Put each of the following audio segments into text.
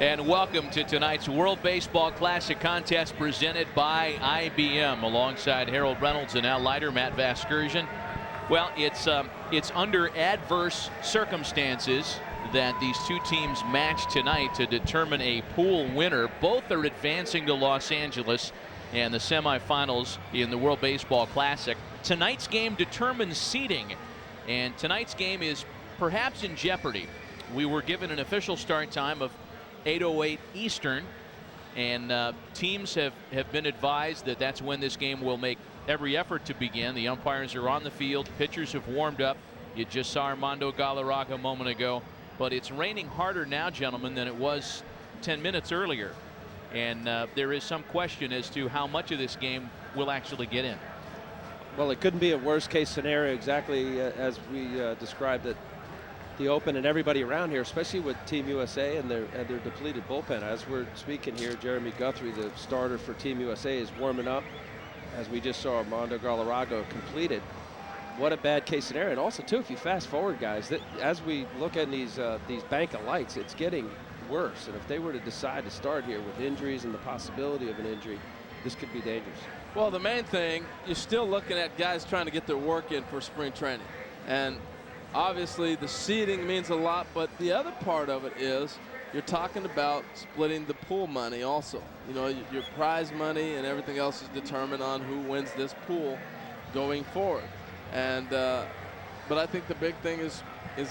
And welcome to tonight's World Baseball Classic contest presented by IBM. Alongside Harold Reynolds and Al Leiter, Matt Vasgersian. Well, it's under adverse circumstances that these two teams match tonight to determine a pool winner. Both are advancing to Los Angeles and the semifinals in the World Baseball Classic. Tonight's game determines seeding, and tonight's game is perhaps in jeopardy. We were given an official start time of 8:08 Eastern, and teams have been advised that that's when this game will make every effort to begin. The umpires are on the field. Pitchers have warmed up. You just saw Armando Galarraga a moment ago. But it's raining harder now, gentlemen, than it was 10 minutes earlier. And there is some question as to how much of this game will actually get in. Well, it couldn't be a worst-case scenario exactly as we described it. The Open and everybody around here, especially with Team USA and their depleted bullpen. As we're speaking here, Jeremy Guthrie, the starter for Team USA, is warming up. As we just saw Armando Galarraga completed. What a bad case scenario. And also, too, if you fast forward, guys, that as we look at these bank of lights, it's getting worse. And if they were to decide to start here with injuries and the possibility of an injury, this could be dangerous. Well, the main thing, you're still looking at guys trying to get their work in for spring training. And obviously, the seeding means a lot, but the other part of it is you're talking about splitting the pool money also. You know, your prize money and everything else is determined on who wins this pool going forward. And but I think the big thing is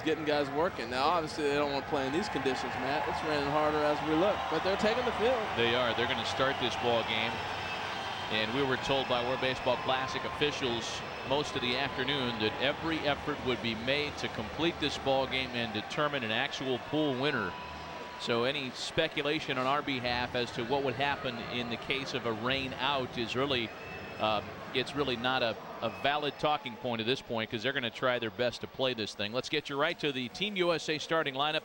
getting guys working. Now, obviously, they don't want to play in these conditions, Matt. It's raining harder as we look, but they're taking the field. They are. They're going to start this ball game. And we were told by World Baseball Classic officials most of the afternoon that every effort would be made to complete this ball game and determine an actual pool winner. So any speculation on our behalf as to what would happen in the case of a rain out is really it's really not a valid talking point at this point, because they're going to try their best to play this thing. Let's get you right to the Team USA starting lineup.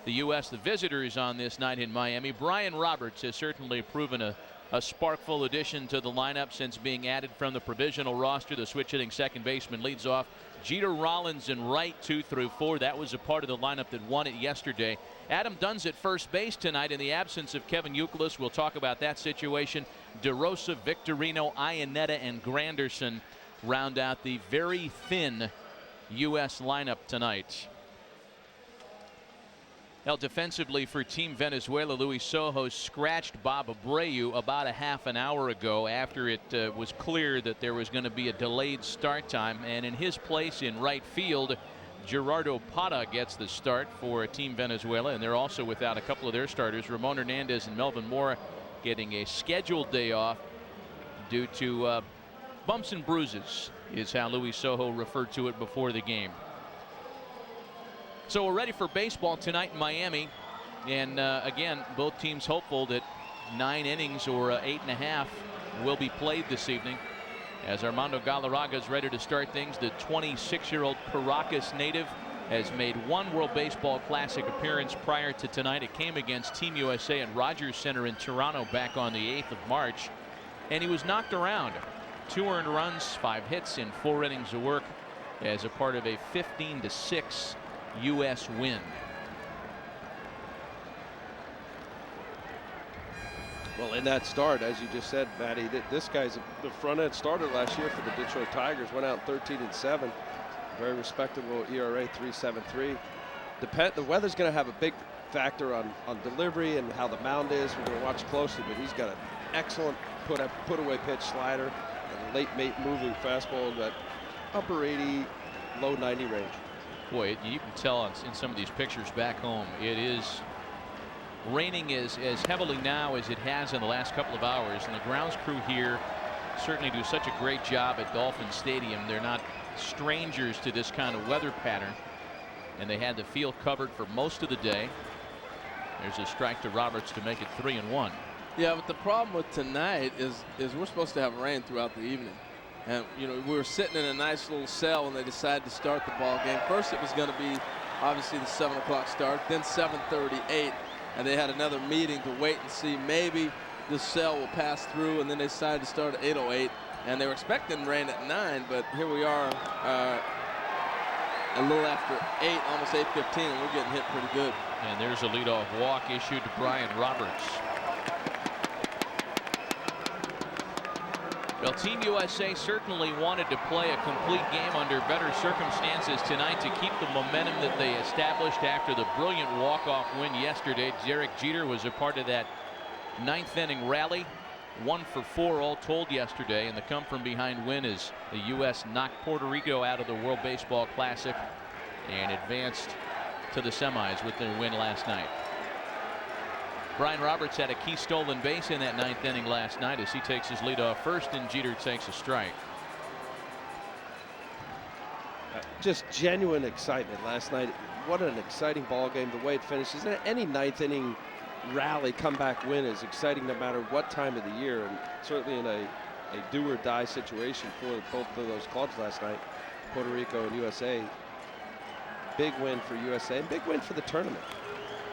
The U.S. the visitors on this night in Miami. Brian Roberts has certainly proven a sparkful addition to the lineup since being added from the provisional roster. The switch hitting second baseman leads off. Jeter, Rollins, and Wright 2 through 4. That was a part of the lineup that won it yesterday. Adam Dunn's at first base tonight in the absence of Kevin Youkilis. We'll talk about that situation. DeRosa, Victorino, Iannetta, and Granderson round out the very thin U.S. lineup tonight. Now, defensively for Team Venezuela, Luis Sojo scratched Bob Abreu about a half an hour ago after it was clear that there was going to be a delayed start time. And in his place in right field, Gerardo Pata gets the start for Team Venezuela. And they're also without a couple of their starters. Ramon Hernandez and Melvin Mora getting a scheduled day off due to bumps and bruises, is how Luis Sojo referred to it before the game. So we're ready for baseball tonight in Miami, and again, both teams hopeful that 9 innings or 8.5 will be played this evening. As Armando Galarraga is ready to start things, the 26-year-old Caracas native has made one World Baseball Classic appearance prior to tonight. It came against Team USA at Rogers Center in Toronto back on the 8th of March, and he was knocked around. 2 earned runs, 5 hits in 4 innings of work as a part of a 15-6 U.S. win. Well, in that start, as you just said, Matty, this guy's the front-end starter last year for the Detroit Tigers. Went out 13-7. Very respectable ERA, 3.73. The weather's going to have a big factor on delivery and how the mound is. We're going to watch closely, but he's got an excellent put-away pitch slider and a late moving fastball in that upper 80, low 90 range. Boy, you can tell in some of these pictures back home, it is raining as heavily now as it has in the last couple of hours. And the grounds crew here certainly do such a great job at Dolphin Stadium. They're not strangers to this kind of weather pattern. And they had the field covered for most of the day. There's a strike to Roberts to make it 3-1. Yeah, but the problem with tonight is we're supposed to have rain throughout the evening. And, you know, we were sitting in a nice little cell when they decided to start the ball game. First, it was going to be obviously the 7 o'clock start, then 7:38, and they had another meeting to wait and see maybe the cell will pass through, and then they decided to start at 8:08, and they were expecting rain at 9, but here we are a little after 8, almost 8:15, and we're getting hit pretty good. And there's a leadoff walk issued to Brian Roberts. Well, Team USA certainly wanted to play a complete game under better circumstances tonight to keep the momentum that they established after the brilliant walk-off win yesterday. Derek Jeter was a part of that 9th inning rally. 1 for 4 all told yesterday, and the come-from-behind win is the U.S. knocked Puerto Rico out of the World Baseball Classic and advanced to the semis with their win last night. Brian Roberts had a key stolen base in that 9th inning last night as he takes his lead off first, and Jeter takes a strike. Just genuine excitement last night. What an exciting ball game, the way it finishes. Any 9th inning rally comeback win is exciting no matter what time of the year, and certainly in a do or die situation for both of those clubs last night, Puerto Rico and USA. Big win for USA and big win for the tournament.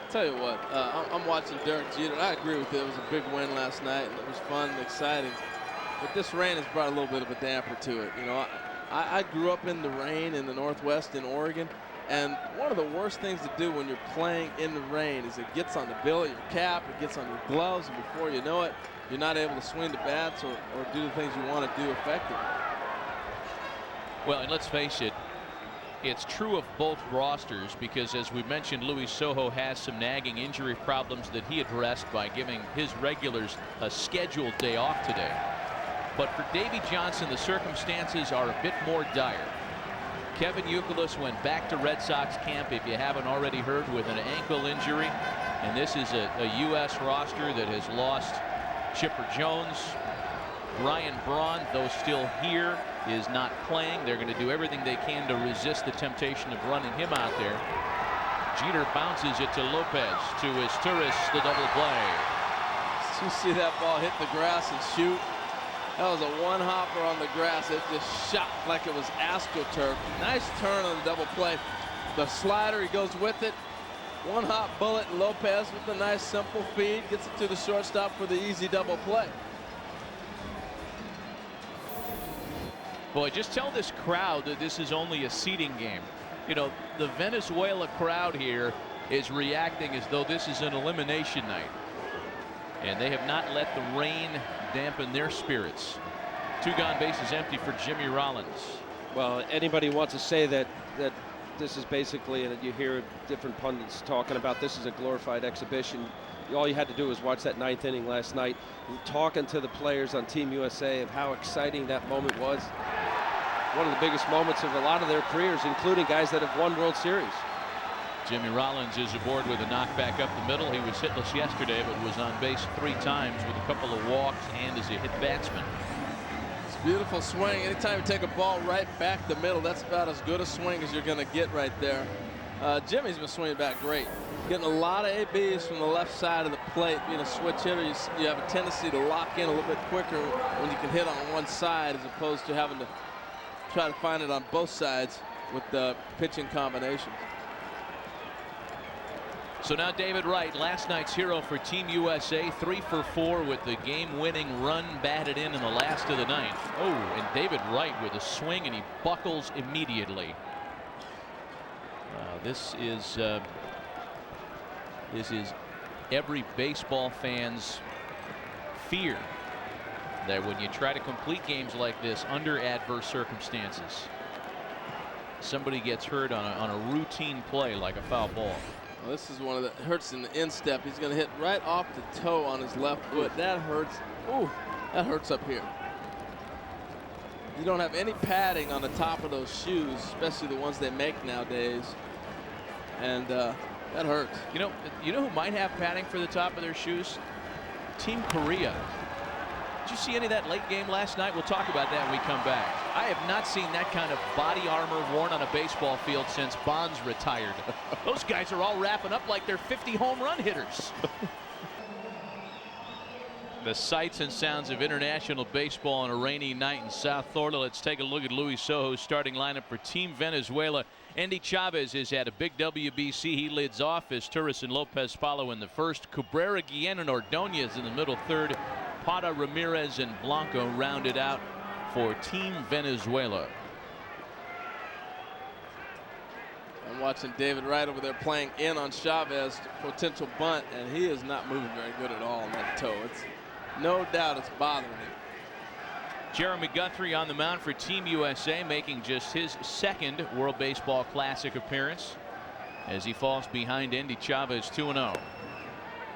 Tell you what, I'm watching Derek Jeter. I agree with you. It was a big win last night, and it was fun and exciting. But this rain has brought a little bit of a damper to it. You know, I grew up in the rain in the Northwest in Oregon, and one of the worst things to do when you're playing in the rain is it gets on the bill of your cap, it gets on your gloves, and before you know it, you're not able to swing the bats or do the things you want to do effectively. Well, and let's face it, it's true of both rosters because, as we mentioned, Luis Sojo has some nagging injury problems that he addressed by giving his regulars a scheduled day off today. But for Davy Johnson, the circumstances are a bit more dire. Kevin Youkilis went back to Red Sox camp, if you haven't already heard, with an ankle injury. And this is a U.S. roster that has lost Chipper Jones. Brian Braun, though still here, is not playing. They're going to do everything they can to resist the temptation of running him out there. Jeter bounces it to Lopez, to Izturis, the double play. Did you see that ball hit the grass and shoot? That was a one-hopper on the grass. It just shot like it was AstroTurf. Nice turn on the double play. The slider, he goes with it. One hot bullet, and Lopez with a nice simple feed gets it to the shortstop for the easy double play. Boy, just tell this crowd that this is only a seeding game. You know, the Venezuela crowd here is reacting as though this is an elimination night. And they have not let the rain dampen their spirits. 2 gone, bases empty for Jimmy Rollins. Well, anybody wants to say that this is basically, and you hear different pundits talking about this is a glorified exhibition. All you had to do was watch that 9th inning last night, talking to the players on Team USA of how exciting that moment was. One of the biggest moments of a lot of their careers, including guys that have won World Series. Jimmy Rollins is aboard with a knockback up the middle. He was hitless yesterday, but was on base 3 times with a couple of walks and is a hit batsman. It's a beautiful swing. Anytime you take a ball right back the middle, that's about as good a swing as you're going to get right there. Jimmy's been swinging back great. Getting a lot of ABs from the left side of the plate. Being a switch hitter, you have a tendency to lock in a little bit quicker when you can hit on one side as opposed to having to try to find it on both sides with the pitching combinations. So now David Wright, last night's hero for Team USA, 3 for 4 with the game-winning run batted in the last of the 9th. Oh, and David Wright with a swing, and he buckles immediately. This is every baseball fan's fear, that when you try to complete games like this under adverse circumstances, somebody gets hurt on a routine play like a foul ball. Well, this is one of the hurts in the instep. He's going to hit right off the toe on his left foot. That hurts. Ooh, that hurts up here. You don't have any padding on the top of those shoes, especially the ones they make nowadays. And that hurts. You know who might have padding for the top of their shoes? Team Korea. Did you see any of that late game last night? We'll talk about that when we come back. I have not seen that kind of body armor worn on a baseball field since Bonds retired. Those guys are all wrapping up like they're 50 home run hitters. The sights and sounds of international baseball on a rainy night in South Florida. Let's take a look at Luis Sojo's starting lineup for Team Venezuela. Andy Chavez has had a big WBC. He leads off as Izturis and Lopez follow in the first. Cabrera, Guillen, and Ordonez in the middle third. Pata, Ramirez, and Blanco rounded out for Team Venezuela. I'm watching David Wright over there playing in on Chavez, potential bunt, and he is not moving very good at all on that toe. It's no doubt it's bothering him. Jeremy Guthrie on the mound for Team USA, making just his second World Baseball Classic appearance as he falls behind Endy Chavez 2-0.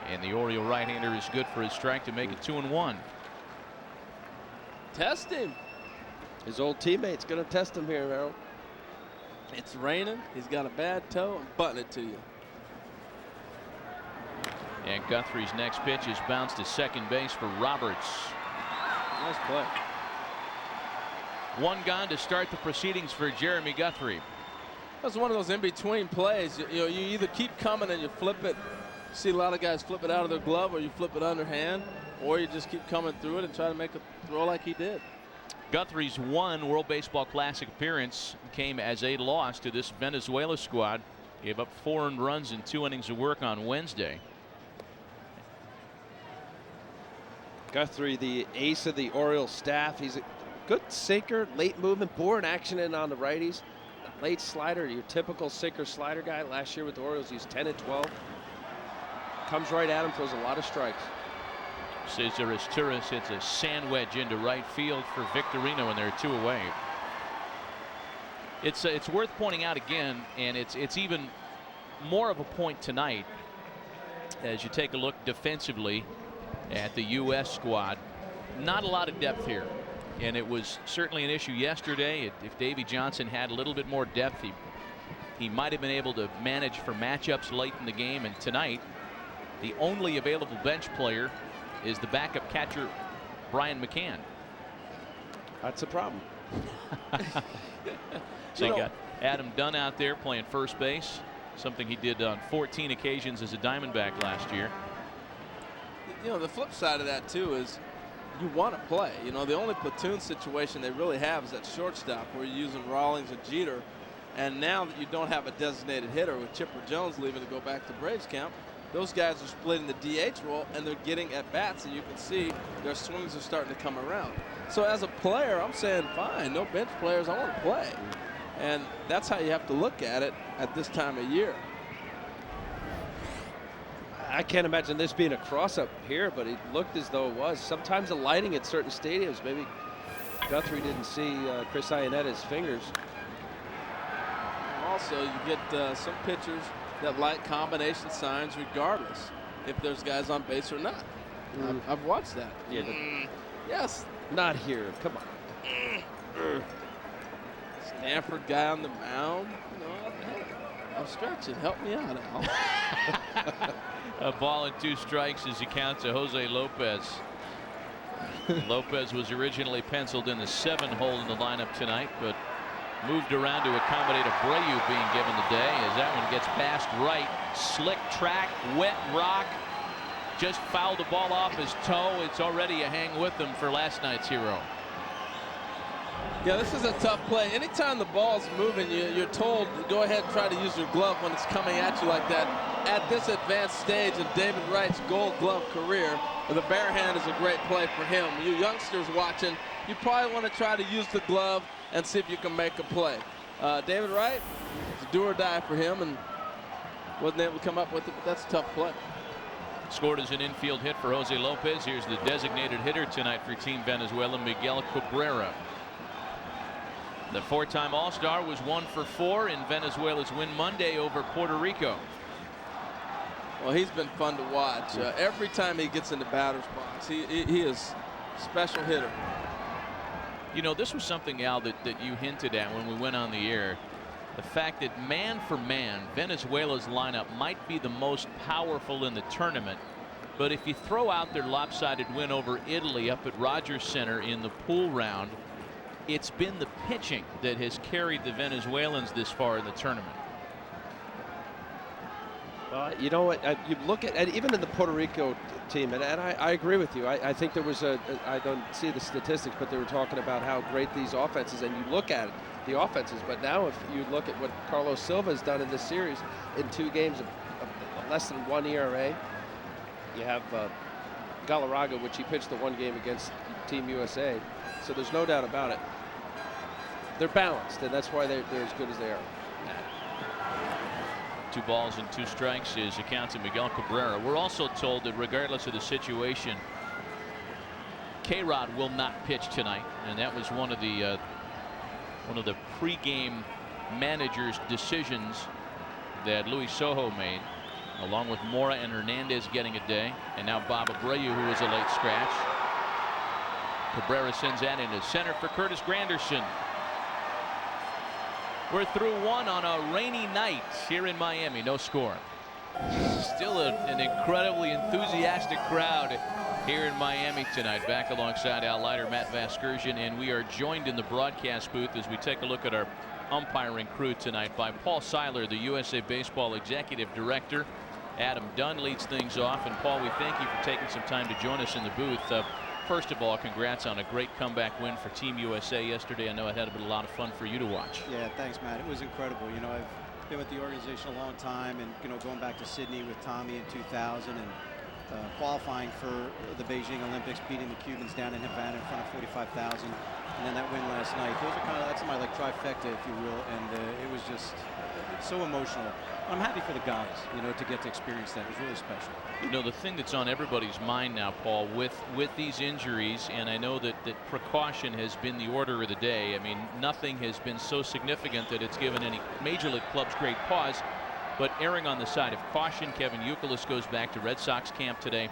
And the Oriole right-hander is good for his strike to make it 2-1. Test him. His old teammate's going to test him here, Harold. It's raining. He's got a bad toe. I'm butting it to you. And Guthrie's next pitch is bounced to second base for Roberts. Nice play. One gone to start the proceedings for Jeremy Guthrie. That's one of those in-between plays. You either keep coming and you flip it. See a lot of guys flip it out of their glove, or you flip it underhand, or you just keep coming through it and try to make a throw like he did. Guthrie's one World Baseball Classic appearance came as a loss to this Venezuela squad. Gave up 4 earned runs in 2 innings of work on Wednesday. Guthrie, the ace of the Orioles staff. He's a good sinker, late movement, born action in on the righties. Late slider, your typical sinker slider guy. Last year with the Orioles, he's 10 and 12. Comes right at him, throws a lot of strikes. Cesar Torres hits a sand wedge into right field for Victorino, and they're 2 away. It's worth pointing out again, and it's even more of a point tonight as you take a look defensively at the U.S. squad. Not a lot of depth here, and it was certainly an issue yesterday. If Davey Johnson had a little bit more depth, he might have been able to manage for matchups late in the game. And tonight, the only available bench player is the backup catcher, Brian McCann. That's a problem. So you got Adam Dunn out there playing first base, something he did on 14 occasions as a Diamondback last year. You know, the flip side of that too is you want to play. You know, the only platoon situation they really have is at shortstop, where you're using Rawlings and Jeter. And now that you don't have a designated hitter with Chipper Jones leaving to go back to Braves camp, those guys are splitting the DH role and they're getting at bats, and you can see their swings are starting to come around. So as a player, I'm saying, fine, no bench players, I want to play. And that's how you have to look at it at this time of year. I can't imagine this being a cross-up here, but it looked as though it was. Sometimes the lighting at certain stadiums, maybe Guthrie didn't see Chris Ionetta's fingers. Also, you get some pitchers that like combination signs regardless if there's guys on base or not. I've watched that. Yeah, yes. Not here. Come on. Stanford guy on the mound. No, I'm stretching. Help me out, Al. A ball and 2 strikes as he counts to Jose Lopez. Lopez was originally penciled in the 7 hole in the lineup tonight, but moved around to accommodate Abreu being given the day as that one gets past right. Slick track, wet rock. Just fouled the ball off his toe. It's already a hang with him for last night's hero. Yeah, this is a tough play. Anytime the ball's moving, you're told to go ahead and try to use your glove when it's coming at you like that. At this advanced stage of David Wright's Gold Glove career, the bare hand is a great play for him. You youngsters watching, you probably want to try to use the glove and see if you can make a play. David Wright, it's a do or die for him, and wasn't able to come up with it, but that's a tough play. Scored as an infield hit for Jose Lopez. Here's the designated hitter tonight for Team Venezuela, Miguel Cabrera. The 4-time All-Star was 1 for 4 in Venezuela's win Monday over Puerto Rico. Well, he's been fun to watch. Every time he gets in the batter's box, he is a special hitter. You know, this was something, Al, that you hinted at when we went on the air. The fact that man for man, Venezuela's lineup might be the most powerful in the tournament. But if you throw out their lopsided win over Italy up at Rogers Center in the pool round, it's been the pitching that has carried the Venezuelans this far in the tournament. You know what? You look at even in the Puerto Rico team, and I agree with you. I think there was I don't see the statistics, but they were talking about how great these offenses, and you look at it, the offenses. But now if you look at what Carlos Silva has done in this series in 2 games of less than 1 ERA, you have Galarraga, which he pitched the 1 game against Team USA. So there's no doubt about it. They're balanced, and that's why they're as good as they are. 2 balls and 2 strikes is accountant Miguel Cabrera. We're also told that regardless of the situation, K-Rod will not pitch tonight, and that was one of the pregame manager's decisions that Luis Sojo made, along with Mora and Hernandez getting a day, and now Bob Abreu, who was a late scratch. Cabrera sends that into center for Curtis Granderson. We're through 1 on a rainy night here in Miami. No score. Still an incredibly enthusiastic crowd here in Miami tonight. Back alongside Al Leiter, Matt Vasgersian, and we are joined in the broadcast booth as we take a look at our umpiring crew tonight by Paul Seiler, the USA Baseball Executive Director. Adam Dunn leads things off, and Paul, we thank you for taking some time to join us in the booth. First of all, congrats on a great comeback win for Team USA yesterday. I know it had been a lot of fun for you to watch. Yeah, thanks, Matt. It was incredible. You know, I've been with the organization a long time, and going back to Sydney with Tommy in 2000 and qualifying for the Beijing Olympics, beating the Cubans down in Havana in front of 45,000, and then that win last night. Those are that's my trifecta, if you will, and it was just so emotional. I'm happy for the guys, to get to experience that. It was really special. The thing that's on everybody's mind now, Paul, with these injuries, and I know that precaution has been the order of the day. I mean, nothing has been so significant that it's given any major league clubs great pause. But erring on the side of caution, Kevin Youkilis goes back to Red Sox camp today.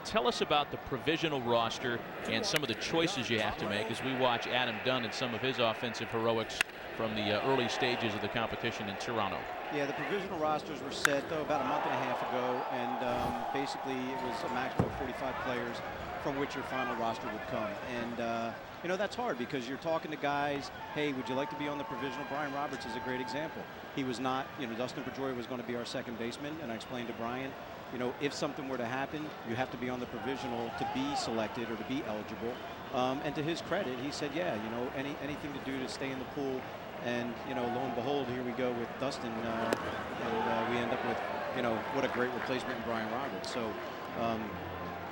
Tell us about the provisional roster and some of the choices you have to make as we watch Adam Dunn and some of his offensive heroics from the early stages of the competition in Toronto. Yeah, the provisional rosters were set, though, about a month and a half ago, and basically it was a maximum of 45 players from which your final roster would come. And, that's hard because you're talking to guys, hey, would you like to be on the provisional? Brian Roberts is a great example. He was not, Dustin Pedroia was going to be our second baseman, and I explained to Brian, if something were to happen, you have to be on the provisional to be selected or to be eligible. And to his credit, he said, yeah, anything to do to stay in the pool. And, lo and behold, here we go with Dustin, and we end up with, what a great replacement in Brian Roberts. So,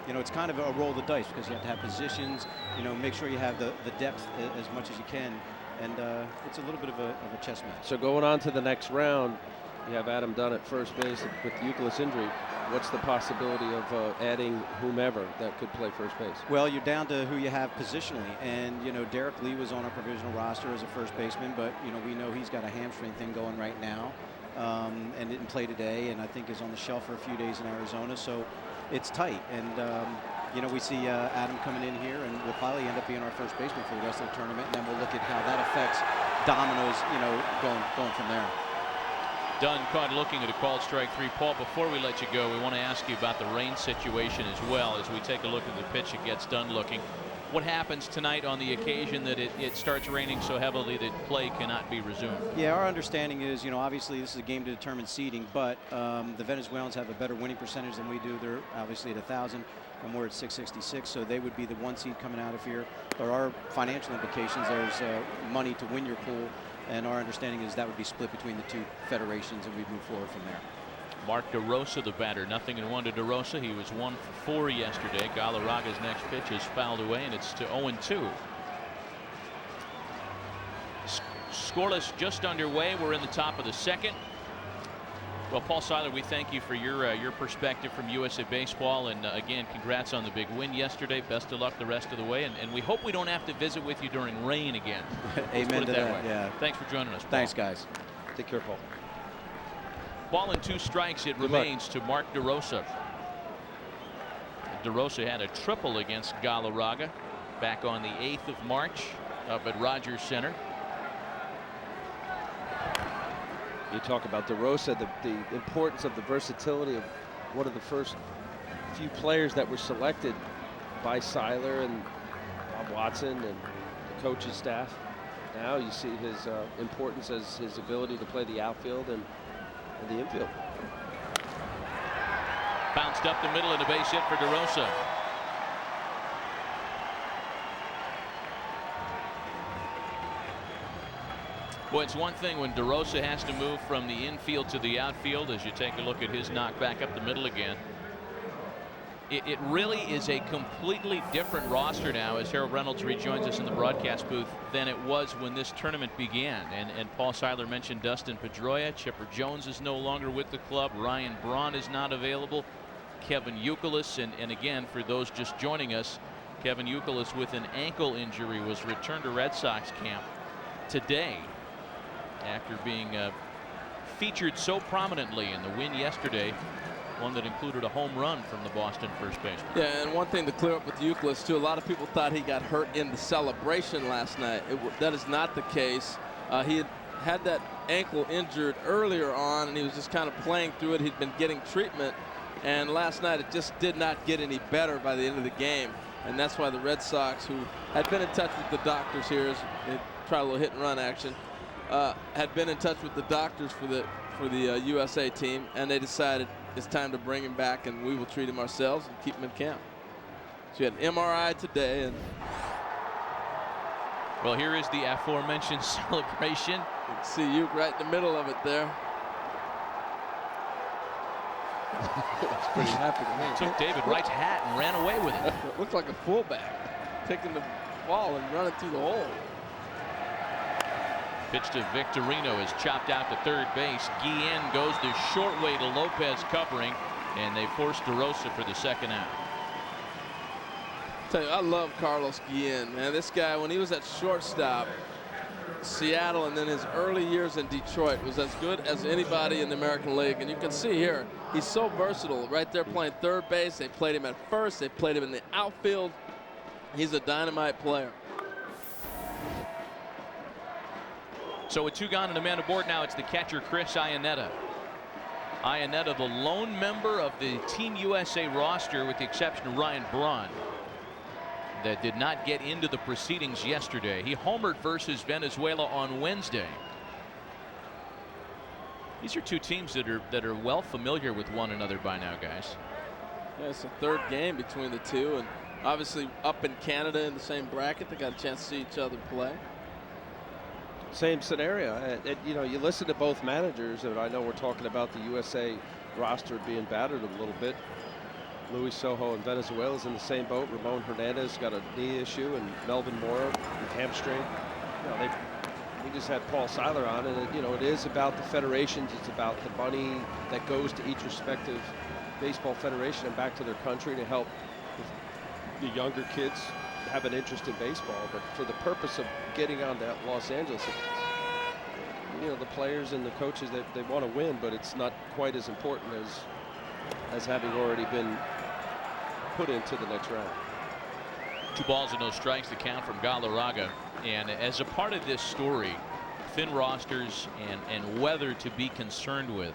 it's kind of a roll of the dice because you have to have positions, make sure you have the depth as much as you can. And it's a little bit of a chess match. So going on to the next round, you have Adam Dunn at first base with the Youkilis injury. What's the possibility of adding whomever that could play first base? Well, you're down to who you have positionally. And, Derek Lee was on our provisional roster as a first baseman, but, we know he's got a hamstring thing going right now and didn't play today, and I think is on the shelf for a few days in Arizona. So it's tight. And, we see Adam coming in here, and will probably end up being our first baseman for the rest of the tournament. And then we'll look at how that affects dominoes, going from there. Dunn caught looking at a called strike 3. Paul, before we let you go, we want to ask you about the rain situation as well as we take a look at the pitch that gets Dunn looking. What happens tonight on the occasion that it starts raining so heavily that play cannot be resumed? Yeah, our understanding is, obviously this is a game to determine seeding, but the Venezuelans have a better winning percentage than we do. They're obviously at 1,000, and we're at 666, so they would be the 1 seed coming out of here. There are financial implications. There's money to win your pool. And our understanding is that would be split between the two federations, and we'd move forward from there. Mark DeRosa, the batter. 0-1 to DeRosa. He was 1 for 4 yesterday. Galarraga's next pitch is fouled away, and it's to 0-2. Scoreless just underway. We're in the top of the second. Well, Paul Seiler, we thank you for your perspective from USA Baseball, and again, congrats on the big win yesterday. Best of luck the rest of the way, and we hope we don't have to visit with you during rain again. Amen to that. Yeah. Thanks for joining us, Paul. Thanks, guys. Take care, Paul. Ball and 2 strikes. It remains to Mark DeRosa. DeRosa had a triple against Galarraga back on the 8th of March up at Rogers Center. You talk about DeRosa, the importance of the versatility of one of the first few players that were selected by Seiler and Bob Watson and the coaching staff. Now you see his importance as his ability to play the outfield and the infield. Bounced up the middle and a base hit for DeRosa. Well, it's one thing when DeRosa has to move from the infield to the outfield as you take a look at his knock back up the middle again. It really is a completely different roster now as Harold Reynolds rejoins us in the broadcast booth than it was when this tournament began. And Paul Seiler mentioned Dustin Pedroia. Chipper Jones is no longer with the club. Ryan Braun is not available. Kevin Youkilis, and again, for those just joining us, Kevin Youkilis with an ankle injury was returned to Red Sox camp today after being featured so prominently in the win yesterday, one that included a home run from the Boston first baseman. Yeah, and one thing to clear up with Youkilis too, a lot of people thought he got hurt in the celebration last night. That is not the case. He had that ankle injured earlier on, and he was just kind of playing through it. He'd been getting treatment, and last night it just did not get any better by the end of the game. And that's why the Red Sox, who had been in touch with the doctors here, as they tried a little hit and run action, had been in touch with the doctors for the USA team, and they decided it's time to bring him back, and we will treat him ourselves and keep him in camp. So he had an MRI today, and well, here is the aforementioned celebration. you can see you right in the middle of it there. It's pretty happy to me. Took David Wright's hat and ran away with it. It looked like a fullback taking the ball and running through the hole. Pitch to Victorino is chopped out to third base. Guillen goes the short way to Lopez covering, and they force DeRosa for the second out. Tell you, I love Carlos Guillen, man. This guy, when he was at shortstop, Seattle, and then his early years in Detroit, was as good as anybody in the American League. And you can see here, he's so versatile. Right there playing third base. They played him at first. They played him in the outfield. He's a dynamite player. So with two gone and a man aboard now, it's the catcher Chris Iannetta. Iannetta, the lone member of the Team USA roster, with the exception of Ryan Braun, that did not get into the proceedings yesterday. He homered versus Venezuela on Wednesday. These are two teams that are well familiar with one another by now, guys. Yeah, it's the third game between the two, and obviously up in Canada in the same bracket, they got a chance to see each other play. Same scenario. You know, you listen to both managers, and I know we're talking about the USA roster being battered a little bit. Luis Sojo in Venezuela is in the same boat. Ramon Hernandez got a knee issue, and Melvin Mora with hamstring. You know, we just had Paul Seiler on, and you know, it is about the federations. It's about the money that goes to each respective baseball federation and back to their country to help the younger kids have an interest in baseball. But for the purpose of getting on to Los Angeles, you know, the players and the coaches, they want to win, but it's not quite as important as having already been put into the next round. 2 balls and no strikes, the count from Galarraga. And as a part of this story, thin rosters and weather to be concerned with,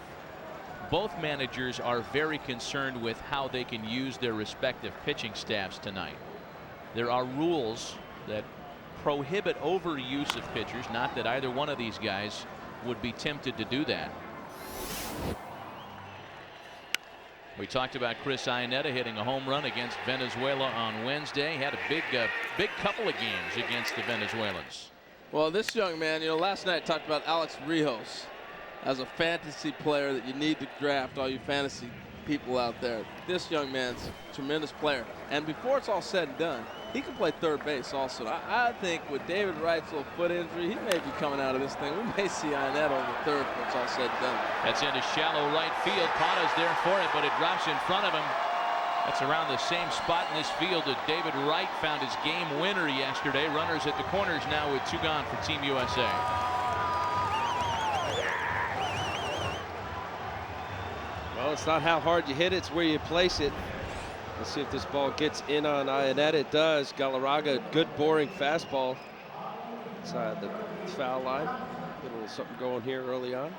both managers are very concerned with how they can use their respective pitching staffs tonight. There are rules that prohibit overuse of pitchers, not that either one of these guys would be tempted to do that. We talked about Chris Iannetta hitting a home run against Venezuela on Wednesday. He had a big couple of games against the Venezuelans. Well, this young man, you know, last night I talked about Alex Rios as a fantasy player that you need to draft, all you fantasy people out there. This young man's a tremendous player. And before it's all said and done, he can play third base also. I think with David Wright's little foot injury, he may be coming out of this thing. We may see Iannetta on the third when it's all said and done. That's into shallow right field. Pata's there for it, but it drops in front of him. That's around the same spot in this field that David Wright found his game winner yesterday. Runners at the corners now with 2 gone for Team USA. Well, it's not how hard you hit it, it's where you place it. Let's see if this ball gets in on Iannetta. It does. Galarraga, good boring fastball inside the foul line. Get a little something going here early on.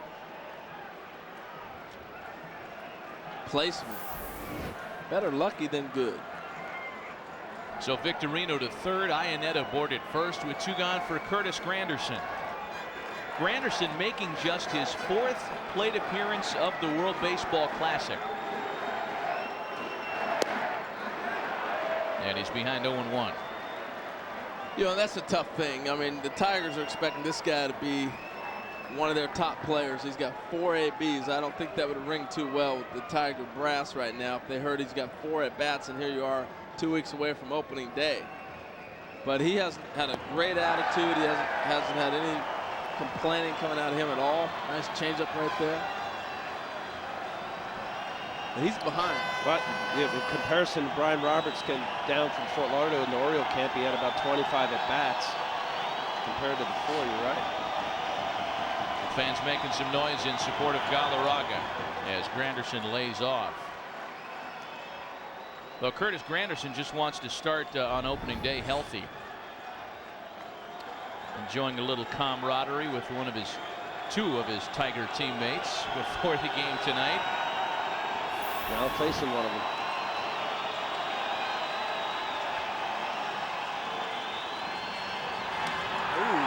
Placement. Better lucky than good. So Victorino to third. Iannetta boarded first with 2 gone for Curtis Granderson. Granderson making just his 4th plate appearance of the World Baseball Classic. And he's behind 0-1. You know, that's a tough thing. I mean, the Tigers are expecting this guy to be one of their top players. He's got 4 ABs. I don't think that would ring too well with the Tiger brass right now if they heard he's got 4 at-bats, and here you are 2 weeks away from opening day. But he has had a great attitude. He hasn't had any complaining coming out of him at all. Nice changeup right there. And he's behind. But in comparison, Brian Roberts came down from Fort Lauderdale in the Oriole camp. He had about 25 at-bats compared to before. You're right. The fans making some noise in support of Galarraga as Granderson lays off. Well, Curtis Granderson just wants to start on opening day healthy. Enjoying a little camaraderie with two of his Tiger teammates before the game tonight. Now facing one of them. Ooh,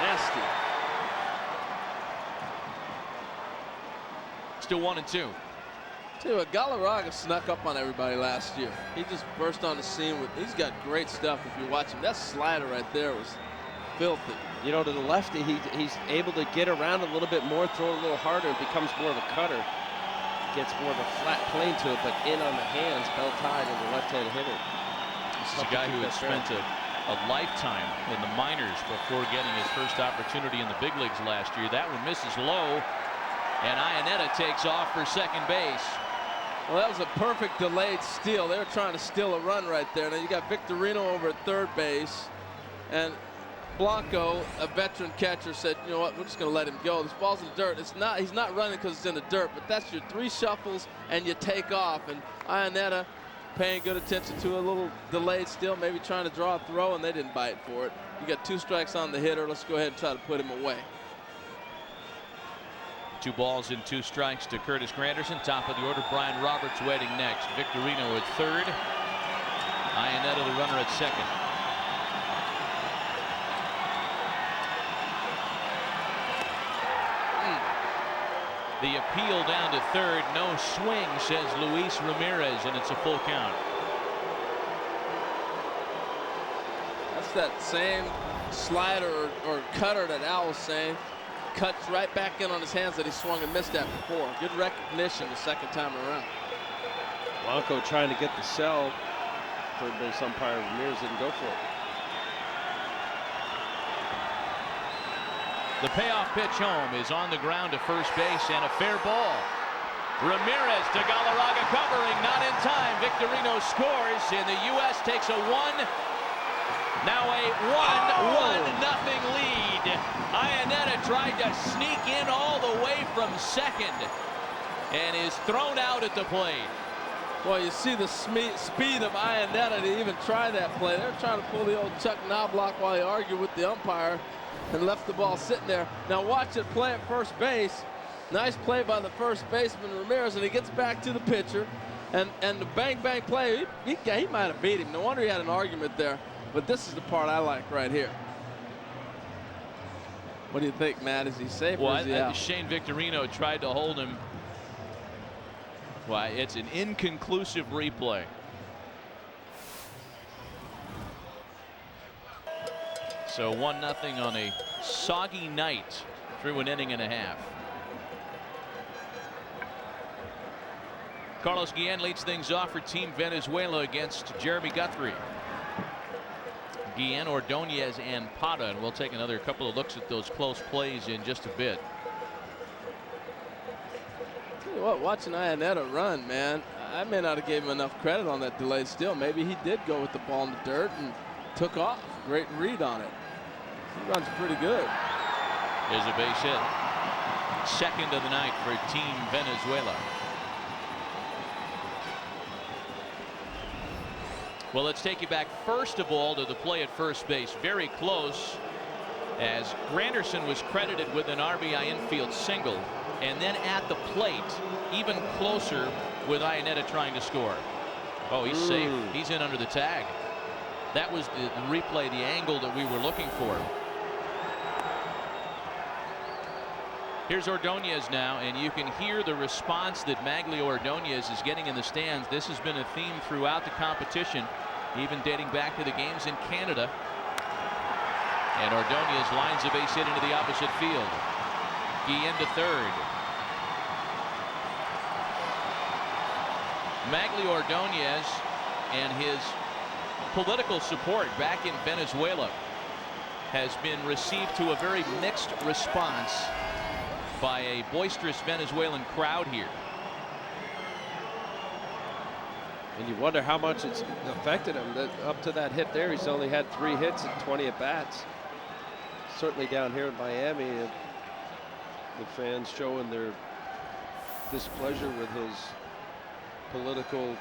nasty. Still 1-2. Tell you what, Galarraga snuck up on everybody last year. He just burst on the scene with, he's got great stuff if you watch him. That slider right there was filthy. You know, to the lefty, he's able to get around a little bit more, throw it a little harder, and becomes more of a cutter. Gets more of a flat plane to it, but in on the hands, belt tied to the left-hand hitter. This is a guy who had spent a lifetime in the minors before getting his first opportunity in the big leagues last year. That one misses low, and Iannetta takes off for second base. Well, that was a perfect delayed steal. They were trying to steal a run right there. Now you got Victorino over at third base, and Blanco, a veteran catcher, said, you know what, we're just going to let him go. This ball's in the dirt. He's not running because it's in the dirt, but that's your 3 shuffles and you take off. And Iannetta paying good attention to a little delayed steal, maybe trying to draw a throw, and they didn't bite for it. You got 2 strikes on the hitter. Let's go ahead and try to put him away. 2 balls and 2 strikes to Curtis Granderson. Top of the order, Brian Roberts waiting next. Victorino at third. Iannetta the runner at second. The appeal down to third. No swing, says Luis Ramirez, and it's a full count. That's that same slider or cutter that Al was saying. Cuts right back in on his hands that he swung and missed at before. Good recognition the second time around. Blanco trying to get the sell. Third base umpire Ramirez didn't go for it. The payoff pitch home is on the ground to first base, and a fair ball. Ramirez to Galarraga covering, not in time. Victorino scores, and the U.S. takes a 1-0 lead. Iannetta tried to sneak in all the way from second and is thrown out at the plate. Well, you see the speed of Iannetta to even try that play. They're trying to pull the old Chuck Knobloch while he argued with the umpire and left the ball sitting there. Now watch it play at first base. Nice play by the first baseman Ramirez, and he gets back to the pitcher, and the bang bang play. He might have beat him. No wonder he had an argument there. But this is the part I like right here. What do you think, Matt? Is he safe or is he out? Shane Victorino tried to hold him. Well, it's an inconclusive replay. So 1-0 on a soggy night through an inning and a half. Carlos Guillen leads things off for Team Venezuela against Jeremy Guthrie. Guillen, Ordonez, and Pata, and we'll take another couple of looks at those close plays in just a bit. Tell you what, watching Iannetta run, man, I may not have gave him enough credit on that delayed steal. Maybe he did go with the ball in the dirt and took off. Great read on it. He runs pretty good. There's a base hit. Second of the night for Team Venezuela. Well, let's take you back first of all to the play at first base. Very close, as Granderson was credited with an RBI infield single, and then at the plate, even closer with Iannetta trying to score. Oh, he's safe. He's in under the tag. That was the replay, the angle that we were looking for. Here's Ordonez now, and you can hear the response that Maglio Ordonez is getting in the stands. This has been a theme throughout the competition, even dating back to the games in Canada. And Ordonez lines a base hit into the opposite field. McGee into third. Magli Ordonez and his political support back in Venezuela has been received to a very mixed response by a boisterous Venezuelan crowd here. And you wonder how much it's affected him. That up to that hit there, he's only had 3 hits and 20 at bats. Certainly down here in Miami, the fans showing their displeasure with his political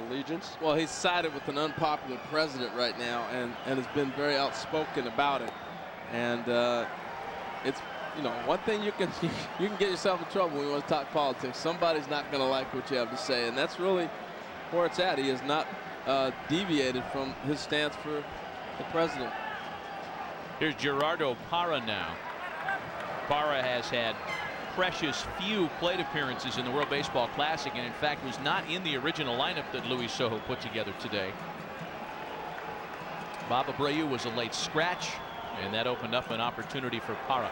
allegiance. Well, he's sided with an unpopular president right now, and has been very outspoken about it. And it's, you know, one thing you can get yourself in trouble when you want to talk politics. Somebody's not going to like what you have to say, and that's really where it's at. He has not deviated from his stance for the president. Here's Gerardo Parra now. Parra has had precious few plate appearances in the World Baseball Classic, and in fact was not in the original lineup that Luis Sojo put together today. Bob Abreu was a late scratch, and that opened up an opportunity for Parra.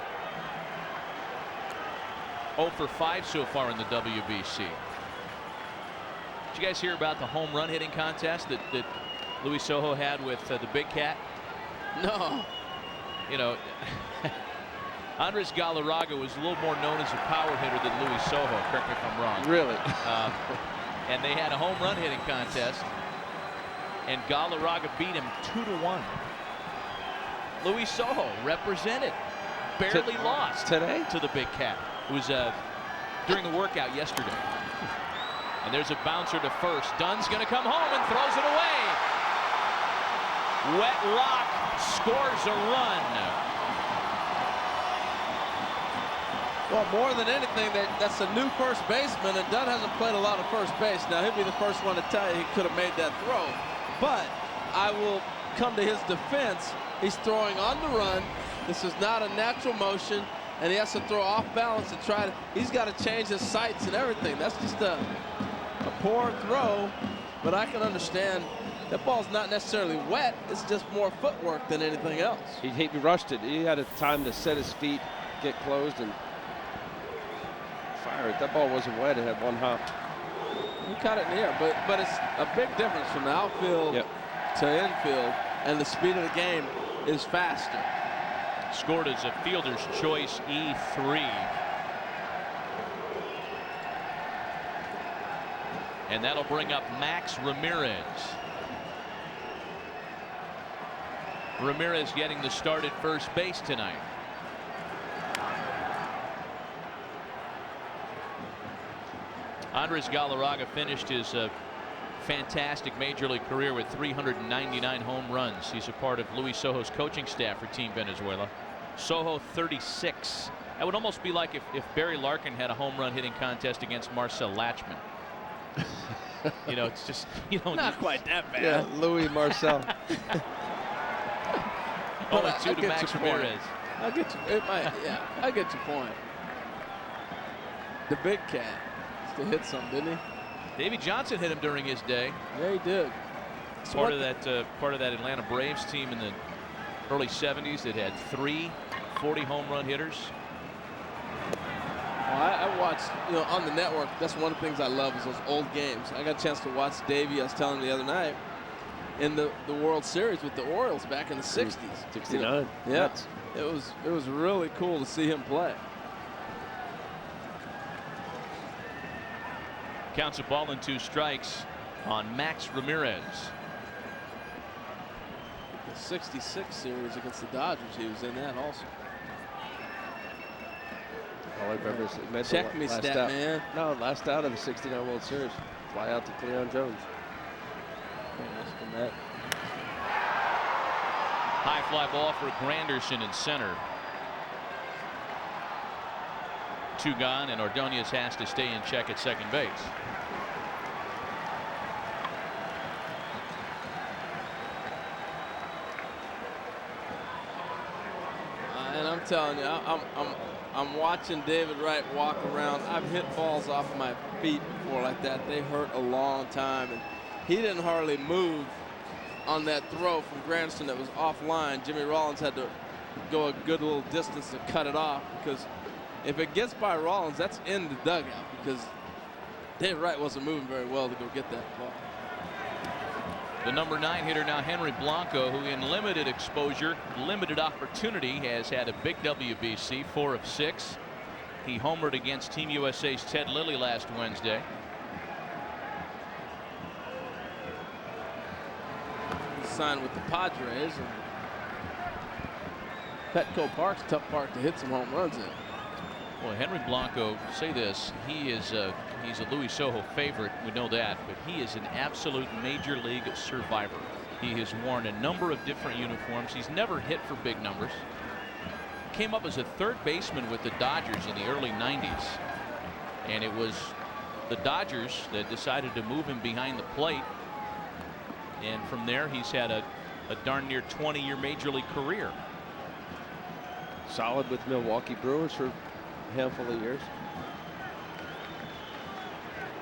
0 for 5 so far in the WBC. Did you guys hear about the home run hitting contest that Luis Sojo had with the Big Cat? No. You know, Andres Galarraga was a little more known as a power hitter than Luis Sojo, correct me if I'm wrong. Really? And they had a home run hitting contest, and Galarraga beat him 2-1. Luis Sojo represented, barely lost today to the Big Cat. It was during the workout yesterday. And there's a bouncer to first. Dunn's going to come home and throws it away. Wet Rock scores a run. Well, more than anything, that's a new first baseman, and Dunn hasn't played a lot of first base. Now, he'll be the first one to tell you he could have made that throw. But I will come to his defense. He's throwing on the run. This is not a natural motion, and he has to throw off balance and try to. He's got to change his sights and everything. That's just a poor throw, but I can understand that ball's not necessarily wet. It's just more footwork than anything else. He rushed it. He had a time to set his feet, get closed, and fire it. That ball wasn't wet. It had one hop. He caught it in the air, but it's a big difference from the outfield to infield, and the speed of the game is faster. Scored as a fielder's choice E3. And that'll bring up Max Ramirez. Ramirez getting the start at first base tonight. Andres Galarraga finished his fantastic major league career with 399 home runs. He's a part of Luis Sojo's coaching staff for Team Venezuela. Sojo 36. That would almost be like if Barry Larkin had a home run hitting contest against Marcel Latchman. You know, it's just, you know, not quite that bad. Yeah, Louis Marcel. 0-2 to Max Ramirez. I get you. I get your point. The Big Cat used to hit some, didn't he? Davey Johnson hit him during his day. Yeah, he did. So part of that Atlanta Braves team in the early 70s that had 3 40 home run hitters. Well, I watched, you know, on the network. That's one of the things I love is those old games. I got a chance to watch Davey. I was telling him the other night in the World Series with the Orioles back in the 60s. 69. You know? Yeah, it was really cool to see him play. Counts a ball and 2 strikes on Max Ramirez. The 66 series against the Dodgers, he was in that also. All I remember is Check me, stat out. man. No, last out of the '69 World Series. Fly out to Cleon Jones. High fly ball for Granderson in center. 2 gone, and Ordonez has to stay in check at second base. And I'm telling you, I'm watching David Wright walk around. I've hit balls off my feet before like that. They hurt a long time, and he didn't hardly move on that throw from Granderson that was offline. Jimmy Rollins had to go a good little distance to cut it off because If it gets by Rollins, that's in the dugout because Dave Wright wasn't moving very well to go get that ball. The number 9 hitter now, Henry Blanco, who in limited exposure, limited opportunity, has had a big WBC, 4 of 6. He homered against Team USA's Ted Lilly last Wednesday. He signed with the Padres. And Petco Park's a tough park to hit some home runs in. Well, Henry Blanco, say this, he's a Louis Soho favorite, we know that, but he is an absolute major league survivor. He has worn a number of different uniforms. He's never hit for big numbers. Came up as a third baseman with the Dodgers in the early 90s, and it was the Dodgers that decided to move him behind the plate, and from there he's had a darn near 20-year major league career. Solid with Milwaukee Brewers for handful of years.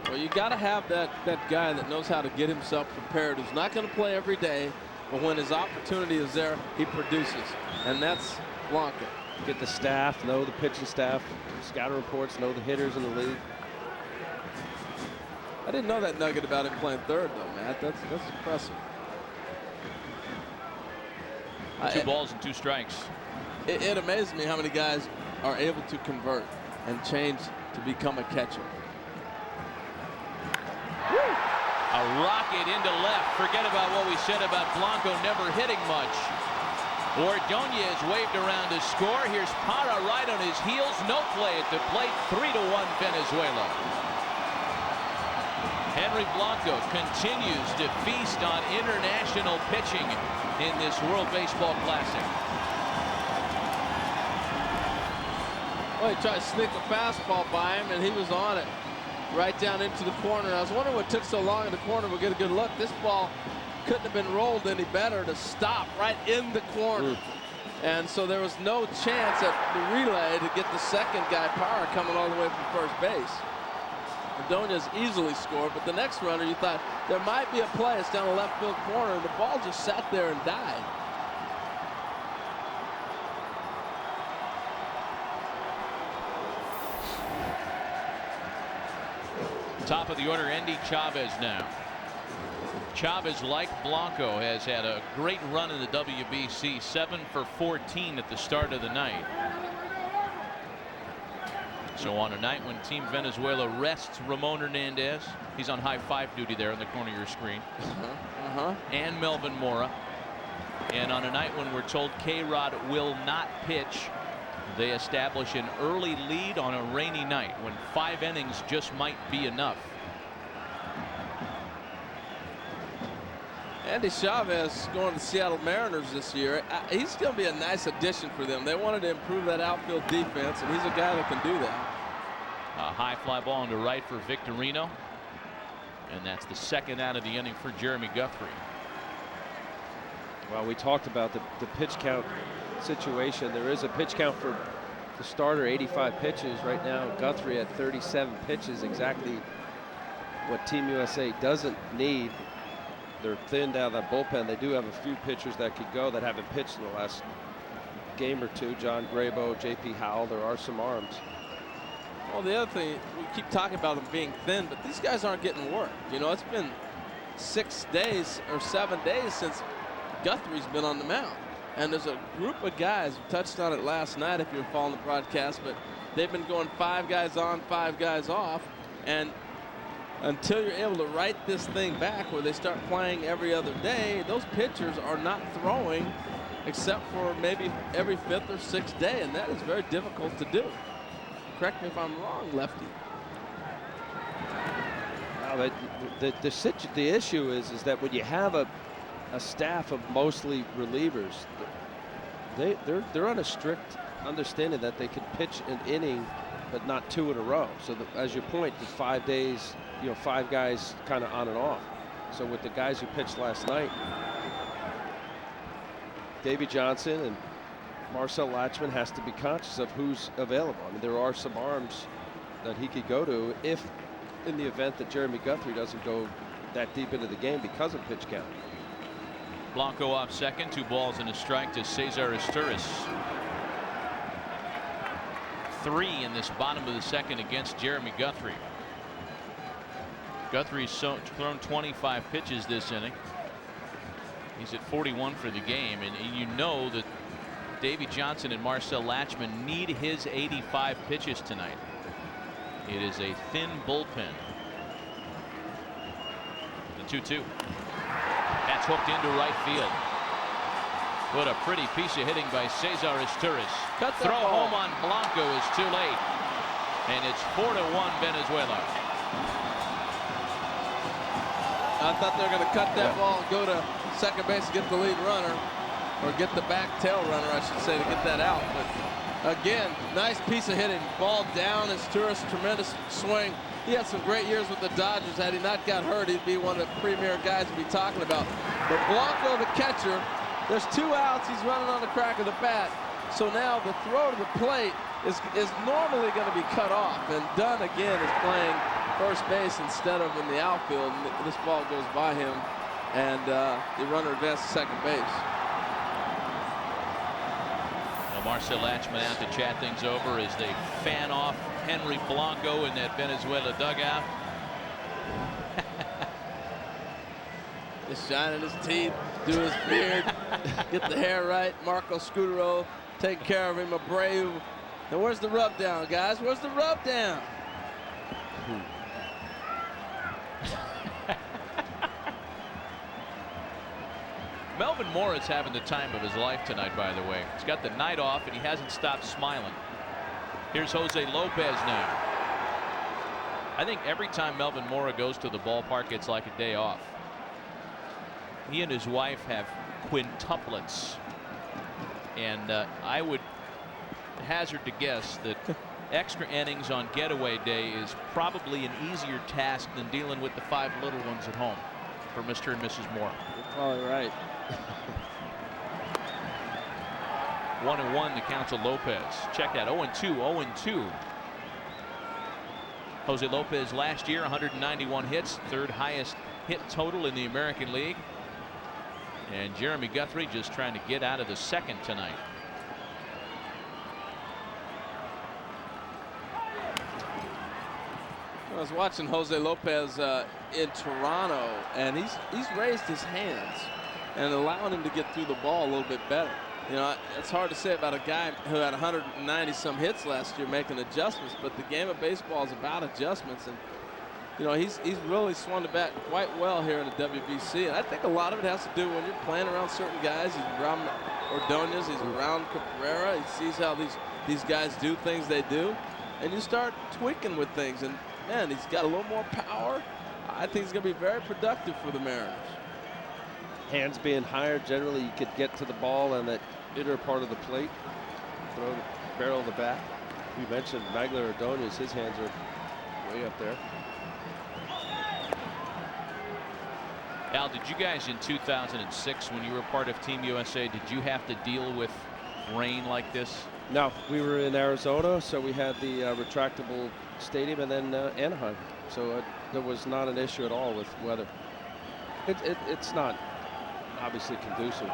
Well, you got to have that guy that knows how to get himself prepared, who's not going to play every day, but when his opportunity is there, he produces, and that's Blanco. Get the staff, know the pitching staff, scouting reports, know the hitters in the league. I didn't know that nugget about him playing third, though, Matt. That's impressive. 2 balls and 2 strikes. It amazes me how many guys are able to convert and change to become a catcher. A rocket into left. Forget about what we said about Blanco never hitting much. Ordonez waved around to score. Here's Parra right on his heels. No play at the plate. 3-1 Venezuela. Henry Blanco continues to feast on international pitching in this World Baseball Classic. Well, he tried to sneak a fastball by him, and he was on it right down into the corner. I was wondering what took so long in the corner. We'll get a good look. This ball couldn't have been rolled any better to stop right in the corner. And so there was no chance at the relay to get the second guy, Parra, coming all the way from first base. Ordonez easily scored, but the next runner, you thought there might be a play. It's down the left field corner, and the ball just sat there and died. Top of the order, Endy Chavez now. Chavez, like Blanco, has had a great run in the WBC, 7 for 14 at the start of the night. So on a night when Team Venezuela rests Ramon Hernandez, he's on high 5 duty there in the corner of your screen, and Melvin Mora. And on a night when we're told K-Rod will not pitch, they establish an early lead on a rainy night when 5 innings just might be enough. Endy Chavez going to the Seattle Mariners this year. He's going to be a nice addition for them. They wanted to improve that outfield defense, and he's a guy that can do that. A high fly ball into right for Victorino, and that's the second out of the inning for Jeremy Guthrie. Well, we talked about the pitch count situation. There is a pitch count for the starter, 85 pitches. Right now, Guthrie at 37 pitches, exactly what Team USA doesn't need. They're thinned out of that bullpen. They do have a few pitchers that could go that haven't pitched in the last game or two. John Grabo, J.P. Howell. There are some arms. Well, the other thing, we keep talking about them being thin, but these guys aren't getting work. You know, it's been 6 days or 7 days since Guthrie's been on the mound. And there's a group of guys, we touched on it last night if you're following the broadcast, but they've been going 5 guys on, 5 guys off. And until you're able to write this thing back where they start playing every other day, those pitchers are not throwing except for maybe every 5th or 6th day, and that is very difficult to do. Correct me if I'm wrong, Lefty. Well, the issue is that when you have a staff of mostly relievers, they're on a strict understanding that they can pitch an inning, but not 2 in a row. So as you point, the 5 days, 5 guys kind of on and off. So with the guys who pitched last night, Davey Johnson and Marcel Latchman has to be conscious of who's available. I mean, there are some arms that he could go to if, in the event that Jeremy Guthrie doesn't go that deep into the game because of pitch count. Blanco off second, 2 balls and a strike to Cesar Izturis. 3 in this bottom of the second against Jeremy Guthrie. Guthrie's thrown 25 pitches this inning. He's at 41 for the game, and you know that Davey Johnson and Marcel Latchman need his 85 pitches tonight. It is a thin bullpen. The 2-2. That's hooked into right field. What a pretty piece of hitting by Cesar Izturis. Throw home on Blanco is too late. And it's 4-1 Venezuela. I thought they were going to cut that ball and go to second base and get the lead runner, or get the back tail runner, I should say, to get that out. But again, nice piece of hitting. Ball down. Izturis, tremendous swing. He had some great years with the Dodgers. Had he not got hurt, he'd be one of the premier guys to be talking about. But Blanco, the catcher, there's 2 outs. He's running on the crack of the bat. So now the throw to the plate is normally going to be cut off. And Dunn, again, is playing first base instead of in the outfield. And this ball goes by him, and the runner advances to second base. Well, Marcel Latchman out to chat things over as they fan off Henry Blanco in that Venezuela dugout. Just shining his teeth, do his beard, get the hair right. Marco Scutaro taking care of him. Abreu. And where's the rub down, guys? Where's the rub down? Melvin Moore is having the time of his life tonight, by the way. He's got the night off and he hasn't stopped smiling. Here's Jose Lopez now. I think every time Melvin Moore goes to the ballpark, it's like a day off. He and his wife have quintuplets, and I would hazard to guess that extra innings on getaway day is probably an easier task than dealing with the 5 little ones at home for Mr. and Mrs. Moore. You're probably right. 1-1 the count to Lopez. Check that. 0-2, 0-2. Jose Lopez last year 191 hits, 3rd highest hit total in the American League. And Jeremy Guthrie just trying to get out of the second tonight. I was watching Jose Lopez in Toronto, and he's raised his hands and allowing him to get through the ball a little bit better. You know, it's hard to say about a guy who had 190 some hits last year making adjustments, but the game of baseball is about adjustments, and you know, he's really swung the bat quite well here in the WBC, and I think a lot of it has to do when you're playing around certain guys. He's around Ordonez, he's around Cabrera, he sees how these guys do things they do, and you start tweaking with things, and man, he's got a little more power. I think he's going to be very productive for the Mariners. Hands being higher, generally you could get to the ball on that inner part of the plate, throw the barrel of the bat. We mentioned Magler Ordonez, his hands are way up there. Al, did you guys in 2006, when you were part of Team USA, did you have to deal with rain like this? No, we were in Arizona, so we had the retractable stadium, and then Anaheim. So there was not an issue at all with weather. It's not obviously conducive.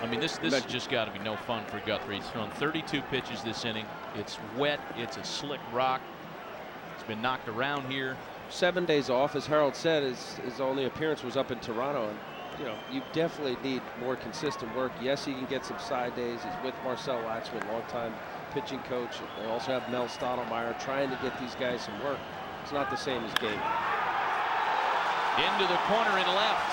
I mean, this has just got to be no fun for Guthrie. He's thrown 32 pitches this inning. It's wet. It's a slick rock. It's been knocked around here. 7 days off, as Harold said, his only appearance was up in Toronto, and you know, you definitely need more consistent work. Yes, he can get some side days. He's with Marcel Latchman, longtime pitching coach. They also have Mel Stottlemyre trying to get these guys some work. It's not the same as game. Into the corner and left.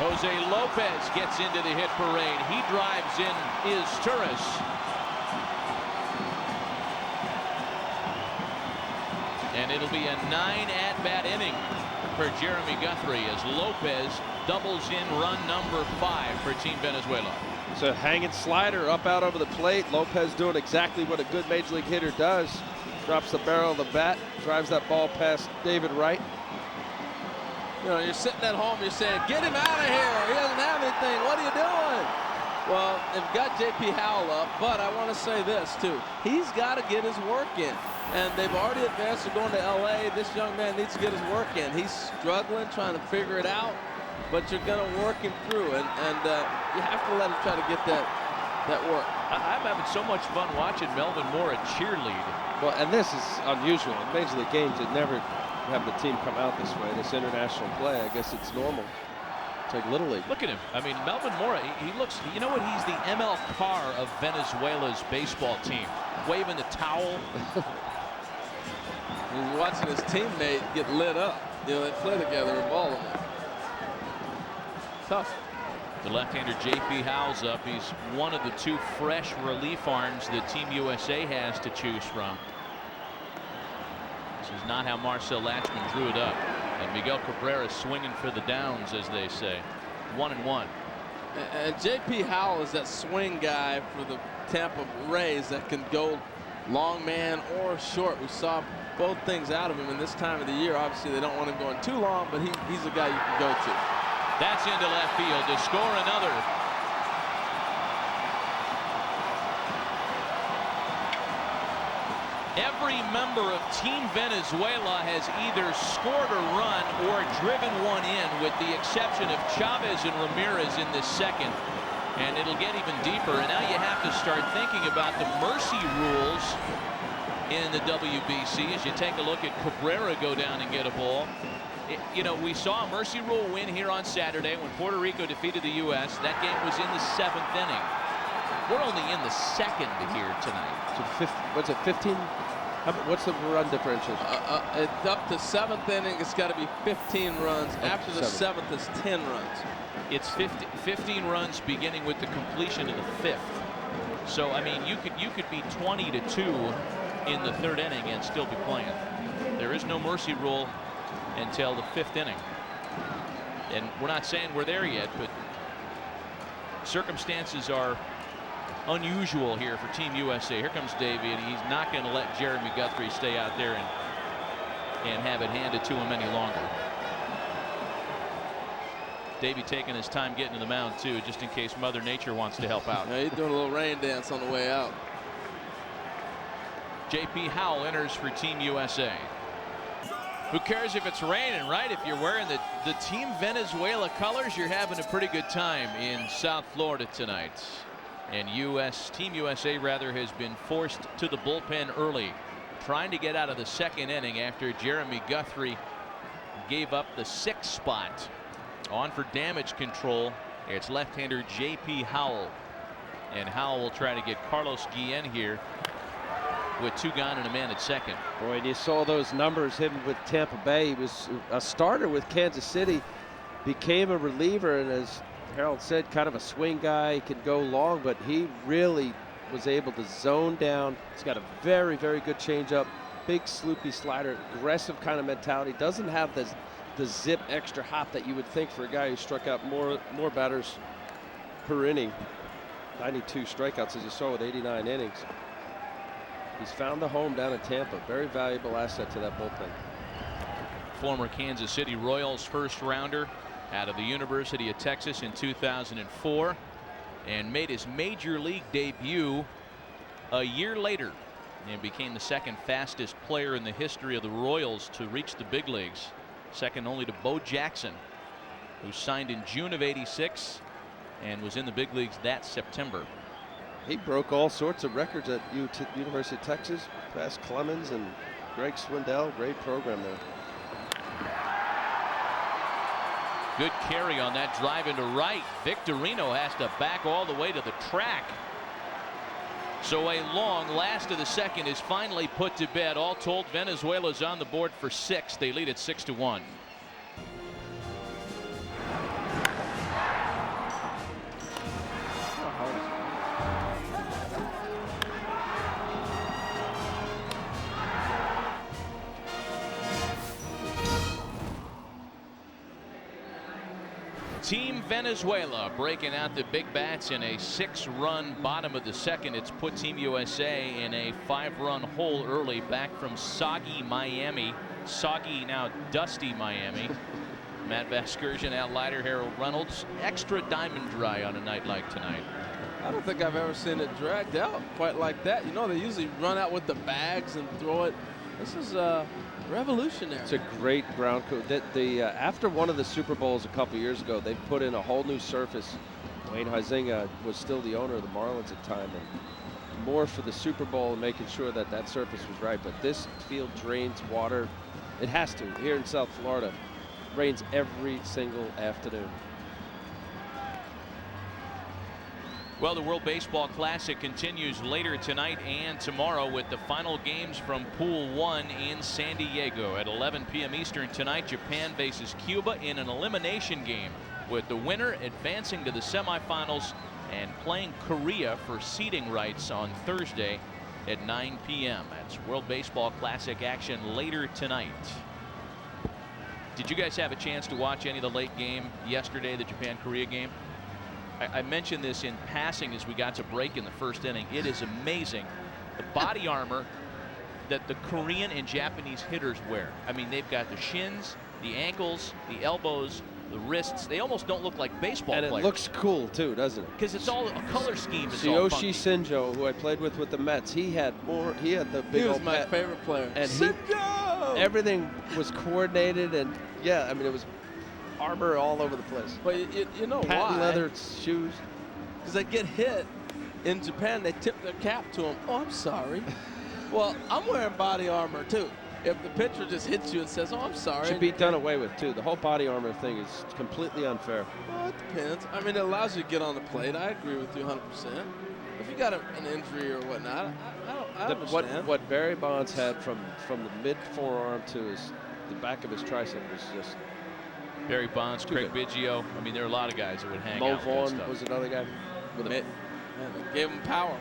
Jose Lopez gets into the hit parade. He drives in Izturis. And it'll be a 9 at-bat inning for Jeremy Guthrie as Lopez doubles in run number 5 for Team Venezuela. It's a hanging slider up out over the plate. Lopez doing exactly what a good major league hitter does. Drops the barrel of the bat, drives that ball past David Wright. You know, you're sitting at home, you're saying, get him out of here. He doesn't have anything. What are you doing? Well, they've got J.P. Howell up, but I want to say this, too. He's got to get his work in. And they've already advanced to going to L.A. This young man needs to get his work in. He's struggling, trying to figure it out, but you're going to work him through. And you have to let him try to get that that work. I'm having so much fun watching Melvin Mora cheerlead. Well, and this is unusual. In Major League games, it never have the team come out this way. This international play, I guess it's normal. It's like Little League. Look at him. I mean, Melvin Mora, he looks, you know what? He's the ML Carr of Venezuela's baseball team. Waving the towel. He's watching his teammate get lit up. You know, they play together in Baltimore. Tough. The left-hander J.P. Howell's up. He's one of the 2 fresh relief arms that Team USA has to choose from. This is not how Marcel Latchman drew it up. And Miguel Cabrera swinging for the downs, as they say. 1-1. And J.P. Howell is that swing guy for the Tampa Rays that can go long man or short. We saw both things out of him in this time of the year. Obviously, they don't want him going too long, but he's a guy you can go to. That's into left field to score another. Every member of Team Venezuela has either scored a run or driven one in, with the exception of Chavez and Ramirez in this second. And it'll get even deeper. And now you have to start thinking about the mercy rules in the WBC as you take a look at Cabrera go down and get a ball. You know, we saw a mercy rule win here on Saturday when Puerto Rico defeated the U.S. That game was in the 7th inning. We're only in the 2nd here tonight. So what's it, 15? What's the run differential? It's up to 7th inning. It's got to be 15 runs. After the 7th, it's 10 runs. It's 15 runs beginning with the completion of the 5th. So I mean, you could be 20-2 in the 3rd inning and still be playing. There is no mercy rule until the 5th inning. And we're not saying we're there yet, but circumstances are unusual here for Team USA. Here comes Davey, and he's not going to let Jeremy Guthrie stay out there and have it handed to him any longer. Davey taking his time getting to the mound too, just in case Mother Nature wants to help out. Yeah, he's doing a little rain dance on the way out. J.P. Howell enters for Team USA. Who cares if it's raining, right? If you're wearing the Team Venezuela colors, you're having a pretty good time in South Florida tonight. And Team USA rather has been forced to the bullpen early, trying to get out of the 2nd inning after Jeremy Guthrie gave up the 6th spot. On for damage control, it's left-hander J.P. Howell. And Howell will try to get Carlos Guillen here with 2 gone and a man at 2nd. Boy, and you saw those numbers, him with Tampa Bay. He was a starter with Kansas City, became a reliever, and as Harold said, kind of a swing guy. He can go long, but he really was able to zone down. He's got a very, very good changeup, big sloopy slider, aggressive kind of mentality. Doesn't have the zip extra hop that you would think for a guy who struck out more batters per inning. 92 strikeouts, as you saw, with 89 innings. He's found the home down in Tampa. Very valuable asset to that bullpen. Former Kansas City Royals first rounder out of the University of Texas in 2004, and made his major league debut a year later and became the 2nd fastest player in the history of the Royals to reach the big leagues, second only to Bo Jackson, who signed in June of '86 and was in the big leagues that September. He broke all sorts of records at University of Texas, past Clemens and Greg Swindell. Great program there. Good carry on that drive into right. Victorino has to back all the way to the track. So a long last of the 2nd is finally put to bed. All told, Venezuela's on the board for 6. They lead at 6-1. Team Venezuela breaking out the big bats in a 6-run bottom of the 2nd. It's put Team USA in a 5-run hole early, back from soggy Miami. Soggy, now dusty Miami. Matt Vasgersian, Al Leiter, Harold Reynolds. Extra diamond dry on a night like tonight. I don't think I've ever seen it dragged out quite like that. You know, they usually run out with the bags and throw it. This is revolutionary. It's a great ground coat. After one of the Super Bowls a couple years ago, they put in a whole new surface Wayne Huizinga was still the owner of the Marlins at the time, and more for the Super Bowl and making sure that that surface was right. But this field drains water. It has to. Here in South Florida, it rains every single afternoon. Well, the World Baseball Classic continues later tonight and tomorrow with the final games from Pool 1 in San Diego. At 11 p.m. Eastern tonight, Japan faces Cuba in an elimination game, with the winner advancing to the semifinals and playing Korea for seeding rights on Thursday at 9 p.m. That's World Baseball Classic action later tonight. Did you guys have a chance to watch any of the late game yesterday, the Japan-Korea game? I mentioned this in passing as we got to break in the first inning. It is amazing the body armor that the Korean and Japanese hitters wear. I mean, they've got the shins, the ankles, the elbows, the wrists. They almost don't look like baseball players. And it looks cool too, doesn't it? Because it's all a color scheme. Is all funky. Yoshi Sinjo, who I played with the Mets, he had the big old He was my favorite player. And everything was coordinated, and yeah, I mean, it was armor all over the place. But you know why? Patent leather shoes. Because they get hit in Japan, they tip their cap to them. Oh, I'm sorry. Well, I'm wearing body armor too. If the pitcher just hits you and says, "Oh, I'm sorry," should be done away with too. The whole body armor thing is completely unfair. Well, it depends. I mean, it allows you to get on the plate. I agree with you 100%. If you got an injury or whatnot, I understand. What Barry Bonds had from the mid forearm to the back of his tricep was just. Barry Bonds, Craig Biggio. I mean, there are a lot of guys that would hang Mo out. Vaughn with that stuff. was another guy. They gave him power.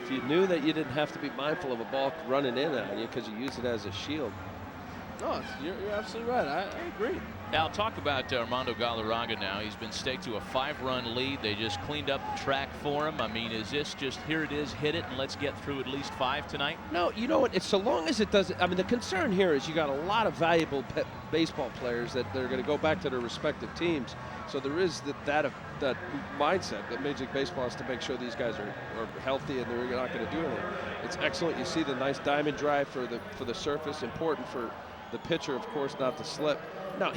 If you knew that you didn't have to be mindful of a ball running in at you because you use it as a shield. No, you're absolutely right. I agree. Now, talk about Armando Galarraga now. He's been staked to a 5-run lead. They just cleaned up the track for him. I mean, is this just, here it is, hit it, and let's get through at least 5 tonight? No, you know what? It's so long as it doesn't. I mean, the concern here is you got a lot of valuable baseball players that they're going to go back to their respective teams. So there is that mindset that Major League Baseball has to make sure these guys are healthy and they're not going to do anything. It's excellent. You see the nice diamond drive for the surface. Important for the pitcher, of course, not to slip. No,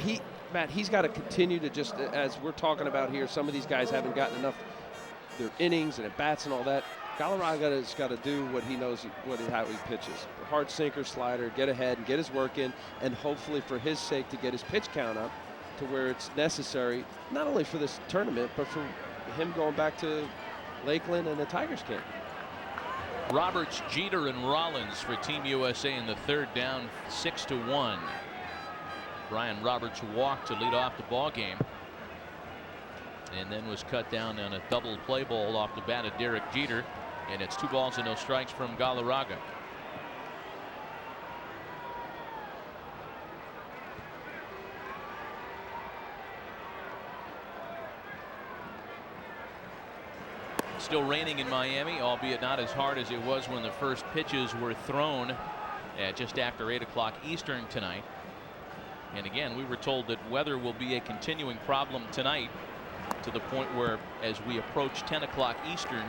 Matt, he's got to continue to just, as we're talking about here, some of these guys haven't gotten enough their innings and at bats and all that. Galarraga has got to do what he knows, how he pitches. Hard sinker, slider, get ahead and get his work in, and hopefully for his sake to get his pitch count up to where it's necessary, not only for this tournament, but for him going back to Lakeland and the Tigers camp. Roberts, Jeter, and Rollins for Team USA in the third, down 6-1. Brian Roberts walked to lead off the ball game, and then was cut down on a double play ball off the bat of Derek Jeter, and it's 2 balls and no strikes from Galarraga. Still raining in Miami, albeit not as hard as it was when the first pitches were thrown at just after 8 o'clock Eastern tonight. And again, we were told that weather will be a continuing problem tonight, to the point where as we approach 10 o'clock Eastern,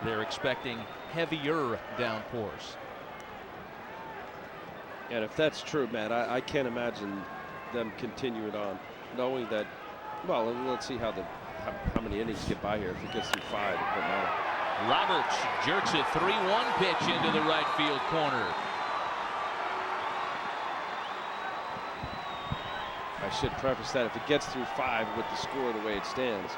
they're expecting heavier downpours. And if that's true, Matt, I can't imagine them continuing on, knowing that, well, let's see how many innings get by here. If it gets through 5, it doesn't matter. Roberts jerks a 3-1 pitch into the right field corner. I should preface that if it gets through 5 with the score the way it stands.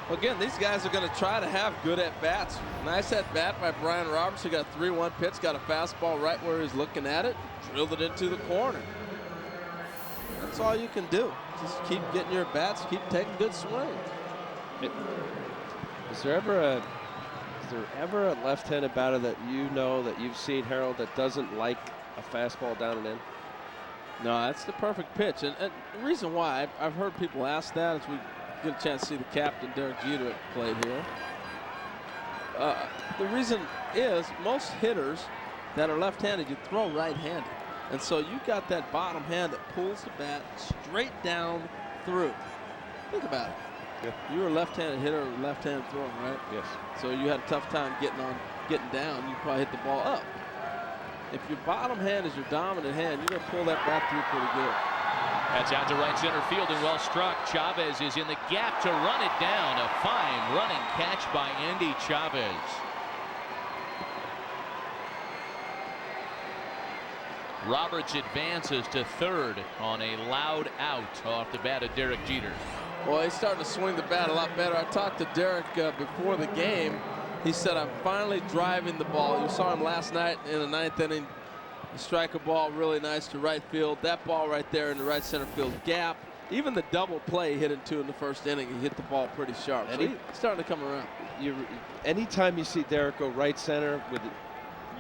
Well, again, these guys are going to try to have good at-bats. Nice at-bat by Brian Roberts, who got a 3-1 pitch, got a fastball right where he's looking at it, drilled it into the corner. That's all you can do. Just keep getting your bats, keep taking good swings. Is there ever a left-handed batter that you know, that you've seen, Harold, that doesn't like a fastball down and in? No, that's the perfect pitch. And the reason why, I've heard people ask that as we get a chance to see the captain, Derek Jeter, at the plate here. The reason is most hitters that are left-handed, you throw right-handed. And so you got that bottom hand that pulls the bat straight down through. Think about it. Yeah. You were a left-handed hitter, left-handed thrower, right? Yes. So you had a tough time getting down. You probably hit the ball up. If your bottom hand is your dominant hand, you're going to pull that bat through pretty good. That's out to right center field and well struck. Chavez is in the gap to run it down. A fine running catch by Andy Chavez. Roberts advances to third on a loud out off the bat of Derek Jeter. Well, he's starting to swing the bat a lot better. I talked to Derek before the game. He said, I'm finally driving the ball. You saw him last night in the 9th inning. Strike a ball really nice to right field. That ball right there in the right center field gap. Even the double play hit into in the 1st inning. He hit the ball pretty sharp. So he's starting to come around. Anytime you see Derek go right center with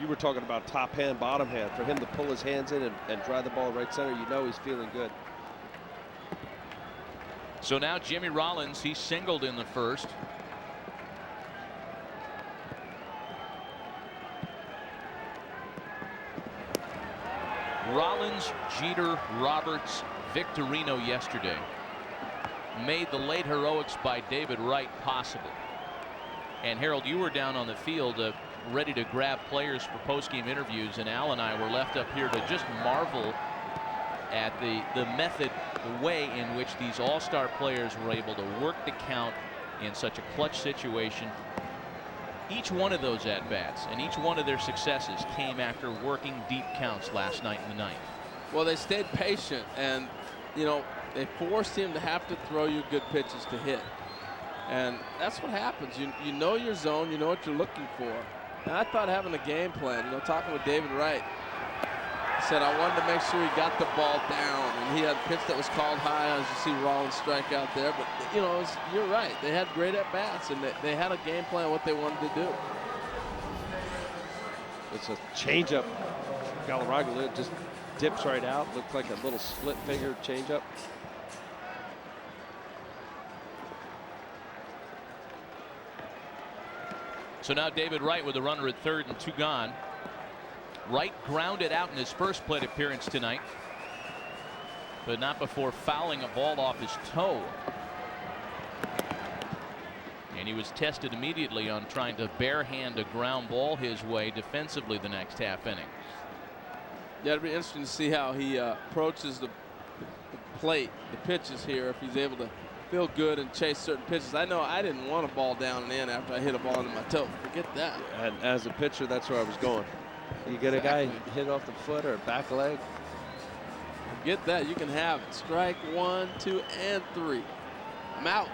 you were talking about top hand, bottom hand. For him to pull his hands in and drive the ball right center, you know he's feeling good. So now Jimmy Rollins, he singled in the 1st. Rollins, Jeter, Roberts, Victorino yesterday made the late heroics by David Wright possible. And Harold, you were down on the field ready to grab players for post-game interviews, and Al and I were left up here to just marvel at the method, the way in which these all-star players were able to work the count in such a clutch situation. Each one of those at-bats and each one of their successes came after working deep counts last night in the 9th. Well, they stayed patient, and you know, they forced him to have to throw you good pitches to hit. And that's what happens. You know your zone, you know what you're looking for. And I thought having a game plan, you know, talking with David Wright, he said I wanted to make sure he got the ball down, and he had a pitch that was called high, as you see Rollins strike out there. But you know, you're right. They had great at bats, and they had a game plan what they wanted to do. It's a changeup. Galarraga just dips right out. Looked like a little split finger changeup. So now David Wright with a runner at third and 2 gone. Wright grounded out in his first plate appearance tonight, but not before fouling a ball off his toe. And he was tested immediately on trying to barehand a ground ball his way defensively the next half inning. Yeah, it'll be interesting to see how he approaches the plate, the pitches here, if he's able to feel good and chase certain pitches. I know I didn't want a ball down and in after I hit a ball into my toe. Forget that. And as a pitcher, that's where I was going. You get a guy hit off the foot or back leg. Forget that. You can have it. Strike 1, 2, and 3. I'm out.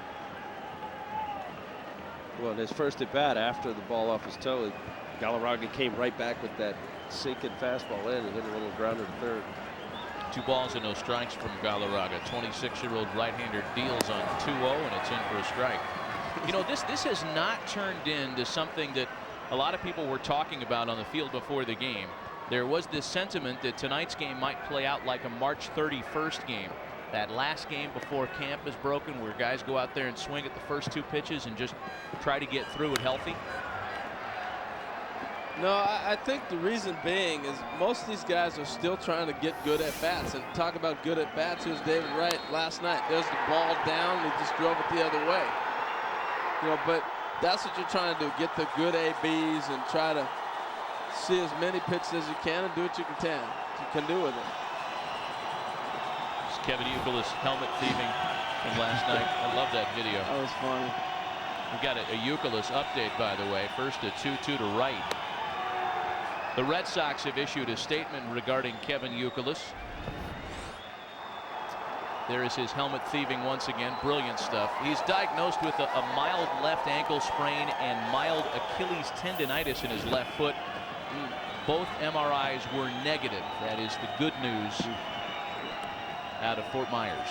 Well, in his first at bat after the ball off his toe, Galarraga came right back with that sinking fastball in and hit a little grounder to third. 2 balls and no strikes from Galarraga. 26-year-old right-hander deals on 2-0, and it's in for a strike. You know, this has not turned into something that a lot of people were talking about on the field before the game. There was this sentiment that tonight's game might play out like a March 31st game. That last game before camp is broken, where guys go out there and swing at the first 2 pitches and just try to get through it healthy. No, I think the reason being is most of these guys are still trying to get good at bats. And talk about good at bats, here's David Wright last night. There's the ball down, he just drove it the other way. You know, but that's what you're trying to do, get the good ABs and try to see as many pitches as you can and do what you can do with it. It's Kevin Youkilis helmet thieving from last night. I love that video. That was funny. We got a Youkilis update, by the way. First a 2-2 to Wright. The Red Sox have issued a statement regarding Kevin Youkilis. There is his helmet thieving once again. Brilliant stuff. He's diagnosed with a mild left ankle sprain and mild Achilles tendonitis in his left foot. Both MRIs were negative. That is the good news out of Fort Myers.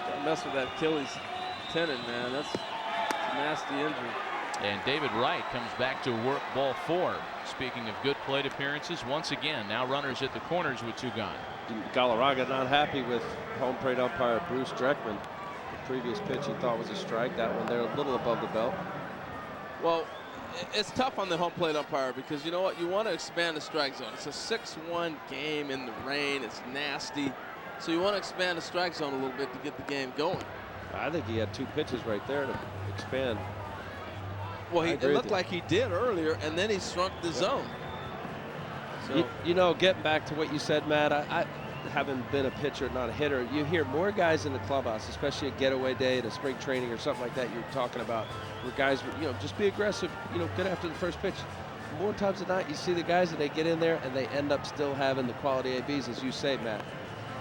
Don't mess with that Achilles tendon, man. That's a nasty injury. And David Wright comes back to work ball 4. Speaking of good plate appearances, once again, now runners at the corners with 2 gone. Galarraga not happy with home plate umpire Bruce Dreckman. The previous pitch he thought was a strike. That one there a little above the belt. Well, it's tough on the home plate umpire because you know what? You want to expand the strike zone. It's a 6-1 game in the rain. It's nasty. So you want to expand the strike zone a little bit to get the game going. I think he had 2 pitches right there to expand. Well, it looked like he did earlier, and then he shrunk the zone. So, you know, getting back to what you said, Matt, having been a pitcher, not a hitter, you hear more guys in the clubhouse, especially a getaway day at a spring training or something like that you're talking about, where guys, just be aggressive, get after the first pitch. More times than not, you see the guys that they get in there and they end up still having the quality ABs, as you say, Matt.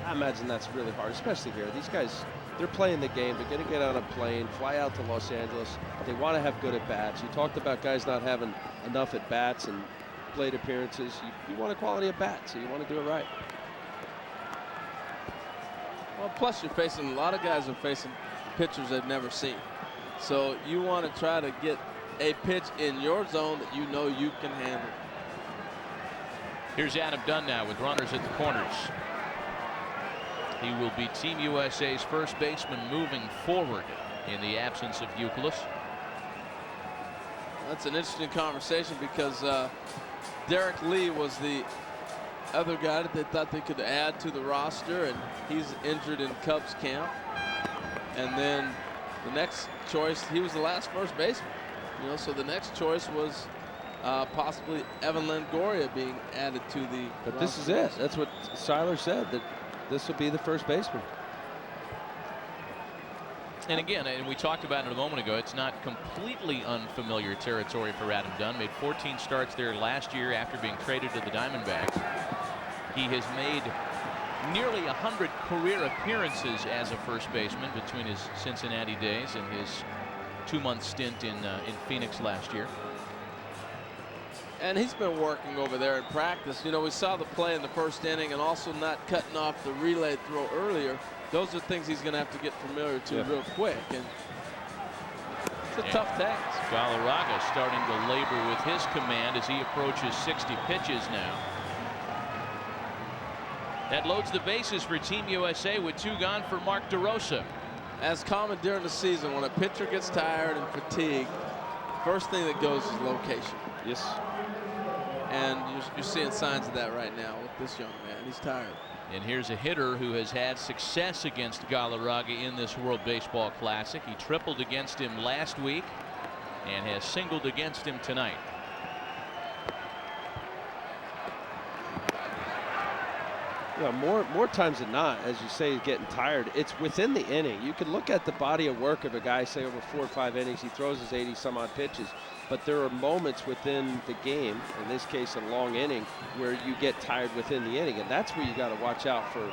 I imagine that's really hard, especially here. These guys, they're playing the game. They're going to get on a plane, fly out to Los Angeles. They want to have good at-bats. You talked about guys not having enough at-bats and plate appearances. You want a quality at-bat, so you want to do it right. Well, plus you're facing, a lot of guys are facing pitchers they've never seen. So you want to try to get a pitch in your zone that you know you can handle. Here's Adam Dunn now with runners at the corners. He will be Team USA's first baseman moving forward in the absence of Youkilis. That's an interesting conversation because Derek Lee was the other guy that they thought they could add to the roster, and he's injured in Cubs camp. And then the next choice, he was the last first baseman. So the next choice was possibly Evan Longoria being added to the But roster. this is it. That's what Seiler said, that this will be the first baseman. And again, and we talked about it a moment ago, it's not completely unfamiliar territory for Adam Dunn. Made 14 starts there last year after being traded to the Diamondbacks. He has made nearly 100 career appearances as a first baseman between his Cincinnati days and his 2-month stint in Phoenix last year. And he's been working over there in practice. We saw the play in the first inning and also not cutting off the relay throw earlier. Those are things he's going to have to get familiar to real quick. And it's a tough task. Galarraga starting to labor with his command as he approaches 60 pitches now. That loads the bases for Team USA with 2 gone for Mark DeRosa. As common during the season, when a pitcher gets tired and fatigued, first thing that goes is location. Yes. And you're seeing signs of that right now with this young man. He's tired. And here's a hitter who has had success against Galarraga in this World Baseball Classic. He tripled against him last week and has singled against him tonight. More times than not, as you say, he's getting tired. It's within the inning. You can look at the body of work of a guy, say over 4 or 5 innings, he throws his 80-some-odd pitches. But there are moments within the game, in this case a long inning, where you get tired within the inning. And that's where you got to watch out for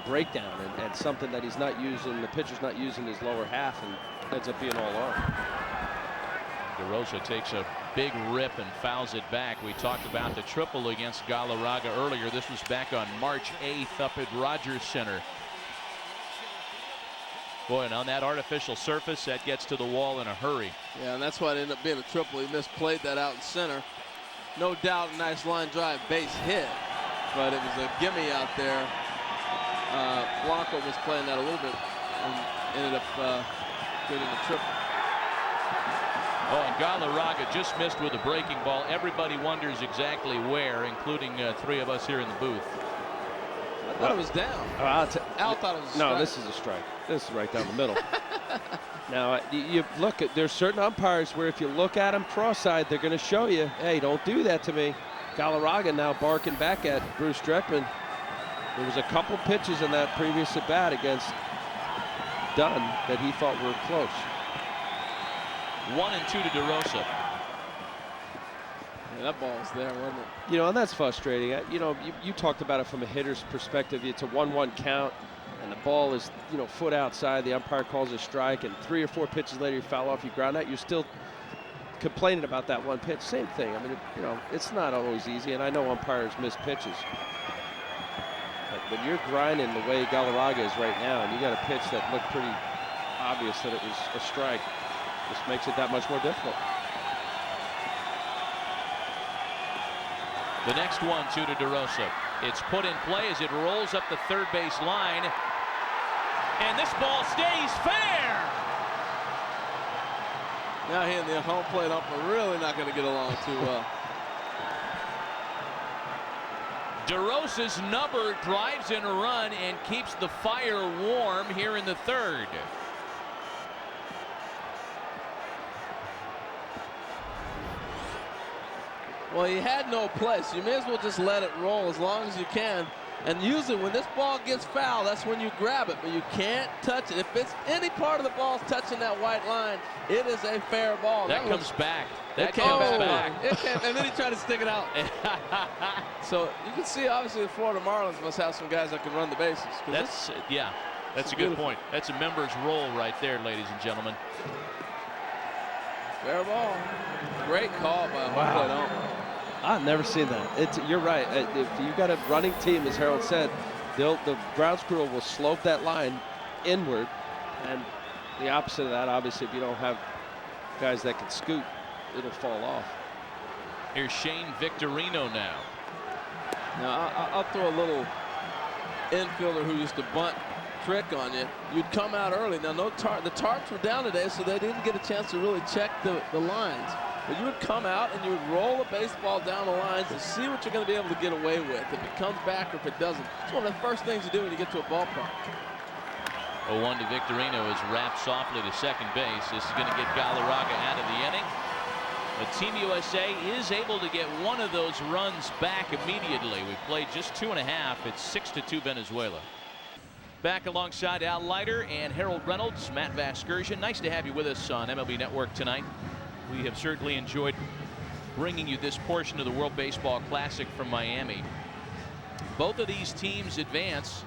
breakdown and something that he's not using, the pitcher's not using his lower half, and ends up being all on. DeRosa takes a big rip and fouls it back. We talked about the triple against Galarraga earlier. This was back on March 8th up at Rogers Center. Boy, and on that artificial surface, that gets to the wall in a hurry. Yeah, and that's why it ended up being a triple. He misplayed that out in center. No doubt, nice line drive base hit, but it was a gimme out there. Blanco was playing that a little bit and ended up getting a triple. Oh, and Galarraga just missed with a breaking ball. Everybody wonders exactly where, including 3 of us here in the booth. I thought it was down. Al thought it was a strike. No, this is a strike. This is right down the middle. Now, you look at, there's certain umpires where if you look at them cross-eyed, they're going to show you, hey, don't do that to me. Galarraga now barking back at Bruce Dreckman. There was a couple pitches in that previous at-bat against Dunn that he thought were close. 1 and 2 to DeRosa. Yeah, that ball was there, wasn't it? And that's frustrating. You talked about it from a hitter's perspective. It's a 1-1 count, and the ball is, foot outside. The umpire calls a strike, and 3 or 4 pitches later, you foul off, you ground out. You're still complaining about that one pitch. Same thing. I mean, it's not always easy, and I know umpires miss pitches. But when you're grinding the way Galarraga is right now, and you got a pitch that looked pretty obvious that it was a strike, this makes it that much more difficult. The next 1-2 to DeRosa. It's put in play as it rolls up the third base line. And this ball stays fair. Now he and the home plate ump are really not going to get along too well. DeRosa's number drives in a run and keeps the fire warm here in the third. Well, he had no play, so you may as well just let it roll as long as you can. And usually when this ball gets fouled, that's when you grab it, but you can't touch it. If it's any part of the ball touching that white line, it is a fair ball. That comes back. That comes comes back. And then he tried to stick it out. So you can see, obviously, the Florida Marlins must have some guys that can run the bases. That's a good point. That's a member's role right there, ladies and gentlemen. Fair ball. Great call by home plate umpire. I've never seen that. You're right. If you got a running team, as Harold said, the grounds crew will slope that line inward, and the opposite of that, obviously, if you don't have guys that can scoot, it'll fall off. Here's Shane Victorino now. Now, I'll throw a little infielder who used to bunt trick on you. You'd come out early. Now, the tarps were down today, so they didn't get a chance to really check the lines. But you would come out and you would roll a baseball down the lines to see what you're going to be able to get away with. If it comes back or if it doesn't. It's one of the first things you do when you get to a ballpark. 0-1 to Victorino is wrapped softly to second base. This is going to get Galarraga out of the inning. But Team USA is able to get one of those runs back immediately. We played just 2.5. It's 6-2 Venezuela. Back alongside Al Leiter and Harold Reynolds, Matt Vasgersian. Nice to have you with us on MLB Network tonight. We have certainly enjoyed bringing you this portion of the World Baseball Classic from Miami. Both of these teams advance.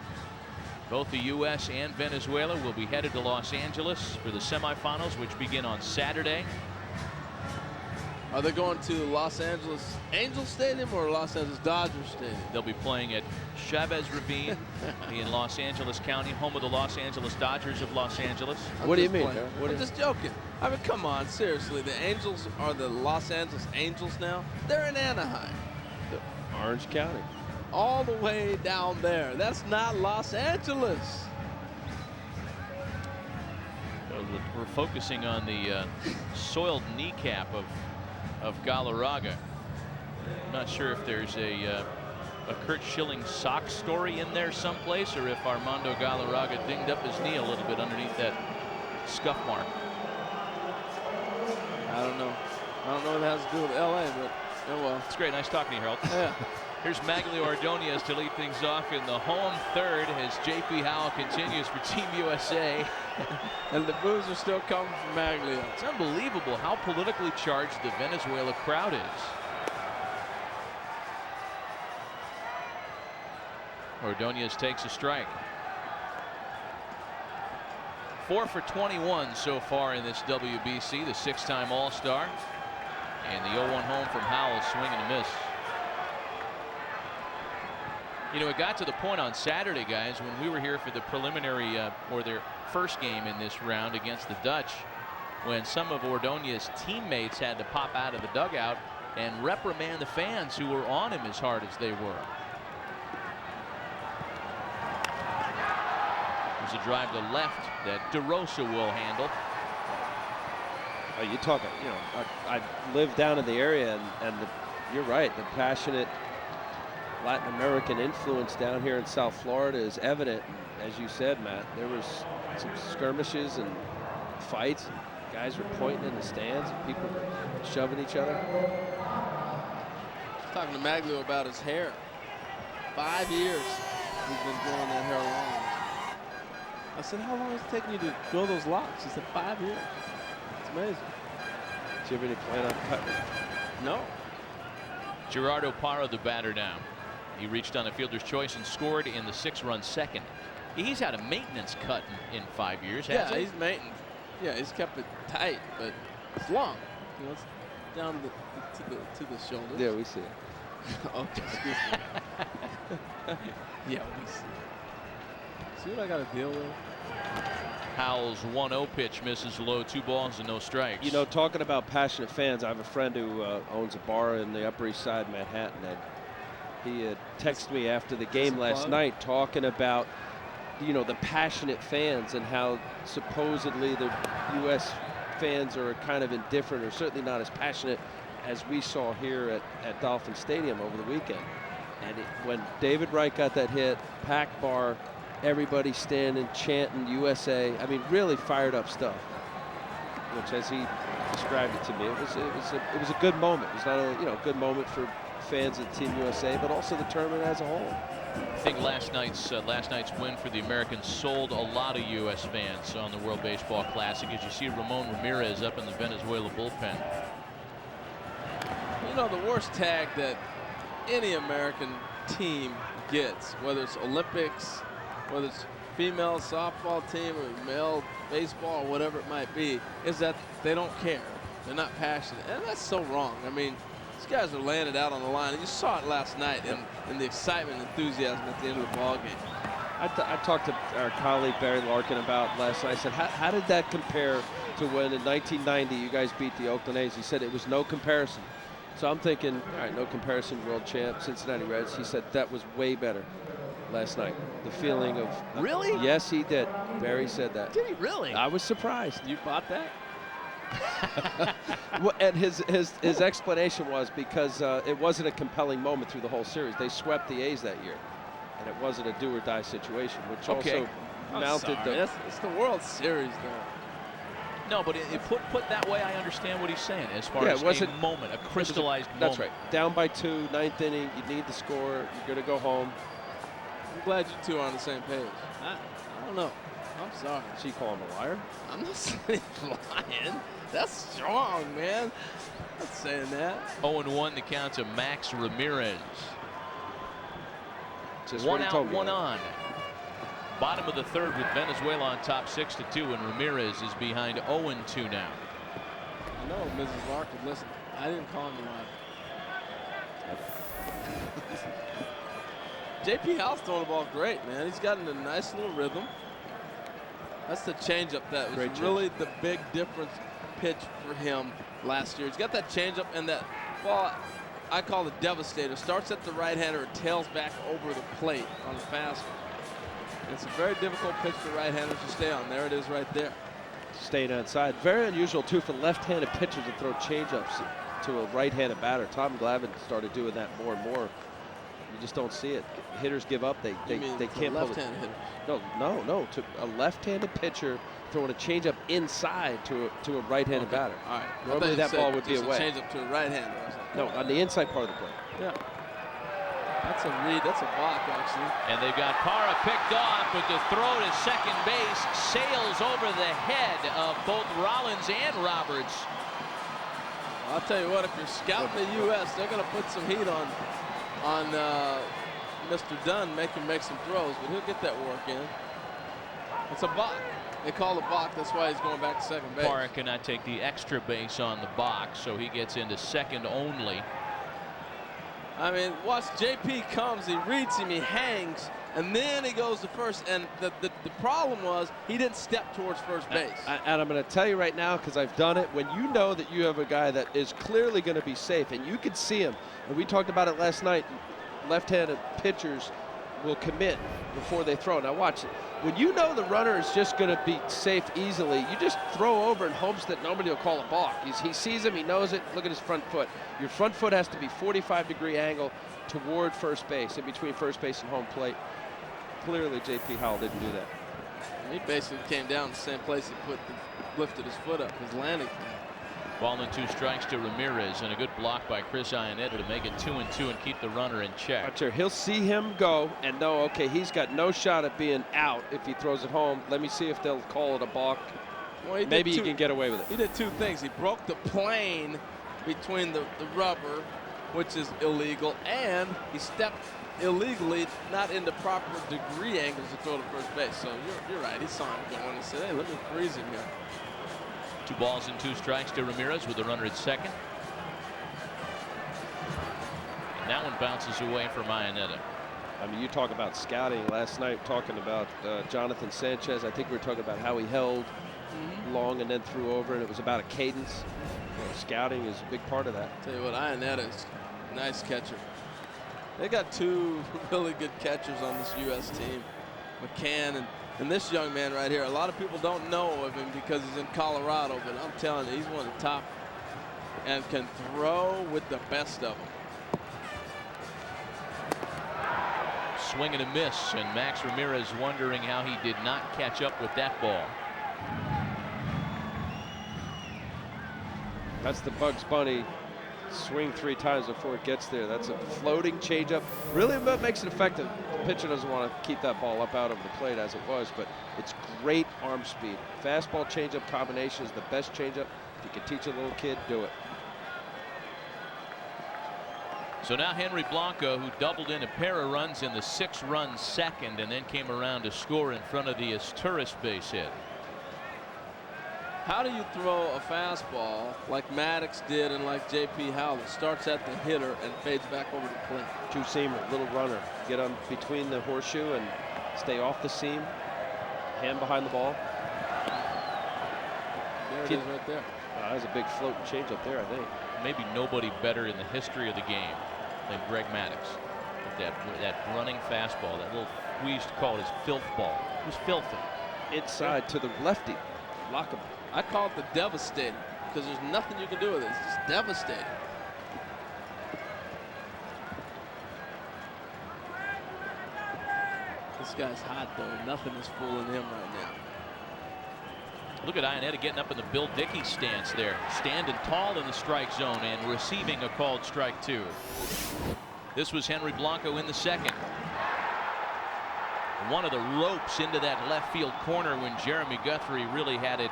Both the U.S. and Venezuela will be headed to Los Angeles for the semifinals, which begin on Saturday. Are they going to Los Angeles Angels Stadium or Los Angeles Dodgers Stadium? They'll be playing at Chavez Ravine in Los Angeles County, home of the Los Angeles Dodgers of Los Angeles. What do you mean? I'm just joking. I mean, come on, seriously. The Angels are the Los Angeles Angels now. They're in Anaheim. Orange County. All the way down there. That's not Los Angeles. We're focusing on the soiled kneecap of Galarraga. I'm not sure if there's a Curt Schilling sock story in there someplace, or if Armando Galarraga dinged up his knee a little bit underneath that scuff mark. I don't know. I don't know what it has to do with LA, but oh well. It's great. Nice talking to you, Harold. Yeah. Here's Maglio Ordonez to lead things off in the home third as J.P. Howell continues for Team USA. And the boos are still coming from Maglio. It's unbelievable how politically charged the Venezuela crowd is. Ordonez takes a strike. 4 for 21 so far in this WBC, the 6-time All-Star. And the 0-1 home from Howell, swing and a miss. You know, it got to the point on Saturday, guys, when we were here for the preliminary or their first game in this round against the Dutch, when some of Ordonez's teammates had to pop out of the dugout and reprimand the fans who were on him as hard as they were. There's a drive to left that DeRosa will handle. You talk, you know, I live down in the area, and you're right, the passionate Latin American influence down here in South Florida is evident. As you said, Matt, there was some skirmishes and fights, and guys were pointing in the stands, and people were shoving each other. Talking to Maglio about his hair. 5 years he's been growing that hair long. I said, how long is it taking you to grow those locks? He said, 5 years. It's amazing. Do you have any plan on cutting it? No. Gerardo Parra, the batter now. He reached on a fielder's choice and scored in the 6-run second. He's had a maintenance cut in 5 years, hasn't he? He's maintenance. Yeah, he's kept it tight, but it's long. You know, it's down to the shoulder. Yeah, we see it. Okay, excuse me. Yeah, we see it. See what I got to deal with? Howell's 1-0 pitch misses low, 2 balls and no strikes. You know, talking about passionate fans, I have a friend who owns a bar in the Upper East Side, Manhattan, and he had texted me after the game last night talking about, you know, the passionate fans and how supposedly the U.S. fans are kind of indifferent, or certainly not as passionate as we saw here at Dolphin Stadium over the weekend. And when David Wright got that hit, packed bar, everybody standing, chanting USA. I mean, really fired up stuff. Which, as he described it to me, it was a good moment. It was not only, you know, a good moment for fans of Team USA, but also the tournament as a whole. I think last night's win for the Americans sold a lot of U.S. fans on the World Baseball Classic. As you see Ramon Ramirez up in the Venezuela bullpen. You know, the worst tag that any American team gets, whether it's Olympics, whether it's female softball team or male baseball or whatever it might be, is that they don't care. They're not passionate. And that's so wrong. I mean, these guys are laying it out on the line. And you saw it last night in the excitement and enthusiasm at the end of the ball game. I talked to our colleague Barry Larkin about last night. I said, how did that compare to when in 1990 you guys beat the Oakland A's? He said it was no comparison. So I'm thinking, all right, no comparison, world champ, Cincinnati Reds. He said that was way better last night. The feeling of... Really? Yes, he did. Barry said that. Did he really? I was surprised. You bought that? Well, and his explanation was because it wasn't a compelling moment through the whole series. They swept the A's that year, and it wasn't a do-or-die situation, which also mounted the... It's the World Series, though. No, but put that way, I understand what he's saying as far as a moment, a crystallized moment. That's right. Down by 2, 9th inning, you need the score, you're going to go home. I'm glad you two are on the same page. I don't know. I'm sorry. So you call him a liar? I'm not saying he's lying. That's strong, man. I'm not saying that. 0-1 the count to Max Ramirez. Just one out, one on. Bottom of the third with Venezuela on top 6-2, and Ramirez is behind 0-2 now. No, Mrs. Larkin, listen, I didn't call him a liar. J.P. Howell's throwing the ball great, man. He's gotten a nice little rhythm. That's the changeup that was really the big difference pitch for him last year. He's got that changeup and that ball I call the devastator. Starts at the right-hander and tails back over the plate on the fastball. It's a very difficult pitch for right-handers to stay on. There it is right there. Staying outside. Very unusual, too, for left-handed pitchers to throw changeups to a right-handed batter. Tom Glavine started doing that more and more. You just don't see it. Hitters give up. They can't left-handed hitters. No. To a left-handed pitcher throwing a changeup inside to a right-handed batter. All right. Normally that ball would be away. Changeup to a right-hander. No, on the inside part of the plate. Yeah. That's a read. That's a block, actually. And they've got Parra picked off, but the throw to second base sails over the head of both Rollins and Roberts. I'll tell you what, if you're scouting the U.S., they're going to put some heat on Mr. Dunn, make him make some throws, but he'll get that work in. It's a balk. They call it balk. That's why he's going back to second base. Parra cannot take the extra base on the box, so he gets into second only. I mean, watch JP comes, he reads him, he hangs, and then he goes to first. And the problem was he didn't step towards first base. And I'm going to tell you right now, because I've done it, when you know that you have a guy that is clearly going to be safe, and you can see him, and we talked about it last night, left-handed pitchers will commit before they throw. Now watch it. When you know the runner is just going to be safe easily, you just throw over in hopes that nobody will call a balk. He sees him, he knows it. Look at his front foot. Your front foot has to be 45-degree angle toward first base, in between first base and home plate. Clearly, J.P. Howell didn't do that. He basically came down the same place he lifted his foot up, his landing. Ball and 2 strikes to Ramirez, and a good block by Chris Iannetta to make it 2-2 and keep the runner in check. Watch here. He'll see him go and know, okay, he's got no shot at being out if he throws it home. Let me see if they'll call it a balk. Well, maybe he can get away with it. He did 2 things. He broke the plane between the rubber, which is illegal, and he stepped illegally, not in the proper degree angles to throw to first base. So you're right. He saw him going and said, hey, let me freeze him here. 2 balls and 2 strikes to Ramirez with the runner at second. And that one bounces away from Iannetta. I mean, you talk about scouting last night, talking about Jonathan Sanchez. I think we were talking about how he held long and then threw over, and it was about a cadence. Scouting is a big part of that. Tell you what, Iannetta is a nice catcher. They got 2 really good catchers on this U.S. team, McCann and this young man right here. A lot of people don't know of him because he's in Colorado, but I'm telling you, he's one of the top and can throw with the best of them. Swing and a miss, and Max Ramirez wondering how he did not catch up with that ball. That's the Bugs Bunny swing 3 times before it gets there. That's a floating changeup. Really what makes it effective. pitcher doesn't want to keep that ball up out of the plate as it was, but it's great arm speed. Fastball changeup combination is the best changeup. If you can teach a little kid, do it. So now Henry Blanco, who doubled in a pair of runs in the 6-run second and then came around to score in front of the Asturias base hit. How do you throw a fastball like Maddox did and like J.P. Howell? It starts at the hitter and fades back over the plate. Two-seamer, little runner. Get on between the horseshoe and stay off the seam. Hand behind the ball. There it is right there. That was a big floating change up there, I think. Maybe nobody better in the history of the game than Greg Maddox. With that running fastball, that little, we used to call it his filth ball. It was filthy. Inside to the lefty. Lock him. I call it the devastating because there's nothing you can do with it. It's just devastating. This guy's hot, though. Nothing is fooling him right now. Look at Iannetta getting up in the Bill Dickey stance there, standing tall in the strike zone and receiving a called strike 2. This was Henry Blanco in the second. One of the ropes into that left field corner when Jeremy Guthrie really had it,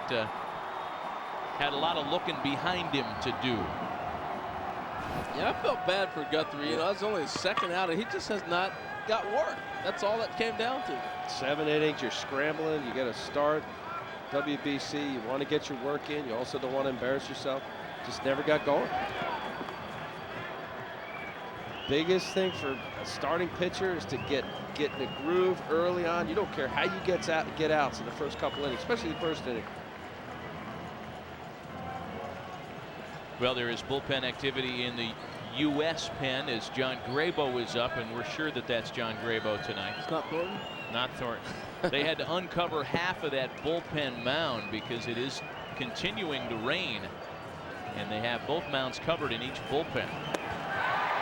had a lot of looking behind him to do. Yeah, I felt bad for Guthrie. You know, that's only his second out, and he just has not got work. That's all that came down to. 7 innings, you're scrambling, you got to start. WBC, you want to get your work in. You also don't want to embarrass yourself. Just never got going. Biggest thing for a starting pitcher is to get in a groove early on. You don't care how you get outs in the first couple innings, especially the first inning. Well, there is bullpen activity in the U.S. pen as John Grabo is up, and we're sure that that's John Grabo tonight. It's not Thornton? Not Thornton. They had to uncover half of that bullpen mound because it is continuing to rain, and they have both mounds covered in each bullpen.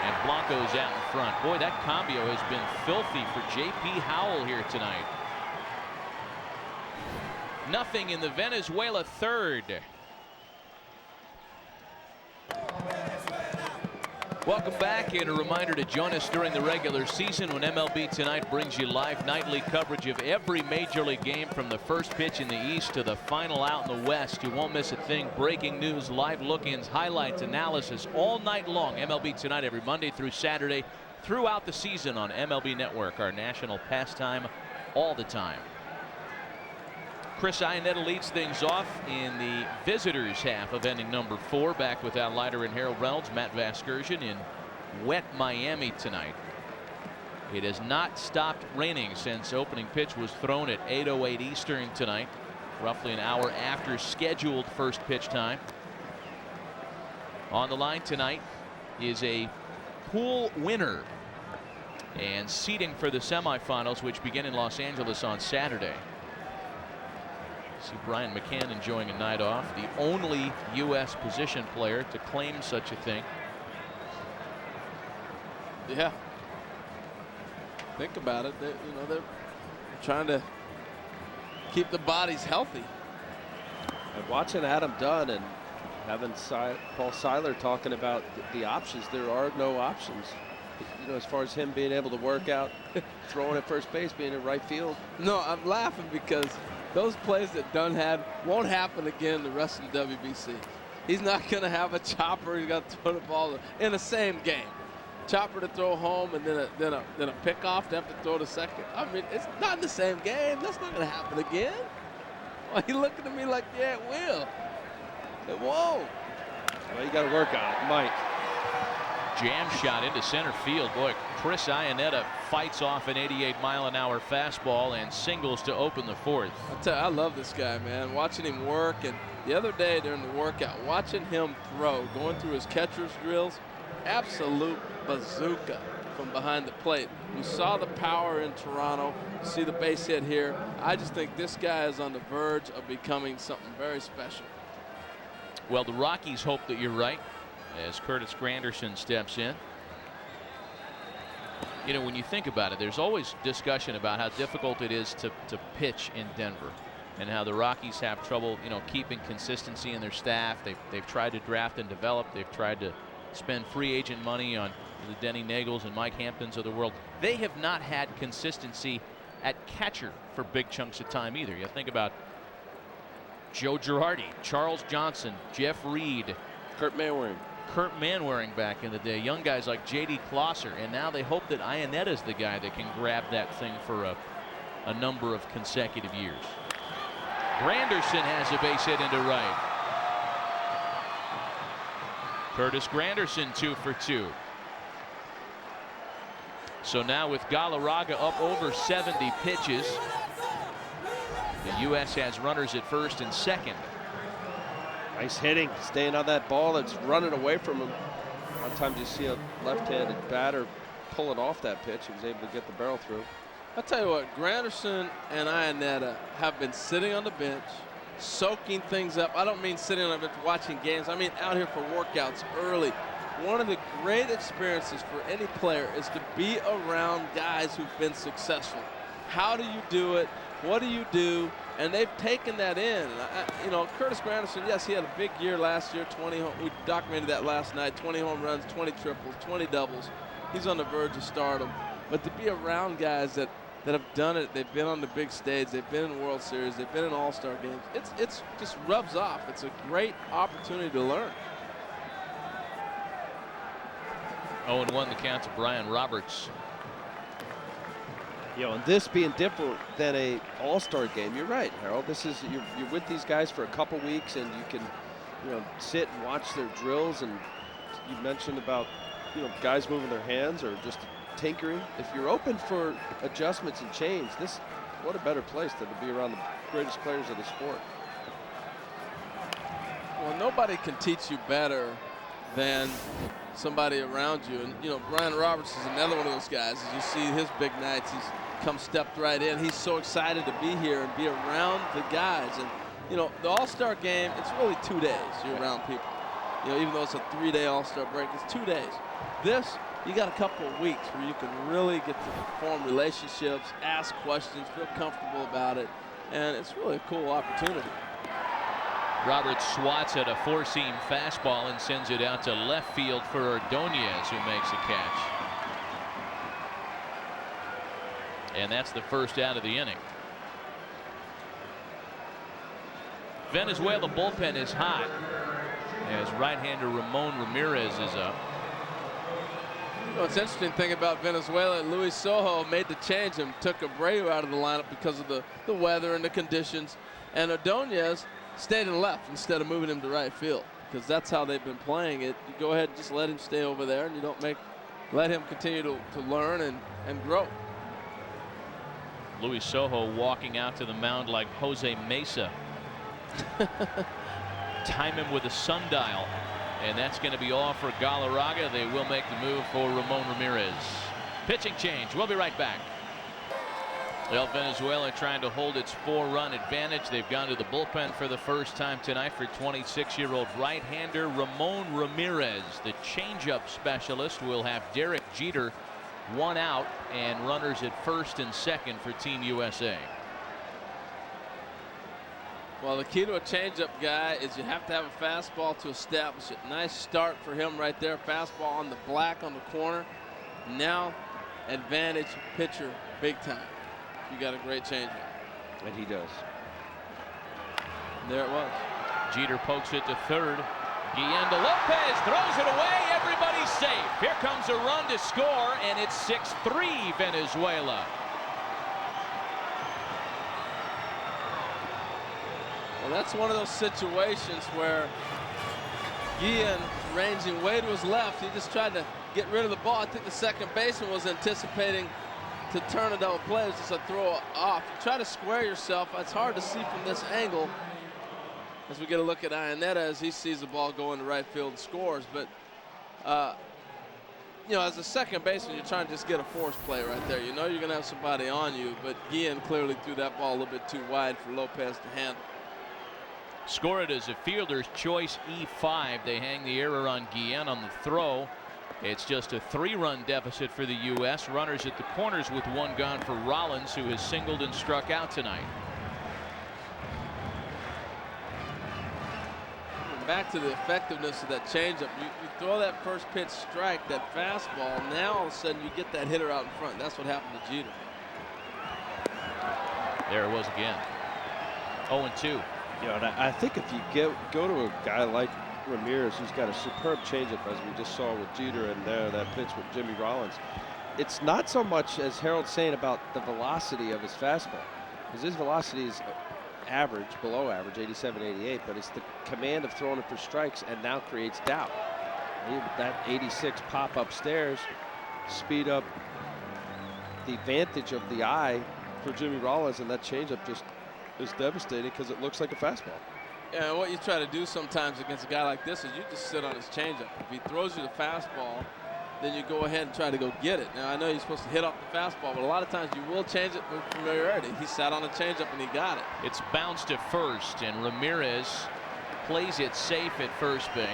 And Blanco's out in front. Boy, that cambio has been filthy for J.P. Howell here tonight. Nothing in the Venezuela third. Welcome back, and a reminder to join us during the regular season when MLB Tonight brings you live nightly coverage of every major league game from the first pitch in the East to the final out in the West. You won't miss a thing. Breaking news, live look-ins, highlights, analysis all night long. MLB Tonight every Monday through Saturday throughout the season on MLB Network, our national pastime all the time. Chris Iannetta leads things off in the visitors half of inning number 4. Back with Al Leiter and Harold Reynolds. Matt Vasgersian in wet Miami tonight. It has not stopped raining since opening pitch was thrown at 8:08 Eastern tonight, roughly an hour after scheduled first pitch time. On the line tonight is a pool winner and seeding for the semifinals, which begin in Los Angeles on Saturday. See Brian McCann enjoying a night off, the only U.S. position player to claim such a thing. Yeah. Think about it. They're trying to keep the bodies healthy. And watching Adam Dunn and having Paul Seiler talking about the options, there are no options. You know, as far as him being able to work out, throwing at first base, being in right field. No, I'm laughing because those plays that Dunn had won't happen again the rest of the WBC. He's not going to have a chopper. He's got to throw the ball in the same game. Chopper to throw home and then a pickoff to have to throw to second. I mean, it's not in the same game. That's not going to happen again. Why are you looking at me like, yeah, it will? It won't. Well, you got to work on it, Mike. Jam shot into center field. Boy, Chris Iannetta fights off an 88-mile-an-hour fastball and singles to open the 4th. I tell you, I love this guy, man. Watching him work, and the other day during the workout, watching him throw, going through his catcher's drills, absolute bazooka from behind the plate. We saw the power in Toronto. You see the base hit here. I just think this guy is on the verge of becoming something very special. Well, the Rockies hope that you're right as Curtis Granderson steps in. You know, when you think about it, there's always discussion about how difficult it is to pitch in Denver and how the Rockies have trouble, you know, keeping consistency in their staff. They've tried to draft and develop. They've tried to spend free agent money on the Denny Nagels and Mike Hamptons of the world, they have not had consistency at catcher for big chunks of time either. You think about Joe Girardi, Charles Johnson, Jeff Reed, Kurt Manwaring back in the day. Young guys like J.D. Klosser, and now they hope that Ionetta's the guy that can grab that thing for a number of consecutive years. Granderson has a base hit into right. Curtis Granderson 2 for 2. So now with Galarraga up over 70 pitches, the U.S. has runners at first and second. Nice hitting, staying on that ball that's running away from him. A lot of times you see a left-handed batter pull it off that pitch. He was able to get the barrel through. I'll tell you what, Granderson and Ionetta have been sitting on the bench, soaking things up. I don't mean sitting on the bench watching games. I mean out here for workouts early. One of the great experiences for any player is to be around guys who've been successful. How do you do it? What do you do? And they've taken that in. You know, Curtis Granderson, yes, he had a big year last year, 20 home, we documented that last night, 20 home runs, 20 triples, 20 doubles. He's on the verge of stardom. But to be around guys that have done it, they've been on the big stage, they've been in World Series, they've been in All-Star games, it's just rubs off. It's a great opportunity to learn. 0-1 the count to Brian Roberts. You know, and this being different than a All-Star game, you're right, Harold. This is you're with these guys for a couple weeks, and you can, you know, sit and watch their drills. And you mentioned about, you know, guys moving their hands or just tinkering. If you're open for adjustments and change, what a better place than to be around the greatest players of the sport. Well, nobody can teach you better than somebody around you. And, you know, Brian Roberts is another one of those guys. As you see his big nights, he's stepped right in. He's so excited to be here and be around the guys. And, you know, the All-Star game, it's really 2 days you're around people. You know, even though it's a 3-day All-Star break, it's 2 days. This, you got a couple of weeks where you can really get to form relationships, ask questions, feel comfortable about it. And it's really a cool opportunity. Roberts swats at a four-seam fastball and sends it out to left field for Ordonez, who makes a catch. And that's the first out of the inning. Venezuela bullpen is hot as right-hander Ramon Ramirez is up. You know, it's interesting thing about Venezuela. Luis Sojo made the change and took Abreu out of the lineup because of the weather and the conditions. And Ordonez stayed in left instead of moving him to right field, because that's how they've been playing it. You go ahead and just let him stay over there, and you don't let him continue to learn and grow. Luis Sojo walking out to the mound like Jose Mesa. Time him with a sundial, and that's going to be all for Galarraga. They will make the move for Ramon Ramirez. Pitching change. We'll be right back. Well, Venezuela trying to hold its 4-run advantage. They've gone to the bullpen for the first time tonight for 26-year-old right-hander Ramon Ramirez. The changeup specialist will have Derek Jeter one out and runners at first and second for Team USA. Well, the key to a changeup guy is you have to have a fastball to establish it. Nice start for him right there. Fastball on the black on the corner. Now advantage pitcher big time. You got a great changeup. And he does. There it was. Jeter pokes it to third. Guillen to Lopez, throws it away. Everybody's safe. Here comes a run to score, and it's 6-3 Venezuela. Well, that's one of those situations where Guillen, ranging way to his left, he just tried to get rid of the ball. I think the second baseman was anticipating to turn a double play. It was just a throw off. You try to square yourself. It's hard to see from this angle as we get a look at Ionetta as he sees the ball go into right field and scores. But, you know, as a second baseman, you're trying to just get a force play right there. You know you're going to have somebody on you, but Guillen clearly threw that ball a little bit too wide for Lopez to handle. Score it as a fielder's choice E5. They hang the error on Guillen on the throw. It's just a 3-run deficit for the U.S. Runners at the corners with one gone for Rollins, who has singled and struck out tonight. back to the effectiveness of that changeup. You throw that first pitch strike, that fastball, now all of a sudden you get that hitter out in front. That's what happened to Jeter. There it was again. 0-2. You know, and I think if you go to a guy like Ramirez, who's got a superb changeup, as we just saw with Jeter, and that pitch with Jimmy Rollins, it's not so much, as Harold's saying, about the velocity of his fastball, because his velocity is average, below average, 87, 88, but it's the command of throwing it for strikes, and now creates doubt. That 86 pop upstairs, speed up the advantage of the eye for Jimmy Rollins, and that changeup just is devastating because it looks like a fastball. Yeah, and what you try to do sometimes against a guy like this is you just sit on his changeup. If he throws you the fastball, then you go ahead and try to go get it. Now, I know you're supposed to hit off the fastball, but a lot of times you will change it with familiarity. He sat on a changeup and he got it. It's bounced to first, and Ramirez plays it safe at first base.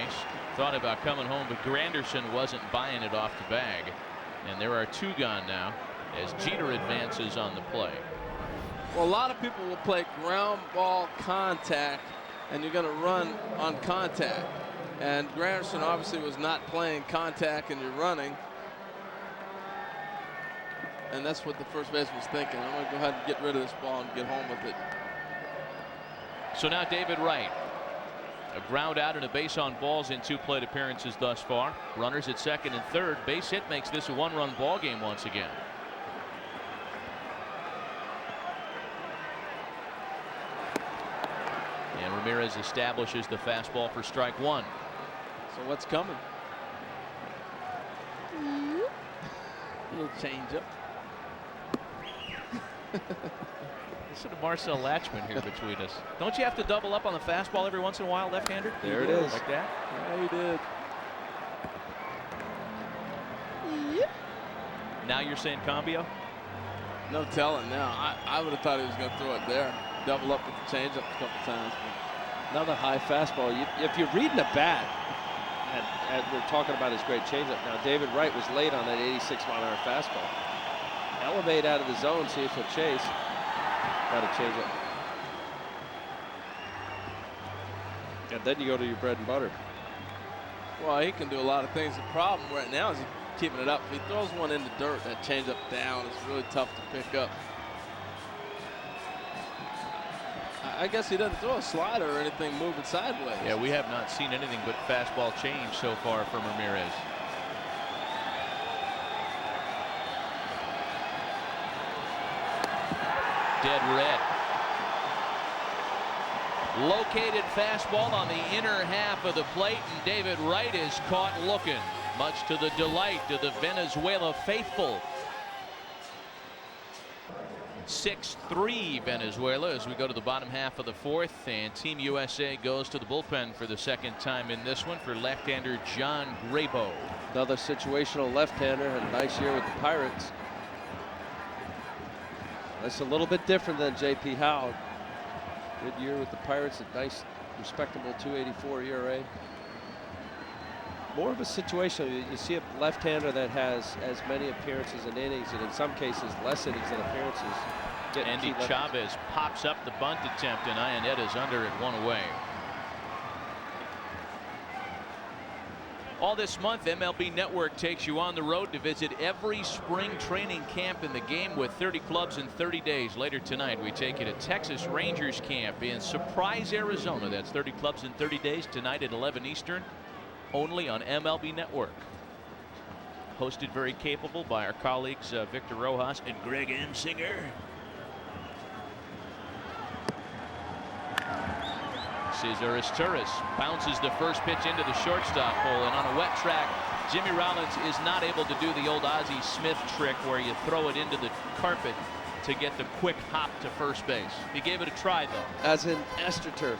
Thought about coming home, but Granderson wasn't buying it off the bag. And there are two gone now as Jeter advances on the play. Well, a lot of people will play ground ball contact, and you're going to run on contact. And Granderson obviously was not playing contact, and you're running. And that's what the first baseman was thinking. I'm going to go ahead and get rid of this ball and get home with it. So now David Wright. A ground out and a base on balls in 2 plate appearances thus far. Runners at second and third. Base hit makes this a 1-run ball game once again. And Ramirez establishes the fastball for strike 1. So what's coming? A little changeup. Listen to Marcel Latchman here between us. Don't you have to double up on the fastball every once in a while, left-hander? There it is. Like that? Yeah, he did. Now you're saying Cambio? No telling now. I would have thought he was going to throw it there. Double up with the changeup a couple times. Another high fastball. If you're reading a bat, and we're talking about his great changeup now, David Wright was late on that 86-mile-an-hour fastball. Elevate out of the zone, see if he'll chase. Got to change it. And then you go to your bread and butter. Well, he can do a lot of things. The problem right now is he's keeping it up. If he throws one in the dirt, that changeup down, it's really tough to pick up. I guess he doesn't throw a slider or anything moving sideways. Yeah, we have not seen anything but fastball change so far from Ramirez. Dead red. Located fastball on the inner half of the plate, and David Wright is caught looking, much to the delight of the Venezuela faithful. 6-3 Venezuela as we go to the bottom half of the fourth, and Team USA goes to the bullpen for the second time in this one for left-hander John Grabo. Another situational left-hander, had a nice year with the Pirates. That's a little bit different than J.P. Howe. Good year with the Pirates, a nice, respectable 2.84 ERA. More of a situation, you see a left-hander that has as many appearances and innings, and in some cases less innings than appearances. Andy Chavez pops up the bunt attempt, and Ionetta's under it, 1 away. All this month, MLB Network takes you on the road to visit every spring training camp in the game with 30 clubs in 30 days. Later tonight, we take you to Texas Rangers camp in Surprise, Arizona. That's 30 clubs in 30 days tonight at 11 Eastern, only on MLB Network. Hosted very capable by our colleagues Victor Rojas and Greg Ensinger. Cesar Torres bounces the first pitch into the shortstop hole, and on a wet track, Jimmy Rollins is not able to do the old Ozzie Smith trick where you throw it into the carpet to get the quick hop to first base. He gave it a try, though. As in AstroTurf,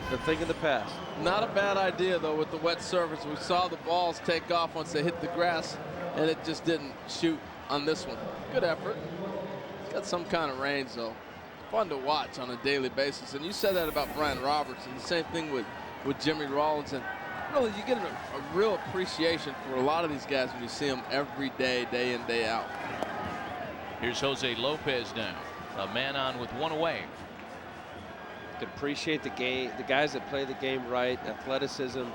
the thing of the past. Not a bad idea, though, with the wet surface. We saw the balls take off once they hit the grass, and it just didn't shoot on this one. Good effort. It's got some kind of range, though. Fun to watch on a daily basis. And you said that about Brian Robertson. The same thing with Jimmy Rollins. And really, you get a real appreciation for a lot of these guys when you see them every day, day in, day out. Here's Jose Lopez now. A man on with 1 away. can appreciate the game. The guys that play the game right, athleticism.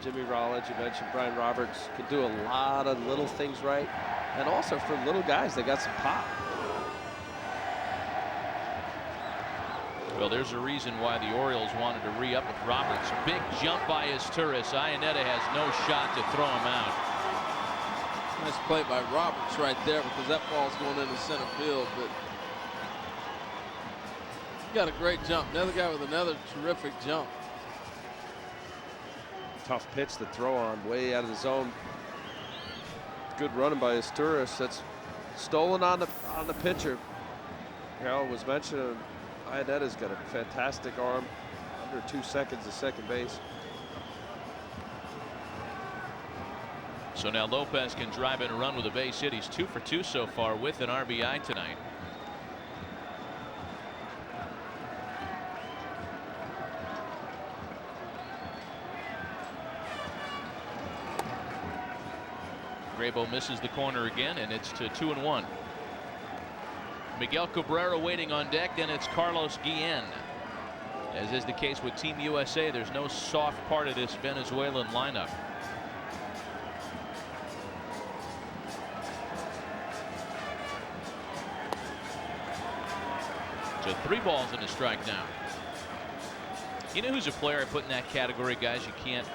Jimmy Rollins, you mentioned Brian Roberts, can do a lot of little things right. And also for little guys, they got some pop. Well, there's a reason why the Orioles wanted to re-up with Roberts. Big jump by Izturis. Iannetta has no shot to throw him out. Nice play by Roberts right there, because that ball's going into center field. But he got a great jump. Another guy with another terrific jump. Tough pitch to throw on, way out of the zone. Good running by Izturis. That's stolen on the pitcher. Harold was mentioning Iannetta's got a fantastic arm. Under 2 seconds to second base. So now Lopez can drive in a run with a base hit. He's 2 for 2 so far with an RBI tonight. Graybo misses the corner again, and it's to 2-1. Miguel Cabrera waiting on deck. Then it's Carlos Guillen. As is the case with Team USA, there's no soft part of this Venezuelan lineup. So 3 balls and a strike now. You know who's a player I put in that category, guys? You can't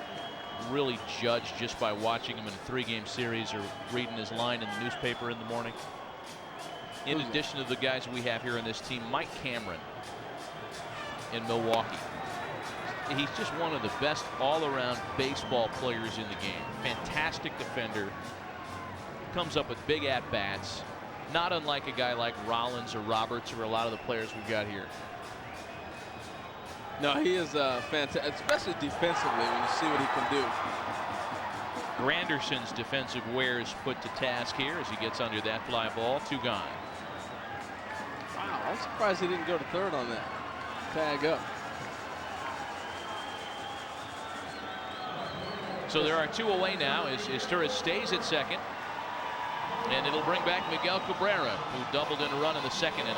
really judge just by watching him in a 3-game series or reading his line in the newspaper in the morning. In addition to the guys we have here on this team, Mike Cameron in Milwaukee. He's just one of the best all-around baseball players in the game. Fantastic defender. Comes up with big at-bats. Not unlike a guy like Rollins or Roberts or a lot of the players we've got here. No, he is fantastic, especially defensively when you see what he can do. Granderson's defensive wares put to task here as he gets under that fly ball. 2 gone. Wow, I'm surprised he didn't go to third on that. Tag up. So there are 2 away now as Izturis stays at second. And it'll bring back Miguel Cabrera, who doubled in a run in the 2nd inning.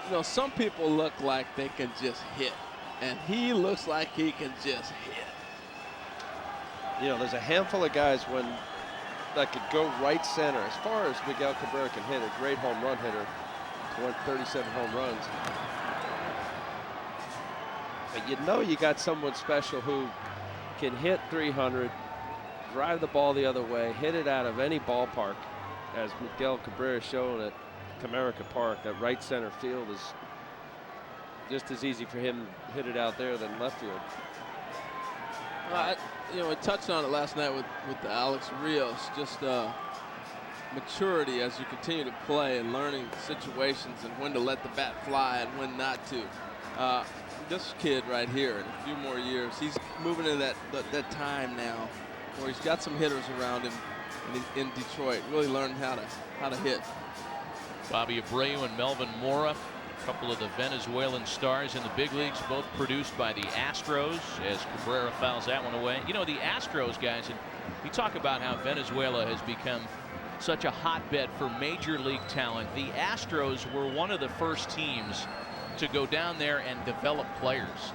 You know, some people look like they can just hit, and he looks like he can just hit. You know, there's a handful of guys that could go right center. As far as Miguel Cabrera can hit, a great home run hitter, 37 home runs. But you know you got someone special who can hit 300, drive the ball the other way, hit it out of any ballpark, as Miguel Cabrera showed at Comerica Park. That right center field is just as easy for him to hit it out there than left field. You know, I touched on it last night with Alex Rios, just maturity as you continue to play and learning situations and when to let the bat fly and when not to. This kid right here, in a few more years, he's moving into that time now where he's got some hitters around him in Detroit, really learning how to hit. Bobby Abreu and Melvin Mora, a couple of the Venezuelan stars in the big leagues, both produced by the Astros, as Cabrera fouls that one away. You know, the Astros, guys, and we talk about how Venezuela has become such a hotbed for major league talent. The Astros were one of the first teams to go down there and develop players.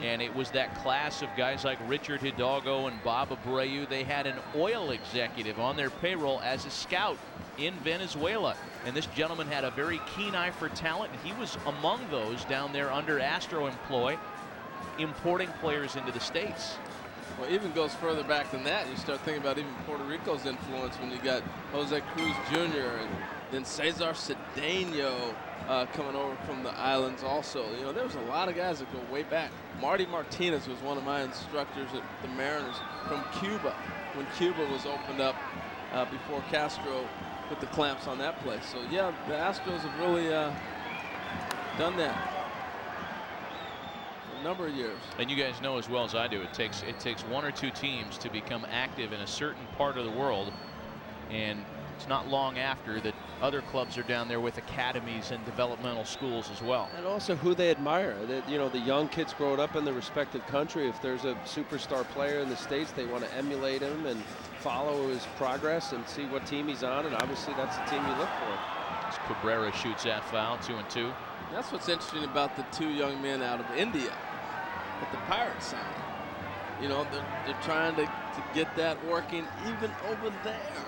And it was that class of guys like Richard Hidalgo and Bob Abreu. They had an oil executive on their payroll as a scout in Venezuela. And this gentleman had a very keen eye for talent. And he was among those down there under Astro employ, importing players into the States. Well, even goes further back than that. You start thinking about even Puerto Rico's influence when you got Jose Cruz Jr. and then Cesar Cedeno coming over from the islands also. You know, there was a lot of guys that go way back. Marty Martinez was one of my instructors at the Mariners from Cuba when Cuba was opened up before Castro put the clamps on that place. So, yeah, the Astros have really done that for a number of years. And you guys know as well as I do, it takes 1 or 2 teams to become active in a certain part of the world. And It's not long after that other clubs are down there with academies and developmental schools as well. And also who they admire. That, you know, the young kids growing up in the respective country, if there's a superstar player in the States, they want to emulate him and follow his progress and see what team he's on, and obviously that's the team you look for. As Cabrera shoots that foul, 2-2. That's what's interesting about the two young men out of India at the Pirates side. You know, they're trying to get that working even over there.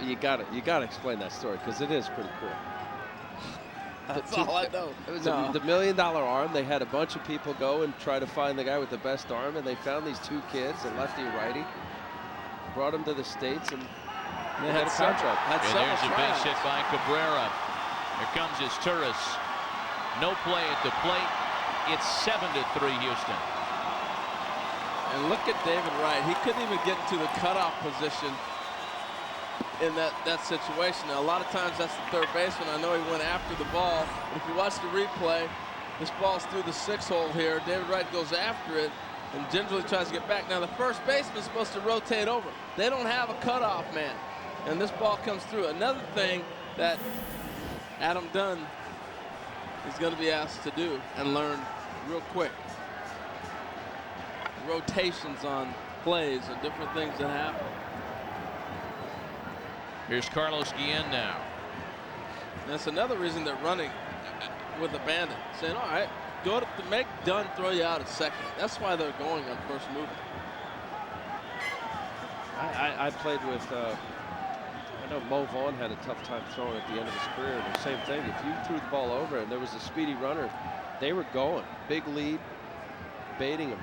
You gotta explain that story because it is pretty cool. That's all I know. It was the $1 million arm. They had a bunch of people go and try to find the guy with the best arm, and they found these two kids, a lefty and righty, brought them to the States, and they had a contract. And there's a base hit by Cabrera. Here comes his Turris. No play at the plate. It's 7-3 Houston. And look at David Wright. He couldn't even get into the cutoff position in that situation. Now, a lot of times that's the third baseman. I know he went after the ball. But if you watch the replay, this ball's through the 6-hole here. David Wright goes after it and gingerly tries to get back. Now, the first baseman's supposed to rotate over. They don't have a cutoff man. And this ball comes through. Another thing that Adam Dunn is going to be asked to do and learn real quick. Rotations on plays and different things that happen. Here's Carlos Guillen now. And that's another reason they're running with abandon, saying, all right, go to make Dunn throw you out at second. That's why they're going on first movement. I played with, I know Mo Vaughn had a tough time throwing at the end of his career. The same thing, if you threw the ball over and there was a speedy runner, they were going. Big lead, baiting him.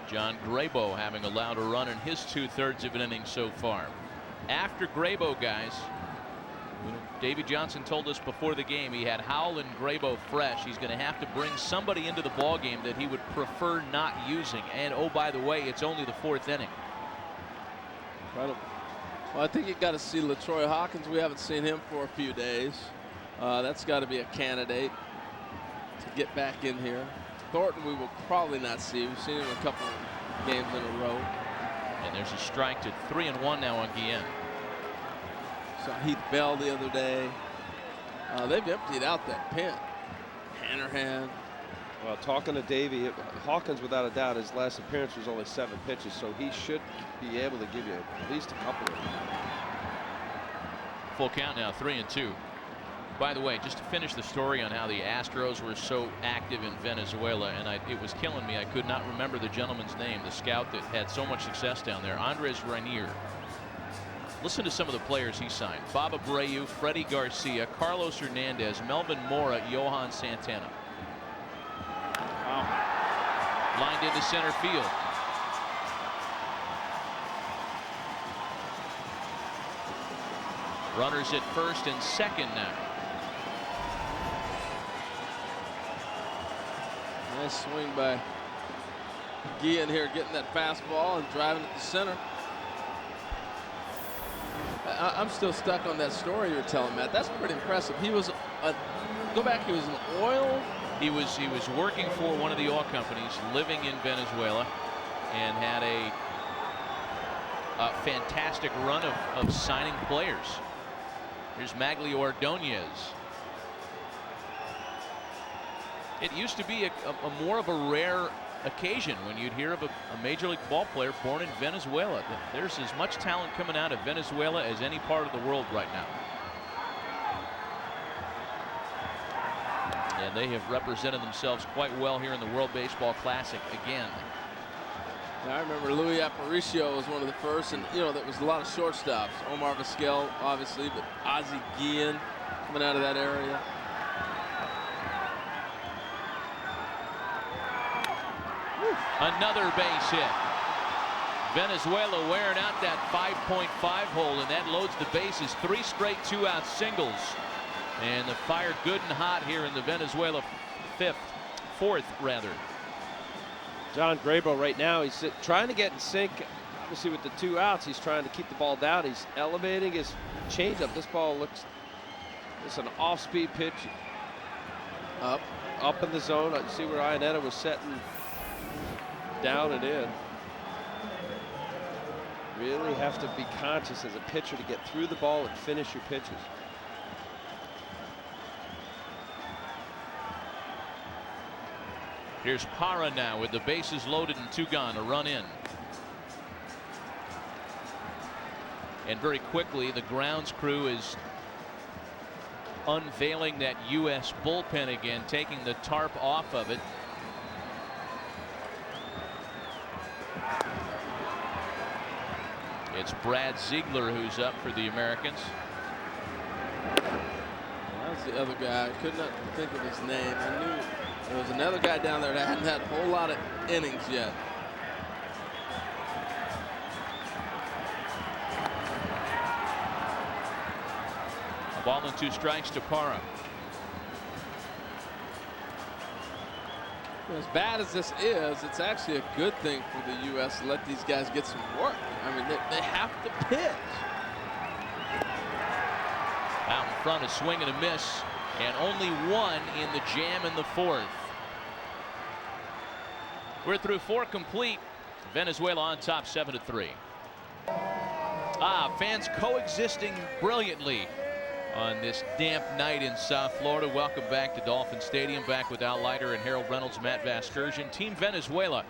John Grabo having allowed a run in his 2/3 of an inning so far. After Grabo, guys, Davey Johnson told us before the game he had Howell and Grabo fresh. He's going to have to bring somebody into the ball game that he would prefer not using. And oh, by the way, it's only the 4th inning. Well, I think you got to see LaTroy Hawkins. We haven't seen him for a few days. That's got to be a candidate to get back in here. Thornton we will probably not see. We've seen him a couple of games in a row. And there's a strike to 3-1 now on Guillen. Saw Heath Bell the other day. They've emptied out that pen. Hannerhan. Well, talking to Davey, Hawkins, without a doubt, his last appearance was only 7 pitches, so he should be able to give you at least a couple of them. Full count now, 3-2. By the way, just to finish the story on how the Astros were so active in Venezuela, and it was killing me. I could not remember the gentleman's name, the scout that had so much success down there, Andres Rainier. Listen to some of the players he signed. Bob Abreu, Freddie Garcia, Carlos Hernandez, Melvin Mora, Johan Santana. Wow. Lined into center field. Runners at first and second now. Nice swing by Guillen here, getting that fastball and driving it to center. I'm still stuck on that story you're telling, Matt. That's pretty impressive. He was go back. He was an oil. He was working for one of the oil companies, living in Venezuela, and had a fantastic run of signing players. Here's Maglio Ordonez. It used to be a more of a rare occasion when you'd hear of a major league ball player born in Venezuela. There's as much talent coming out of Venezuela as any part of the world right now. And they have represented themselves quite well here in the World Baseball Classic again. I remember Louis Aparicio was one of the first, and you know, there was a lot of shortstops. Omar Vizquel, obviously, but Ozzie Guillen coming out of that area. Another base hit. Venezuela wearing out that 5.5 hole, and that loads the bases. 3 straight 2-out singles. And the fire good and hot here in the Venezuela fourth rather. John Grabo right now, he's trying to get in sync. Obviously with the 2 outs, he's trying to keep the ball down. He's elevating his changeup. This ball looks, it's an off-speed pitch. Up in the zone. You see where Ionetta was setting down and in. Really have to be conscious as a pitcher to get through the ball and finish your pitches. Here's Parra now with the bases loaded and 2 gone, a run in. And very quickly, the grounds crew is unveiling that U.S. bullpen again, taking the tarp off of it. It's Brad Ziegler who's up for the Americans. That was the other guy. I could not think of his name. I knew there was another guy down there that hadn't had a whole lot of innings yet. A ball and 2 strikes to Parra. As bad as this is, it's actually a good thing for the U.S. to let these guys get some work. I mean, they have to pitch. Out in front, a swing and a miss, and only 1 in the jam in the 4th. We're through 4 complete. Venezuela on top 7-3. Fans coexisting brilliantly on this damp night in South Florida. Welcome back to Dolphin Stadium, back with Al Leiter and Harold Reynolds, Matt Vasgersian. Team Venezuela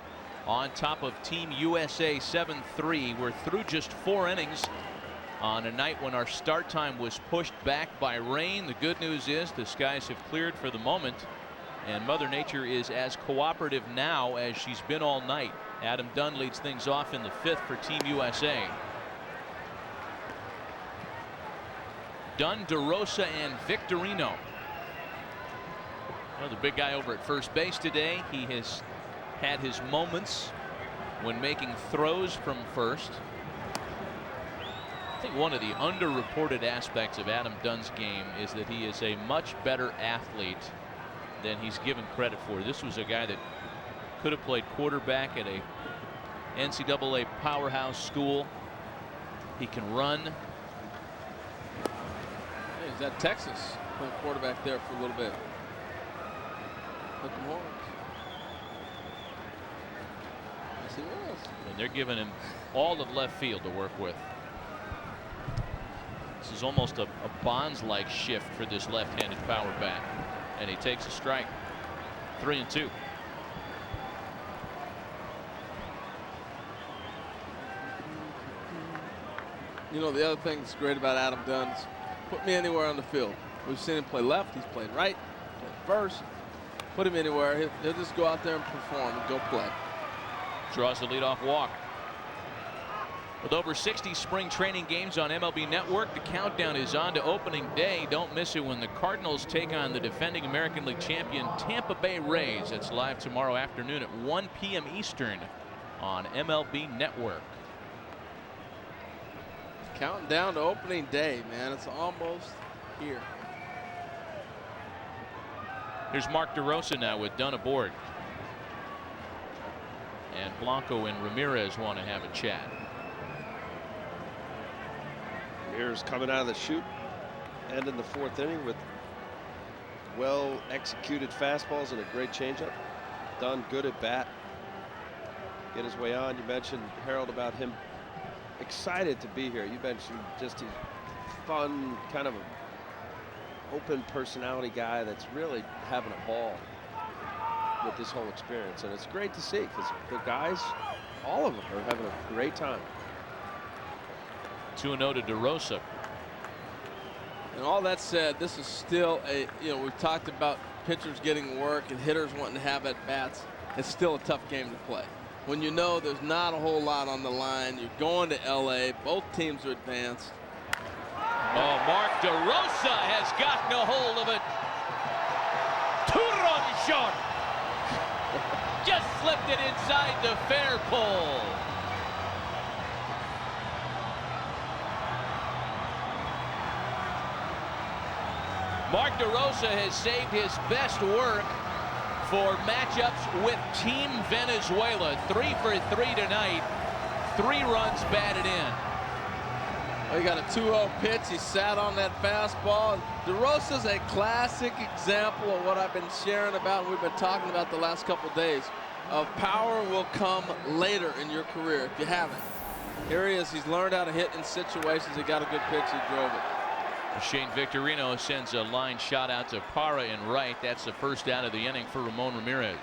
on top of Team USA 7-3. We're through just 4 innings on a night when our start time was pushed back by rain. The good news is the skies have cleared for the moment, and Mother Nature is as cooperative now as she's been all night. Adam Dunn leads things off in the 5th for Team USA. Dunn, DeRosa, and Victorino. Well, the big guy over at first base today, he has had his moments when making throws from first. I think one of the underreported aspects of Adam Dunn's game is that he is a much better athlete than he's given credit for. This was a guy that could have played quarterback at a NCAA powerhouse school. He can run. Hey, he's at Texas, playing quarterback there for a little bit. Hook 'em horns. Yes, he was. And they're giving him all of left field to work with. This is almost a Bonds-like shift for this left-handed power bat. And he takes a strike. 3-2. You know, the other thing that's great about Adam Dunn is put me anywhere on the field. We've seen him play left. He's played right, played first. Put him anywhere. He'll just go out there and perform and go play. Draws the leadoff walk. With over 60 spring training games on MLB Network, the countdown is on to opening day. Don't miss it when the Cardinals take on the defending American League champion Tampa Bay Rays. It's live tomorrow afternoon at 1 p.m. Eastern on MLB Network. Counting down to opening day, man. It's almost here. Here's Mark DeRosa now with Dunn aboard. And Blanco and Ramirez want to have a chat. Ramirez coming out of the chute, ending the 4th inning with well executed fastballs and a great changeup. Dunn good at bat. Get his way on. You mentioned, Harold, about him excited to be here. You mentioned just his fun, kind of a open personality guy that's really having a ball with this whole experience, and it's great to see because the guys, all of them, are having a great time. 2-0 to DeRosa. And all that said, this is still a, we've talked about pitchers getting work and hitters wanting to have at bats. It's still a tough game to play. When you know there's not a whole lot on the line, you're going to LA, both teams are advanced. Oh, Mark DeRosa has gotten a hold of it. 2-run shot. Just slipped it inside the fair pole. Mark DeRosa has saved his best work for matchups with Team Venezuela. 3 for 3 tonight. 3 runs batted in. Well, he got a 2-0 pitch. He sat on that fastball. DeRosa's a classic example of what I've been sharing about and we've been talking about the last couple days. Of power will come later in your career if you haven't. Here he is. He's learned how to hit in situations. He got a good pitch. He drove it. Shane Victorino sends a line shot out to Parra in right. That's the first out of the inning for Ramon Ramirez.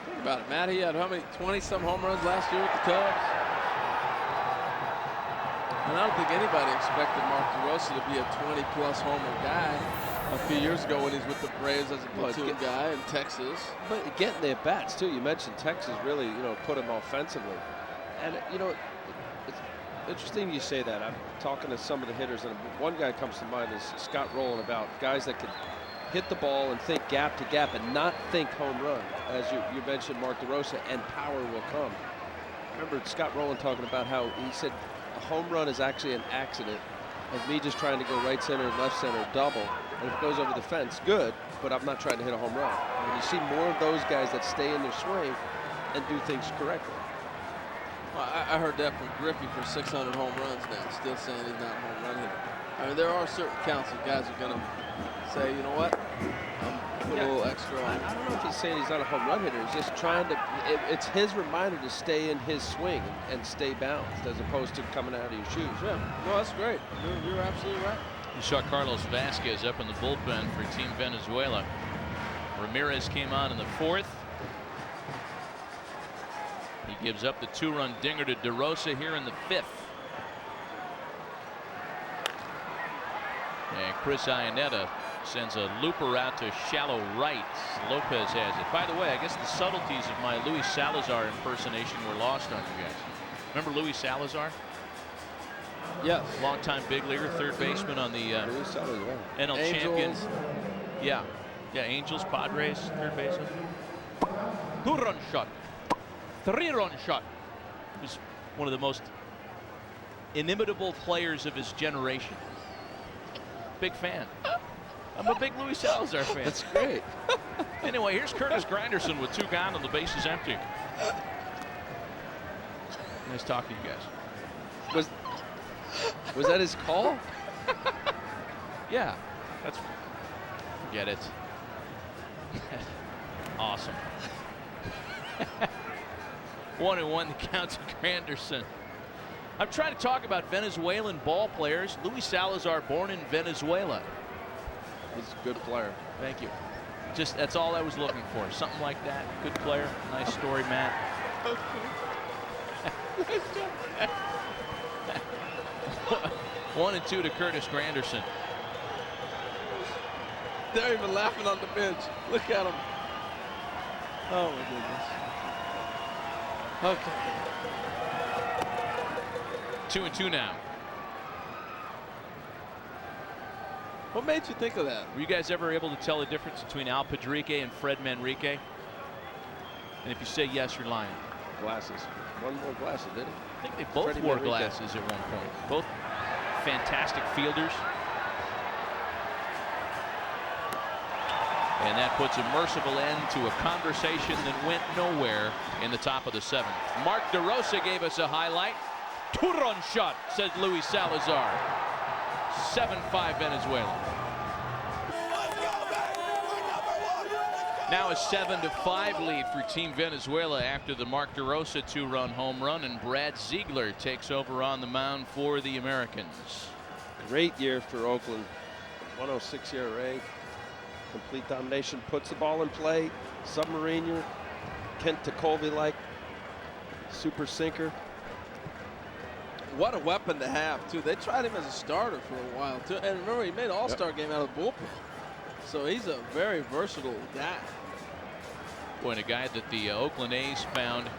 Think about it, Matt. He had how many 20-some home runs last year with the Cubs? And I don't think anybody expected Mark DeRosa to be a 20-plus homer guy a few years ago when he's with the Braves as a platoon guy in Texas. But getting the at-bats, too. You mentioned Texas really, put him offensively. And, it's interesting you say that. I'm talking to some of the hitters, and one guy comes to mind is Scott Rowland, about guys that can hit the ball and think gap to gap and not think home run. As you mentioned Mark DeRosa, and power will come. I remember Scott Rowland talking about how he said a home run is actually an accident of me just trying to go right center, left center, double. And if it goes over the fence, good, but I'm not trying to hit a home run. And you see more of those guys that stay in their swing and do things correctly. Well, I heard that from Griffey for 600 home runs now, still saying he's not a home run hitter. I mean, there are certain counts of guys who are going to say, you know what, put a little extra on. I don't know if he's saying he's not a home run hitter. He's just trying to, it's his reminder to stay in his swing and stay balanced as opposed to coming out of your shoes. Yeah, no, that's great. You're absolutely right. You saw Carlos Vasquez up in the bullpen for Team Venezuela. Ramirez came on in the 4th. He gives up the 2-run dinger to DeRosa here in the 5th. And Chris Iannetta sends a looper out to shallow right. Lopez has it. By the way, I guess the subtleties of my Luis Salazar impersonation were lost on you guys. Remember Luis Salazar? Yes. Longtime big leaguer, third baseman on the NL Angels. Champions. Yeah, Angels, Padres, third baseman. 2-run shot. 3-run shot. He was one of the most inimitable players of his generation. Big fan. I'm a big Luis Salazar fan. That's great. Anyway, here's Curtis Grinderson with 2 gone and the bases empty. Nice talking to you guys. Was that his call? Yeah, forget it. Awesome. 1-1 the count to Granderson. I'm trying to talk about Venezuelan ball players. Luis Salazar, born in Venezuela. He's a good player. Thank you. Just that's all I was looking for. Something like that. Good player. Nice story, Matt. 1-2 to Curtis Granderson. They're even laughing on the bench. Look at them. Oh my goodness. Okay. 2-2 now. What made you think of that? Were you guys ever able to tell the difference between Al Padrique and Fred Manrique? And if you say yes, you're lying. Glasses. One more glasses, didn't he? I think they both Freddie wore Manrique. glasses at one point. Both fantastic fielders. And that puts a merciful end to a conversation that went nowhere in the top of the 7th. Mark DeRosa gave us a highlight. 2-run shot, says Luis Salazar. 7-5 Venezuela. Now a 7-5 lead for Team Venezuela after the Mark DeRosa 2-run home run, and Brad Ziegler takes over on the mound for the Americans. Great year for Oakland. 106 ERA. Complete domination, puts the ball in play. Submariner, Kent Tekulve-like super sinker. What a weapon to have, too. They tried him as a starter for a while, too. And remember, he made an all-star game out of the bullpen. So he's a very versatile guy. Boy, and a guy that the Oakland A's found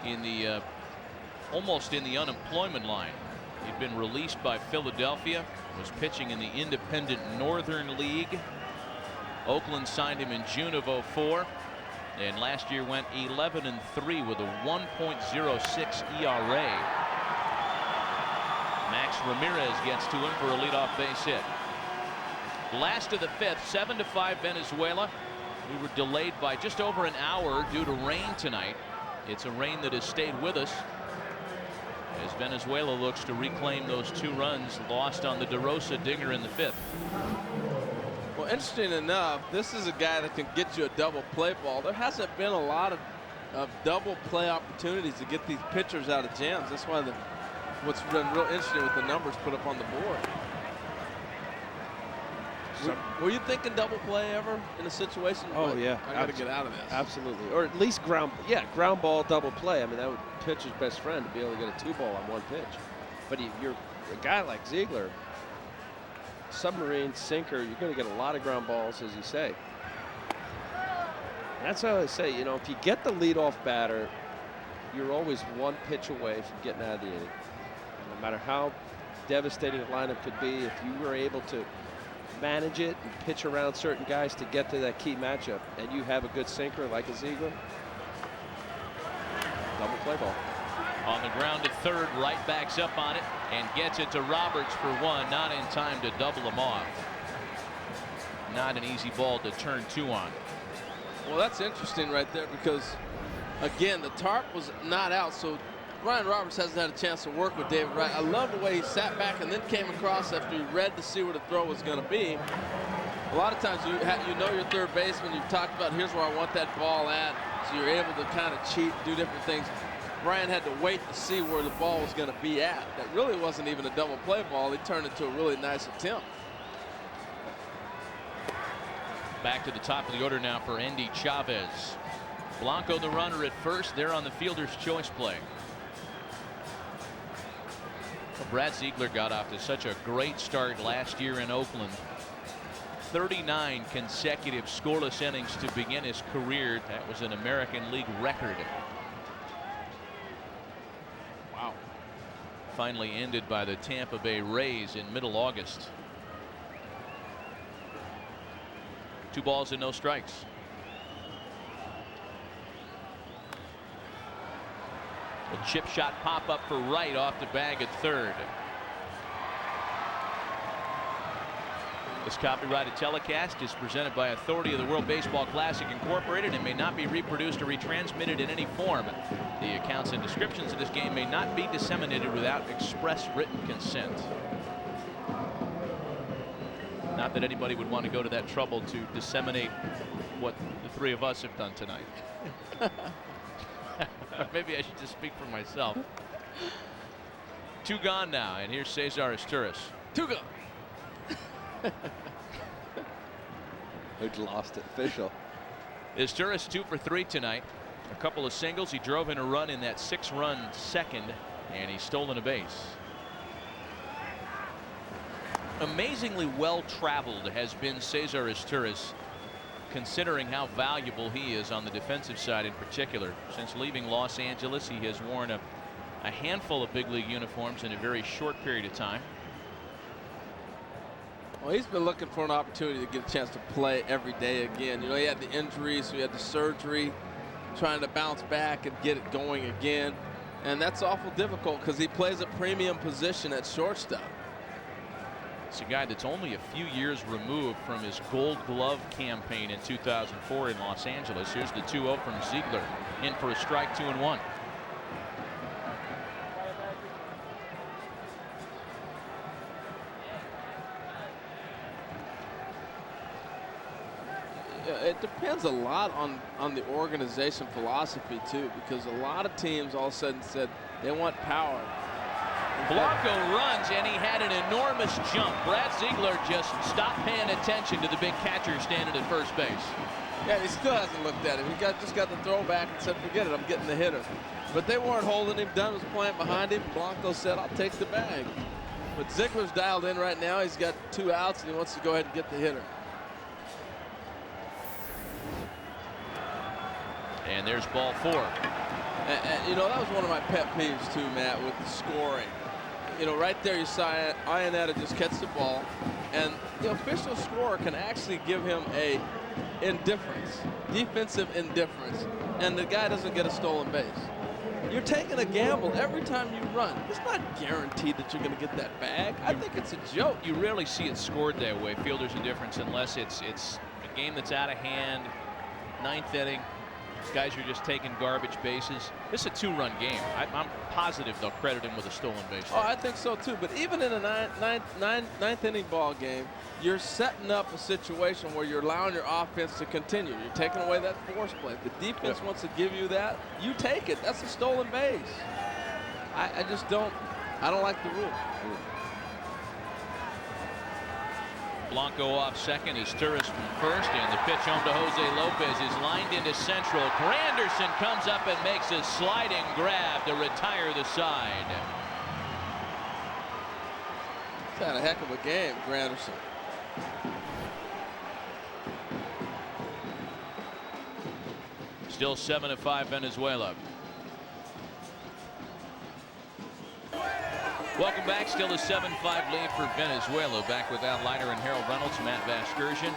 in the almost in the unemployment line. He'd been released by Philadelphia, was pitching in the Independent Northern League. Oakland signed him in June of '04, and last year went 11-3 with a 1.06 ERA. Max Ramirez gets to him for a leadoff base hit. Last of the 5th, 7-5 Venezuela. We were delayed by just over an hour due to rain tonight. It's a rain that has stayed with us as Venezuela looks to reclaim those 2 runs lost on the DeRosa dinger in the 5th. Well, interesting enough, this is a guy that can get you a double play ball. There hasn't been a lot of of double play opportunities to get these pitchers out of jams. That's why what's been real interesting with the numbers put up on the board. Were you thinking double play ever in a situation? Oh, yeah. I got to get out of this. Absolutely. Or at least ground ball, double play. I mean, that would pitcher's best friend to be able to get a 2-ball on one pitch. But you're a guy like Ziegler, submarine sinker, you're going to get a lot of ground balls, as you say. And that's how I say, you know, if you get the leadoff batter, you're always one pitch away from getting out of the inning. No matter how devastating a lineup could be, if you were able to manage it and pitch around certain guys to get to that key matchup, and you have a good sinker like a Ziegler, double play ball. On the ground to third, Wright backs up on it and gets it to Roberts for 1, not in time to double him off. Not an easy ball to turn 2 on. Well, that's interesting right there because, again, the tarp was not out, so Brian Roberts hasn't had a chance to work with David Wright. I love the way he sat back and then came across after he read to see where the throw was going to be. A lot of times you know your third baseman. You've talked about here's where I want that ball at, so you're able to kind of cheat, do different things. Brian had to wait to see where the ball was going to be at. That really wasn't even a double play ball. He turned it to a really nice attempt. Back to the top of the order now for Andy Chavez. Blanco the runner at first. They're on the fielder's choice play. Brad Ziegler got off to such a great start last year in Oakland. 39 consecutive scoreless innings to begin his career. That was an American League record. Wow. Finally ended by the Tampa Bay Rays in middle August. 2 balls and no strikes. A chip shot pop up for Wright off the bag at third. This copyrighted telecast is presented by authority of the World Baseball Classic Incorporated and may not be reproduced or retransmitted in any form. The accounts and descriptions of this game may not be disseminated without express written consent. Not that anybody would want to go to that trouble to disseminate what the 3 of us have done tonight. Maybe I should just speak for myself. 2 gone now, and here's Cesar Izturis. 2 gone. Who'd lost it? Official. Izturis 2 for 3 tonight. A couple of singles. He drove in a run in that 6-run second, and he's stolen a base. Amazingly well traveled has been Cesar Izturis, considering how valuable he is on the defensive side in particular. Since leaving Los Angeles, he has worn a handful of big league uniforms in a very short period of time. Well, he's been looking for an opportunity to get a chance to play every day again. You know, he had the injury, so he had the surgery, trying to bounce back and get it going again. And that's awful difficult because he plays a premium position at shortstop. It's a guy that's only a few years removed from his Gold Glove campaign in 2004 in Los Angeles. Here's the 2-0 from Ziegler, in for a strike, 2-1. It depends a lot on the organization philosophy too, because a lot of teams all of a sudden said they want power. Blanco runs, and he had an enormous jump. Brad Ziegler just stopped paying attention to the big catcher standing at first base. Yeah, he still hasn't looked at him. He just got the throw back and said, forget it, I'm getting the hitter. But they weren't holding him. Dunn was playing behind him. Blanco said, I'll take the bag. But Ziegler's dialed in right now. He's got 2 outs, and he wants to go ahead and get the hitter. And there's ball 4. And you know, that was one of my pet peeves too, Matt, with the scoring. You know, right there you saw Iannetta just catch the ball, and the official scorer can actually give him a defensive indifference, and the guy doesn't get a stolen base. You're taking a gamble every time you run. It's not guaranteed that you're going to get that bag. I think it's a joke. You rarely see it scored that way, fielder's indifference, unless it's a game that's out of hand, 9th inning. Guys are just taking garbage bases. This is a 2-run game. I'm positive they'll credit him with a stolen base. Oh, I think so too. But even in a ninth inning ball game, you're setting up a situation where you're allowing your offense to continue. You're taking away that force play. If the defense wants to give you that, you take it. That's a stolen base. I just don't. I don't like the rule. Blanco off second is Turris from first, and the pitch home to Jose Lopez is lined into central. Granderson comes up and makes a sliding grab to retire the side. He's had a heck of a game, Granderson. Still 7-5 Venezuela. Welcome back. Still a 7-5 lead for Venezuela. Back with Al Leiter and Harold Reynolds, Matt Vasgersian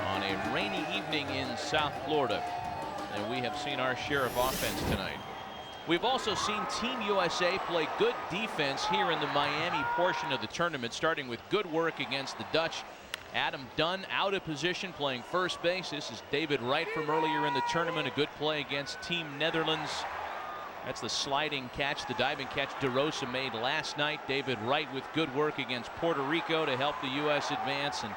on a rainy evening in South Florida. And we have seen our share of offense tonight. We've also seen Team USA play good defense here in the Miami portion of the tournament, starting with good work against the Dutch. Adam Dunn out of position playing first base. This is David Wright from earlier in the tournament. A good play against Team Netherlands. That's the sliding catch, the diving catch DeRosa made last night. David Wright with good work against Puerto Rico to help the U.S. advance, and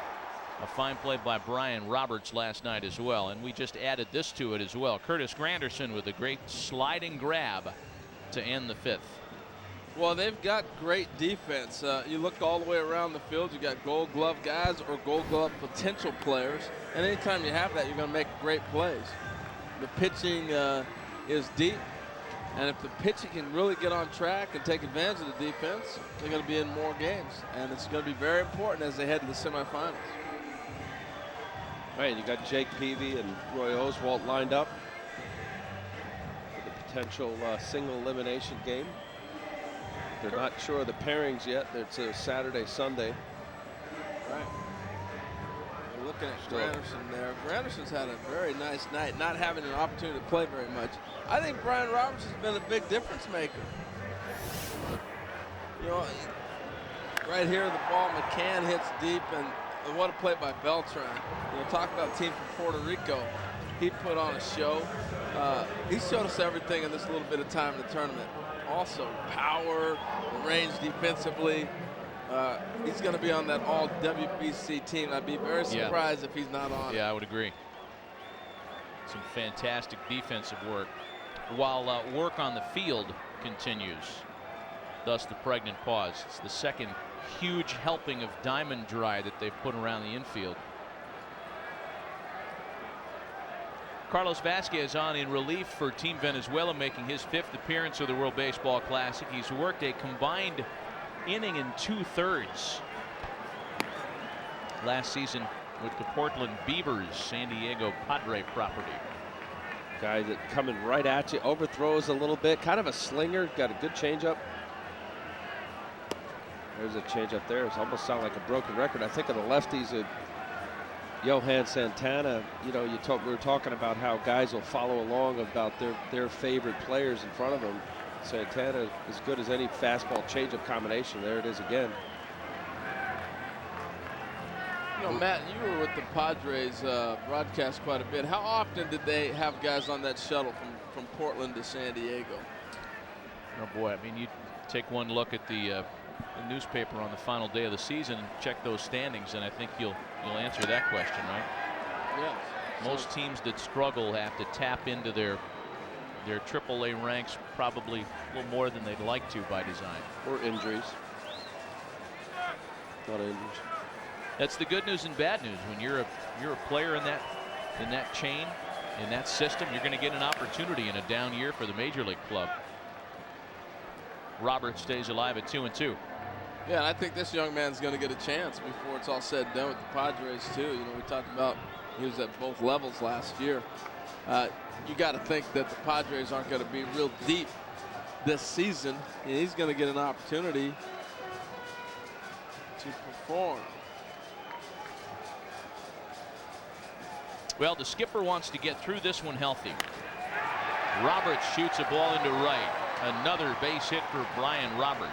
a fine play by Brian Roberts last night as well. And we just added this to it as well. Curtis Granderson with a great sliding grab to end the fifth. Well, they've got great defense. You look all the way around the field, you got Gold Glove guys or Gold Glove potential players, and anytime you have that, you're going to make great plays. The pitching is deep. And if the pitching can really get on track and take advantage of the defense, they're going to be in more games. And it's going to be very important as they head to the semifinals. All right, you got Jake Peavy and Roy Oswalt lined up for the potential single elimination game. They're not sure of the pairings yet. It's a Saturday, Sunday. Right. We're looking at Granderson there. Granderson's had a very nice night, not having an opportunity to play very much. I think Brian Roberts has been a big difference maker. You know, right here the ball, McCann hits deep, and what a play by Beltran. You know, talk about a team from Puerto Rico. He put on a show. He showed us everything in this little bit of time in the tournament. Also, power, range defensively. He's going to be on that all WBC team. I'd be very surprised if he's not on. Yeah, I would agree. Some fantastic defensive work, while work on the field continues. Thus the pregnant pause. It's the second huge helping of diamond dry that they've put around the infield. Carlos Vasquez on in relief for Team Venezuela, making his 5th appearance of the World Baseball Classic. He's worked a combined inning in 2/3 last season with the Portland Beavers, San Diego Padre property. Guy that coming right at you, overthrows a little bit, kind of a slinger, got a good changeup. There's a changeup there. It's almost sound like a broken record. I think of the lefties, Johan Santana. You know, we were talking about how guys will follow along about their favorite players in front of them. Santana as good as any fastball changeup combination. There it is again. You know, Matt, you were with the Padres broadcast quite a bit. How often did they have guys on that shuttle from Portland to San Diego? Oh boy, I mean, you take one look at the newspaper on the final day of the season and check those standings, and I think you'll answer that question, right? Yes. Most teams that struggle have to tap into their AAA ranks probably a little more than they'd like to by design. Or injuries. A lot of injuries. That's the good news and bad news. When you're a player in that chain, in that system, you're going to get an opportunity in a down year for the major league club. Roberts stays alive at 2-2. Yeah, and I think this young man's going to get a chance before it's all said and done with the Padres too. You know, we talked about he was at both levels last year. You got to think that the Padres aren't going to be real deep this season, and he's going to get an opportunity to perform. Well, the skipper wants to get through this one healthy. Roberts shoots a ball into right. Another base hit for Brian Roberts.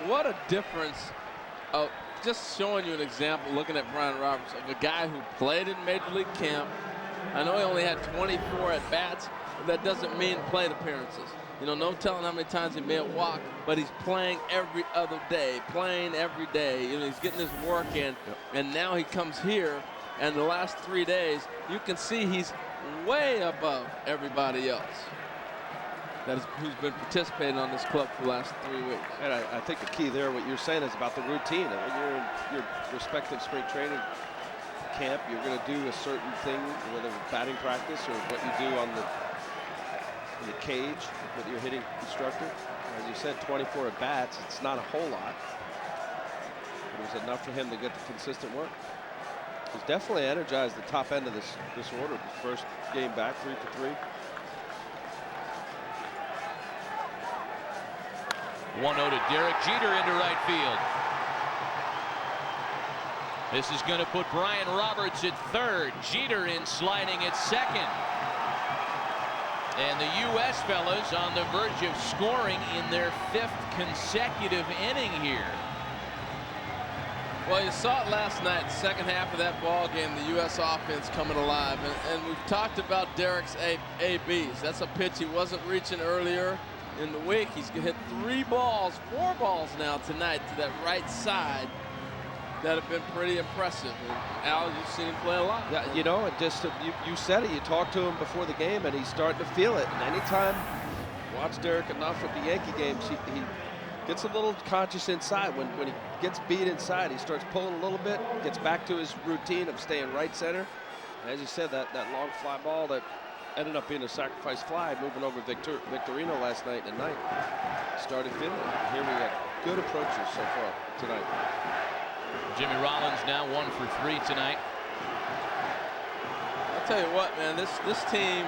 What a difference. Just showing you an example, looking at Brian Roberts, of a guy who played in Major League camp, I know he only had 24 at bats, but that doesn't mean plate appearances. You know, no telling how many times he may have walked, but he's playing every other day, playing every day. You know, he's getting his work in, and now he comes here, and the last 3 days, you can see he's way above everybody else who's been participating on this club for the last 3 weeks. And I think the key there, what you're saying, is about the routine. When you're in your respective spring training camp, you're going to do a certain thing, whether it's batting practice or what you do on in the cage with your hitting instructor. As you said, 24 at bats. It's not a whole lot. It was enough for him to get the consistent work. He's definitely energized the top end of this order. His first game back, 3 for 3. 1-0 to Derek Jeter into right field. This is going to put Brian Roberts at third. Jeter in sliding at second. And the U.S. fellas on the verge of scoring in their 5th consecutive inning here. Well, you saw it last night, second half of that ball game, the U.S. offense coming alive. And we've talked about Derek's ABs. That's a pitch he wasn't reaching earlier in the week. He's hit 4 balls now tonight to that right side that have been pretty impressive. And Al, you've seen him play a lot. Yeah, you know, you said it. You talked to him before the game, and he's starting to feel it. And anytime you watch Derek enough at the Yankee games, he gets a little conscious inside. When he gets beat inside, he starts pulling a little bit, gets back to his routine of staying right center. And as you said, that long fly ball that ended up being a sacrifice fly, moving over Victorino last night and night, started feeling it. Here we got good approaches so far tonight. Jimmy Rollins now 1 for 3 tonight. I'll tell you what, man, this team,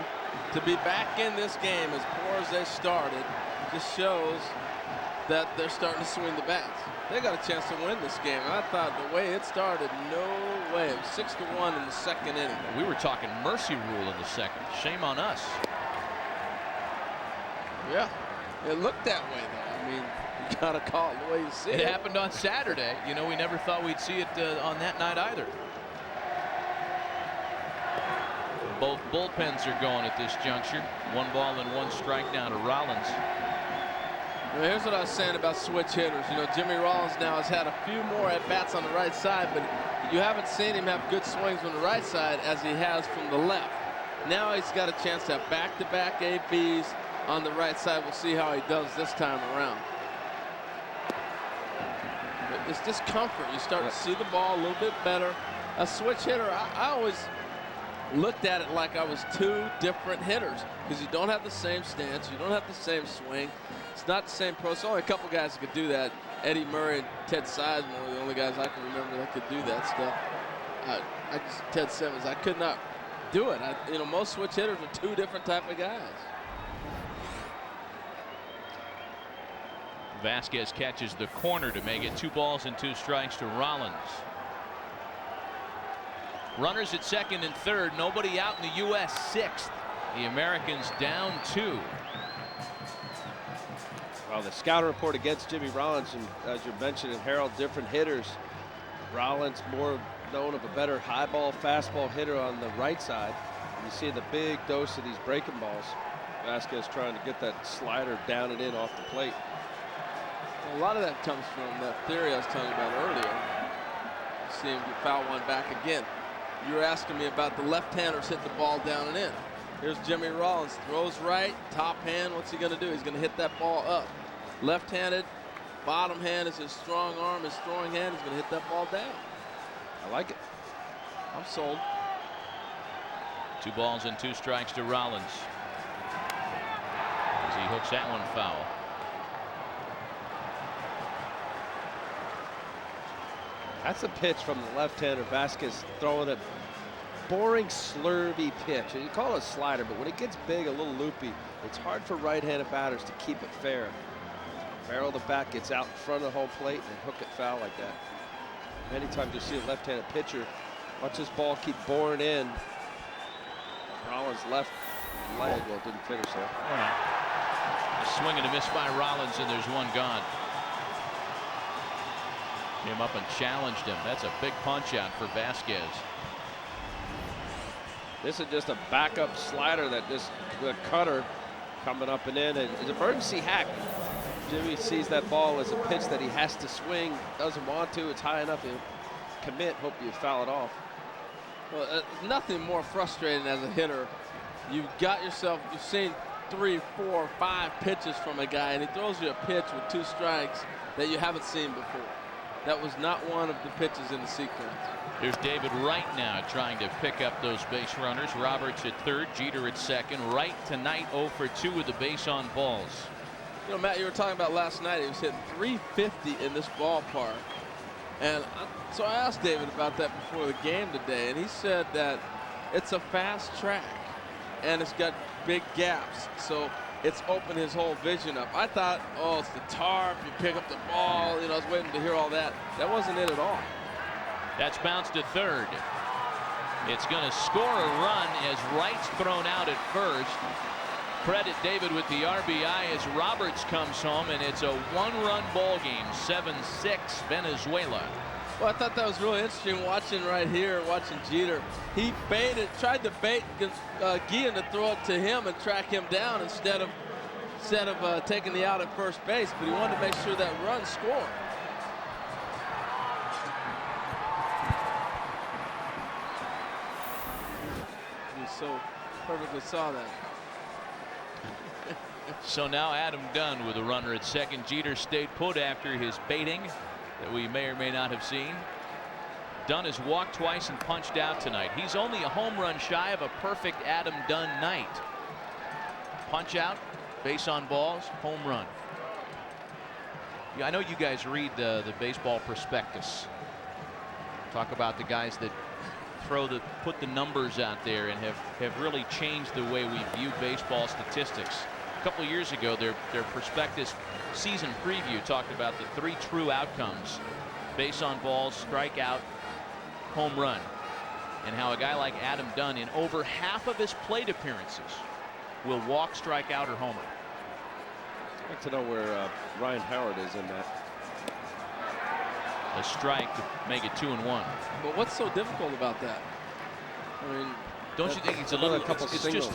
to be back in this game as poor as they started, just shows that they're starting to swing the bats. They got a chance to win this game. I thought the way it started, no way. It was 6-1 in the second inning. We were talking mercy rule in the second. Shame on us. Yeah, it looked that way, though. I mean, you got to call it the way you see it. It happened on Saturday. You know, we never thought we'd see it on that night either. Both bullpens are going at this juncture. 1 ball and 1 strike now to Rollins. Well, here's what I was saying about switch hitters. You know, Jimmy Rollins now has had a few more at-bats on the right side, but you haven't seen him have good swings from the right side as he has from the left. Now he's got a chance to have back-to-back ABs on the right side. We'll see how he does this time around. But it's just comfort. You start to see the ball a little bit better. A switch hitter, I always looked at it like I was 2 different hitters because you don't have the same stance, you don't have the same swing. It's not the same pro. There's only a couple guys that could do that. Eddie Murray and Ted Sizemore are the only guys I can remember that could do that stuff. Ted Simmons, I could not do it. You know, most switch hitters are 2 different type of guys. Vasquez catches the corner to make it 2 balls and 2 strikes to Rollins. Runners at second and third. Nobody out in the U.S. 6th. The Americans down 2. Well, the scouting report against Jimmy Rollins, and as you mentioned, Harold, different hitters. Rollins more known of a better high ball, fastball hitter on the right side. And you see the big dose of these breaking balls. Vasquez trying to get that slider down and in off the plate. A lot of that comes from that theory I was telling you about earlier. See him foul one back again. You were asking me about the left-handers hit the ball down and in. Here's Jimmy Rollins, throws right, top hand. What's he going to do? He's going to hit that ball up. Left-handed, bottom hand is his strong arm. His throwing hand is going to hit that ball down. I like it. I'm sold. 2 balls and 2 strikes to Rollins. As he hooks that one foul. That's a pitch from the left-hander. Vasquez throwing a boring, slurvy pitch. And you call it a slider, but when it gets big, a little loopy, it's hard for right-handed batters to keep it fair. Barrel the bat gets out in front of the home plate and hook it foul like that. Many times you see a left-handed pitcher watch this ball keep boring in. Rollins' left leg, well, didn't finish there. A swing and a miss by Rollins, and there's 1 gone. Came up and challenged him. That's a big punch out for Vasquez. This is just a backup slider that just the cutter coming up and in. And it's an emergency hack. Jimmy sees that ball as a pitch that he has to swing, doesn't want to. It's high enough. He'll commit, hope you foul it off. Well, nothing more frustrating as a hitter. You've seen 3, 4, 5 pitches from a guy, and he throws you a pitch with 2 strikes that you haven't seen before. That was not one of the pitches in the sequence. There's David Wright now trying to pick up those base runners. Roberts at third, Jeter at second. Wright tonight 0 for 2 with the base on balls. You know, Matt, you were talking about last night. He was hitting 350 in this ballpark. And so I asked David about that before the game today, and he said that it's a fast track, and it's got big gaps. So it's opened his whole vision up. I thought, oh, it's the tarp, you pick up the ball. You know, I was waiting to hear all that. That wasn't it at all. That's bounced to third. It's going to score a run as Wright's thrown out at first. Credit David with the RBI as Roberts comes home, and it's a 1-run ball game, 7-6 Venezuela. Well, I thought that was really interesting watching right here, watching Jeter. He tried to bait Guillen to throw it to him and track him down instead of taking the out at first base, but he wanted to make sure that run scored. He so perfectly saw that. So now Adam Dunn with a runner at second. Jeter stayed put after his baiting that we may or may not have seen. Dunn has walked twice and punched out tonight. He's only a home run shy of a perfect Adam Dunn night. Punch out, base on balls, home run. Yeah, I know you guys read the baseball prospectus. Talk about the guys that put the numbers out there and have really changed the way we view baseball statistics. A couple of years ago, their prospectus season preview talked about the 3 true outcomes: base on balls, strikeout, home run, and how a guy like Adam Dunn in over half of his plate appearances will walk, strike out, or homer. I'd like to know where Ryan Howard is in that. A strike to make it 2-1. But what's so difficult about that? I mean, don't you think it's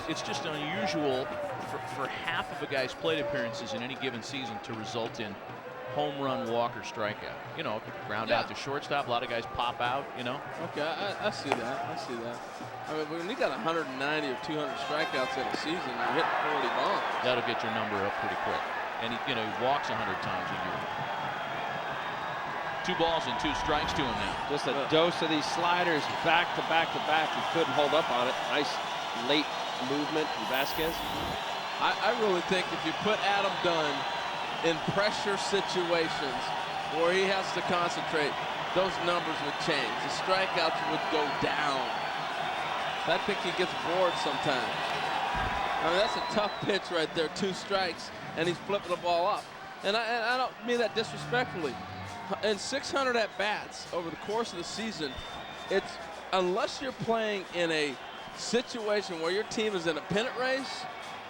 it's just unusual for half of a guy's plate appearances in any given season to result in home run, walk, or strikeout? You know, ground out to shortstop. A lot of guys pop out. You know. Okay, I see that. I see that. I mean, when you got 190 or 200 strikeouts in a season, you hit 40 bombs. That'll get your number up pretty quick. And he walks 100 times a year. 2 balls and 2 strikes to him now. Just a dose of these sliders back to back to back. He couldn't hold up on it. Nice late movement from Vasquez. I really think if you put Adam Dunn in pressure situations where he has to concentrate, those numbers would change. The strikeouts would go down. I think he gets bored sometimes. I mean, that's a tough pitch right there. 2 strikes, and he's flipping the ball up. And I don't mean that disrespectfully. In 600 at-bats over the course of the season, it's unless you're playing in a situation where your team is in a pennant race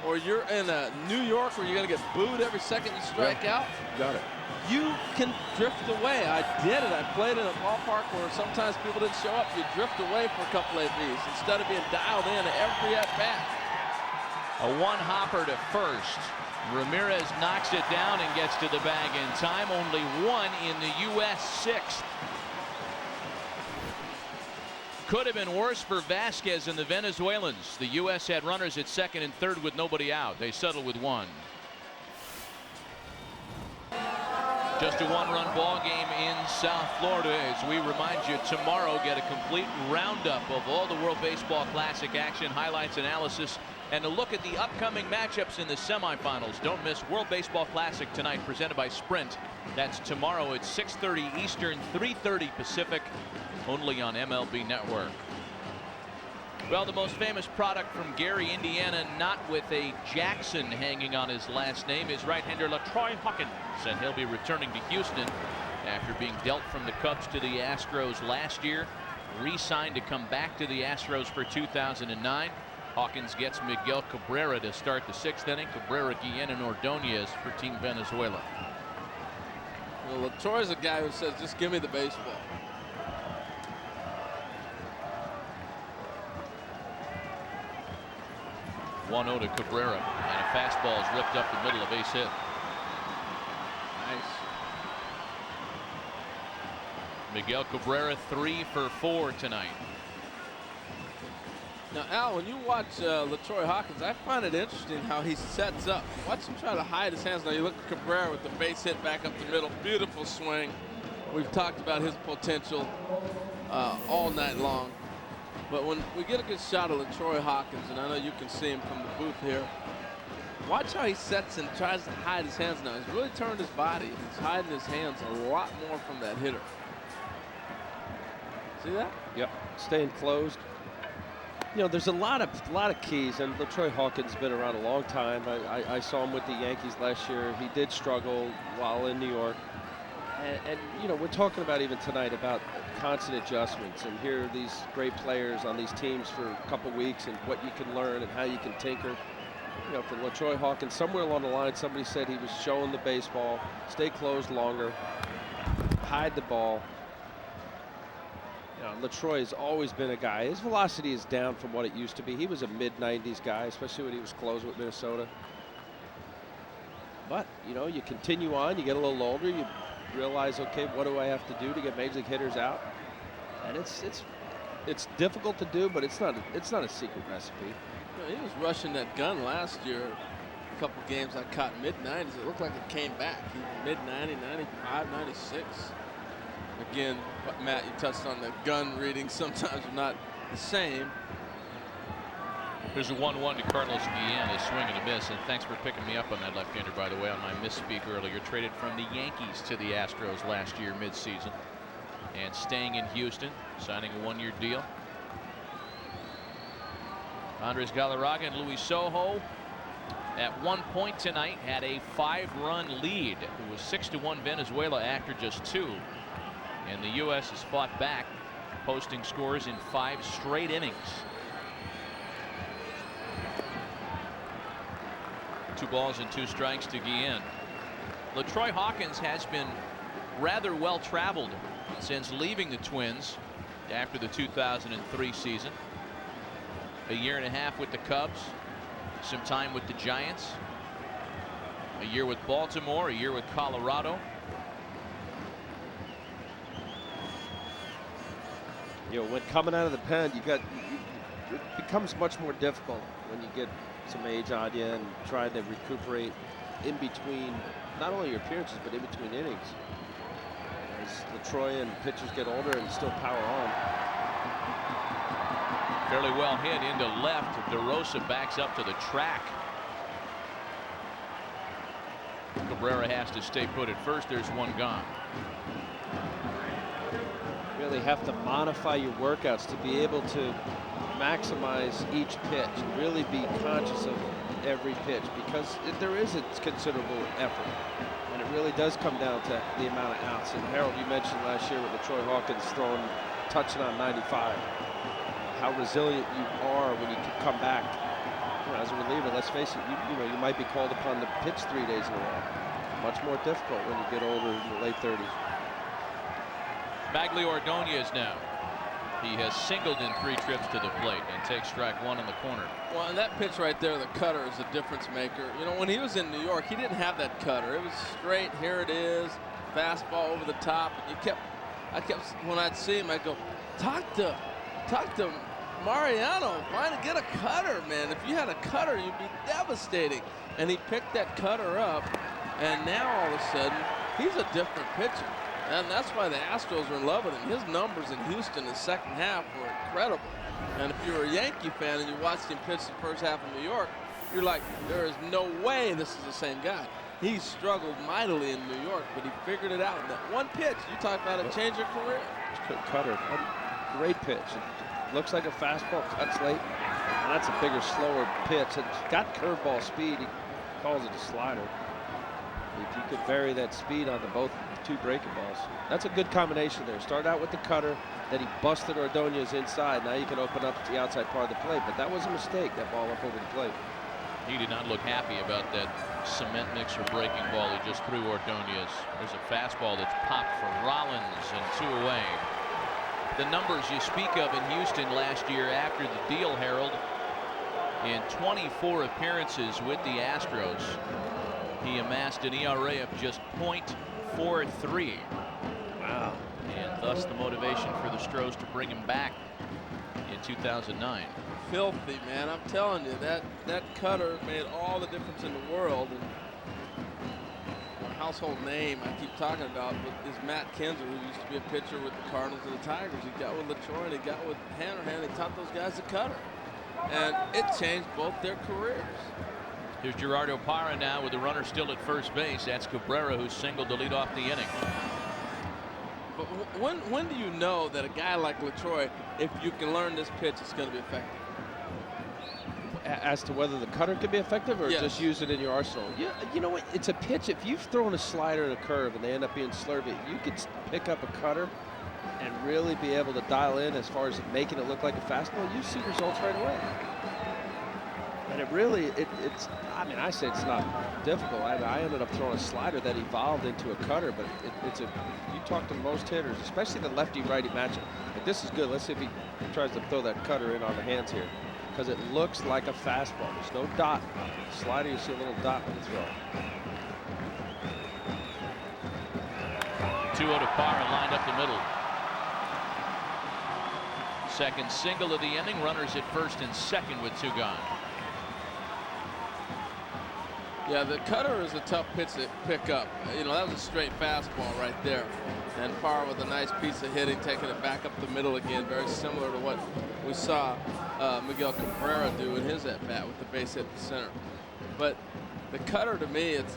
or you're in New York where you're going to get booed every second you strike out. Got it. You can drift away. I did it. I played in a ballpark where sometimes people didn't show up. You drift away for a couple of these instead of being dialed in every at-bat. A 1-hopper to first. Ramirez knocks it down and gets to the bag in time. Only 1 in the U.S. 6th. Could have been worse for Vasquez and the Venezuelans. The U.S. had runners at second and third with nobody out. They settled with 1. Just a 1-run ball game in South Florida. As we remind you, tomorrow get a complete roundup of all the World Baseball Classic action, highlights, analysis, and a look at the upcoming matchups in the semifinals. Don't miss World Baseball Classic tonight, presented by Sprint. That's tomorrow at 6:30 Eastern, 3:30 Pacific, only on MLB Network. Well, the most famous product from Gary, Indiana, not with a Jackson hanging on his last name, is right-hander LaTroy Hawkins, and he'll be returning to Houston after being dealt from the Cubs to the Astros last year. Re-signed to come back to the Astros for 2009. Hawkins gets Miguel Cabrera to start the 6th inning. Cabrera, Guillen, and Ordonez for Team Venezuela. Well, LaTroy's a guy who says, just give me the baseball. 1-0 to Cabrera, and a fastball is ripped up the middle, a base hit. Nice. Miguel Cabrera 3 for 4 tonight. Now, Al, when you watch LaTroy Hawkins, I find it interesting how he sets up. Watch him try to hide his hands. Now you look at Cabrera with the base hit back up the middle. Beautiful swing. We've talked about his potential all night long. But when we get a good shot of LaTroy Hawkins, and I know you can see him from the booth here, watch how he sets and tries to hide his hands now. He's really turned his body. He's hiding his hands a lot more from that hitter. See that? Yep, staying closed. You know, there's a lot of keys, and LaTroy Hawkins has been around a long time. I saw him with the Yankees last year. He did struggle while in New York. And you know, we're talking about even tonight about constant adjustments, and here are these great players on these teams for a couple weeks, and what you can learn and how you can tinker. You know, for LaTroy Hawkins, somewhere along the line, somebody said he was showing the baseball, stay closed longer, hide the ball. LaTroy has always been a guy. His velocity is down from what it used to be. He was a mid-90s guy, especially when he was close with Minnesota. But, you know, you continue on, you get a little older, you realize, okay, what do I have to do to get major league hitters out? And it's difficult to do, but it's not a secret recipe. You know, he was rushing that gun last year. A couple games I caught mid-90s. It looked like it came back. Mid-90, 95, 96. Again, Matt, you touched on the gun reading. Sometimes are not the same. There's a 1-1 to Carlos Guillen, a swing and a miss. And thanks for picking me up on that left-hander, by the way, on my misspeak earlier. Traded from the Yankees to the Astros last year midseason, and staying in Houston, signing a 1-year deal. Andres Galarraga and Luis Sojo at one point tonight had a 5-run lead. It was 6-1 Venezuela after just 2. And the U.S. has fought back, posting scores in 5 straight innings. 2 balls and 2 strikes to Guillen. LaTroy Hawkins has been rather well traveled since leaving the Twins after the 2003 season. A year and a half with the Cubs, some time with the Giants, a year with Baltimore, a year with Colorado. You know, when coming out of the pen, it becomes much more difficult when you get some age on you and trying to recuperate in between not only your appearances but in between innings. As LaTroy and pitchers get older and still power on. Fairly well hit into left. DeRosa backs up to the track. Cabrera has to stay put at first. There's one gone. Really have to modify your workouts to be able to maximize each pitch and really be conscious of every pitch, because there is a considerable effort, and it really does come down to the amount of outs. And Harold, you mentioned last year with LaTroy Hawkins touching on 95, how resilient you are when you can come back. You know, as a reliever, let's face it, you might be called upon to pitch 3 days in a row. Much more difficult when you get older in the late 30s. Bagley Ordonez now. He has singled in 3 trips to the plate and takes strike 1 in the corner. Well, and that pitch right there, the cutter, is a difference maker. You know, when he was in New York, he didn't have that cutter. It was straight, here it is, fastball over the top. When I'd see him, I'd go, talk to Mariano, get a cutter, man. If you had a cutter, you'd be devastating. And he picked that cutter up, and now all of a sudden, he's a different pitcher. And that's why the Astros are in love with him. His numbers in Houston in the second half were incredible. And if you're a Yankee fan and you watched him pitch the first half in New York, you're like, there is no way this is the same guy. He struggled mightily in New York, but he figured it out. That one pitch, you talk about a change of career. Cutter, great pitch. It looks like a fastball, cuts late. And that's a bigger, slower pitch. It's got curveball speed. He calls it a slider. If you could vary that speed on both 2 breaking balls. That's a good combination there. Start out with the cutter, then he busted Ordonez inside. Now you can open up the outside part of the plate, but that was a mistake, that ball up over the plate. He did not look happy about that cement mixer breaking ball he just threw Ordonez. There's a fastball that's popped for Rollins and 2 away. The numbers you speak of in Houston last year after the deal, Harold, In 24 appearances with the Astros, he amassed an ERA of just .43. Wow. And thus the motivation for the Stros to bring him back in 2009. Filthy, man. I'm telling you, that cutter made all the difference in the world. And a household name I keep talking about is Matt Kinzer, who used to be a pitcher with the Cardinals and the Tigers. He got with LaTroy and he got with Hanrahan. He taught those guys the cutter. And it changed both their careers. Here's Gerardo Parra now with the runner still at first base. That's Cabrera, who singled to lead off the inning. But when do you know that a guy like LaTroy, if you can learn this pitch, it's going to be effective? As to whether the cutter can be effective or Yes. just use it in your arsenal. Yeah, you know what? It's a pitch. If you've thrown a slider and a curve and they end up being slurvy, you could pick up a cutter and really be able to dial in as far as making it look like a fastball. You see results right away. And it really, it's, I mean, I say it's not difficult. I ended up throwing a slider that evolved into a cutter, but you talk to most hitters, especially the lefty-righty matchup. Like, this is good. Let's see if he tries to throw that cutter in on the hands here, because it looks like a fastball. There's no dot. Slider, you see a little dot when you throw. 2-0 to Parra, lined up the middle. Second single of the inning. Runners at first and second with 2 gone. Yeah, the cutter is a tough pitch to pick up. You know, that was a straight fastball right there. And Parra with a nice piece of hitting, taking it back up the middle again, very similar to what we saw Miguel Cabrera do in his at-bat with the base hit to center. But the cutter, to me, it's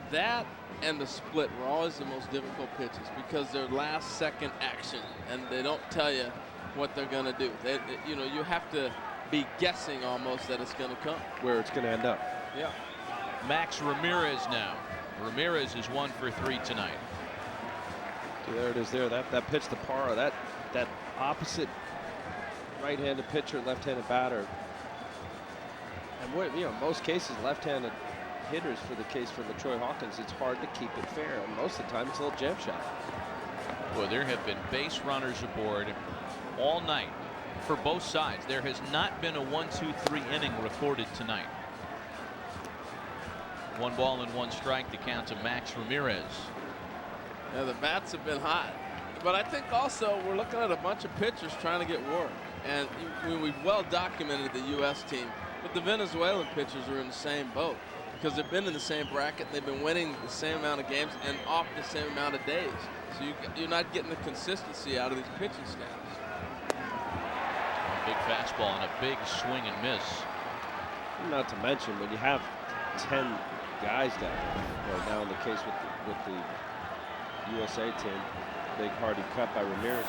that and the split were always the most difficult pitches because they're last-second action, and they don't tell you what they're going to do. You know, you have to be guessing almost that it's going to come. Where it's going to end up. Yeah. Max Ramirez now. Ramirez is 1 for 3 tonight. So there it is there. That pitch to Parra, that opposite right-handed pitcher, left-handed batter. And what, you know, most cases left-handed hitters, for the case for LaTroy Hawkins, it's hard to keep it fair. And most of the time it's a little jam shot. Well, there have been base runners aboard all night for both sides. There has not been a 1-2-3 inning recorded tonight. 1 ball and 1 strike, the count to Max Ramirez. Yeah, the bats have been hot. But I think also we're looking at a bunch of pitchers trying to get work. And we've well documented the U.S. team, but the Venezuelan pitchers are in the same boat because they've been in the same bracket and they've been winning the same amount of games and off the same amount of days. So you're not getting the consistency out of these pitching staffs. Big fastball and a big swing and miss. Not to mention when you have 10 guys down there, or now in the case with the USA team, big hardy cut by Ramirez.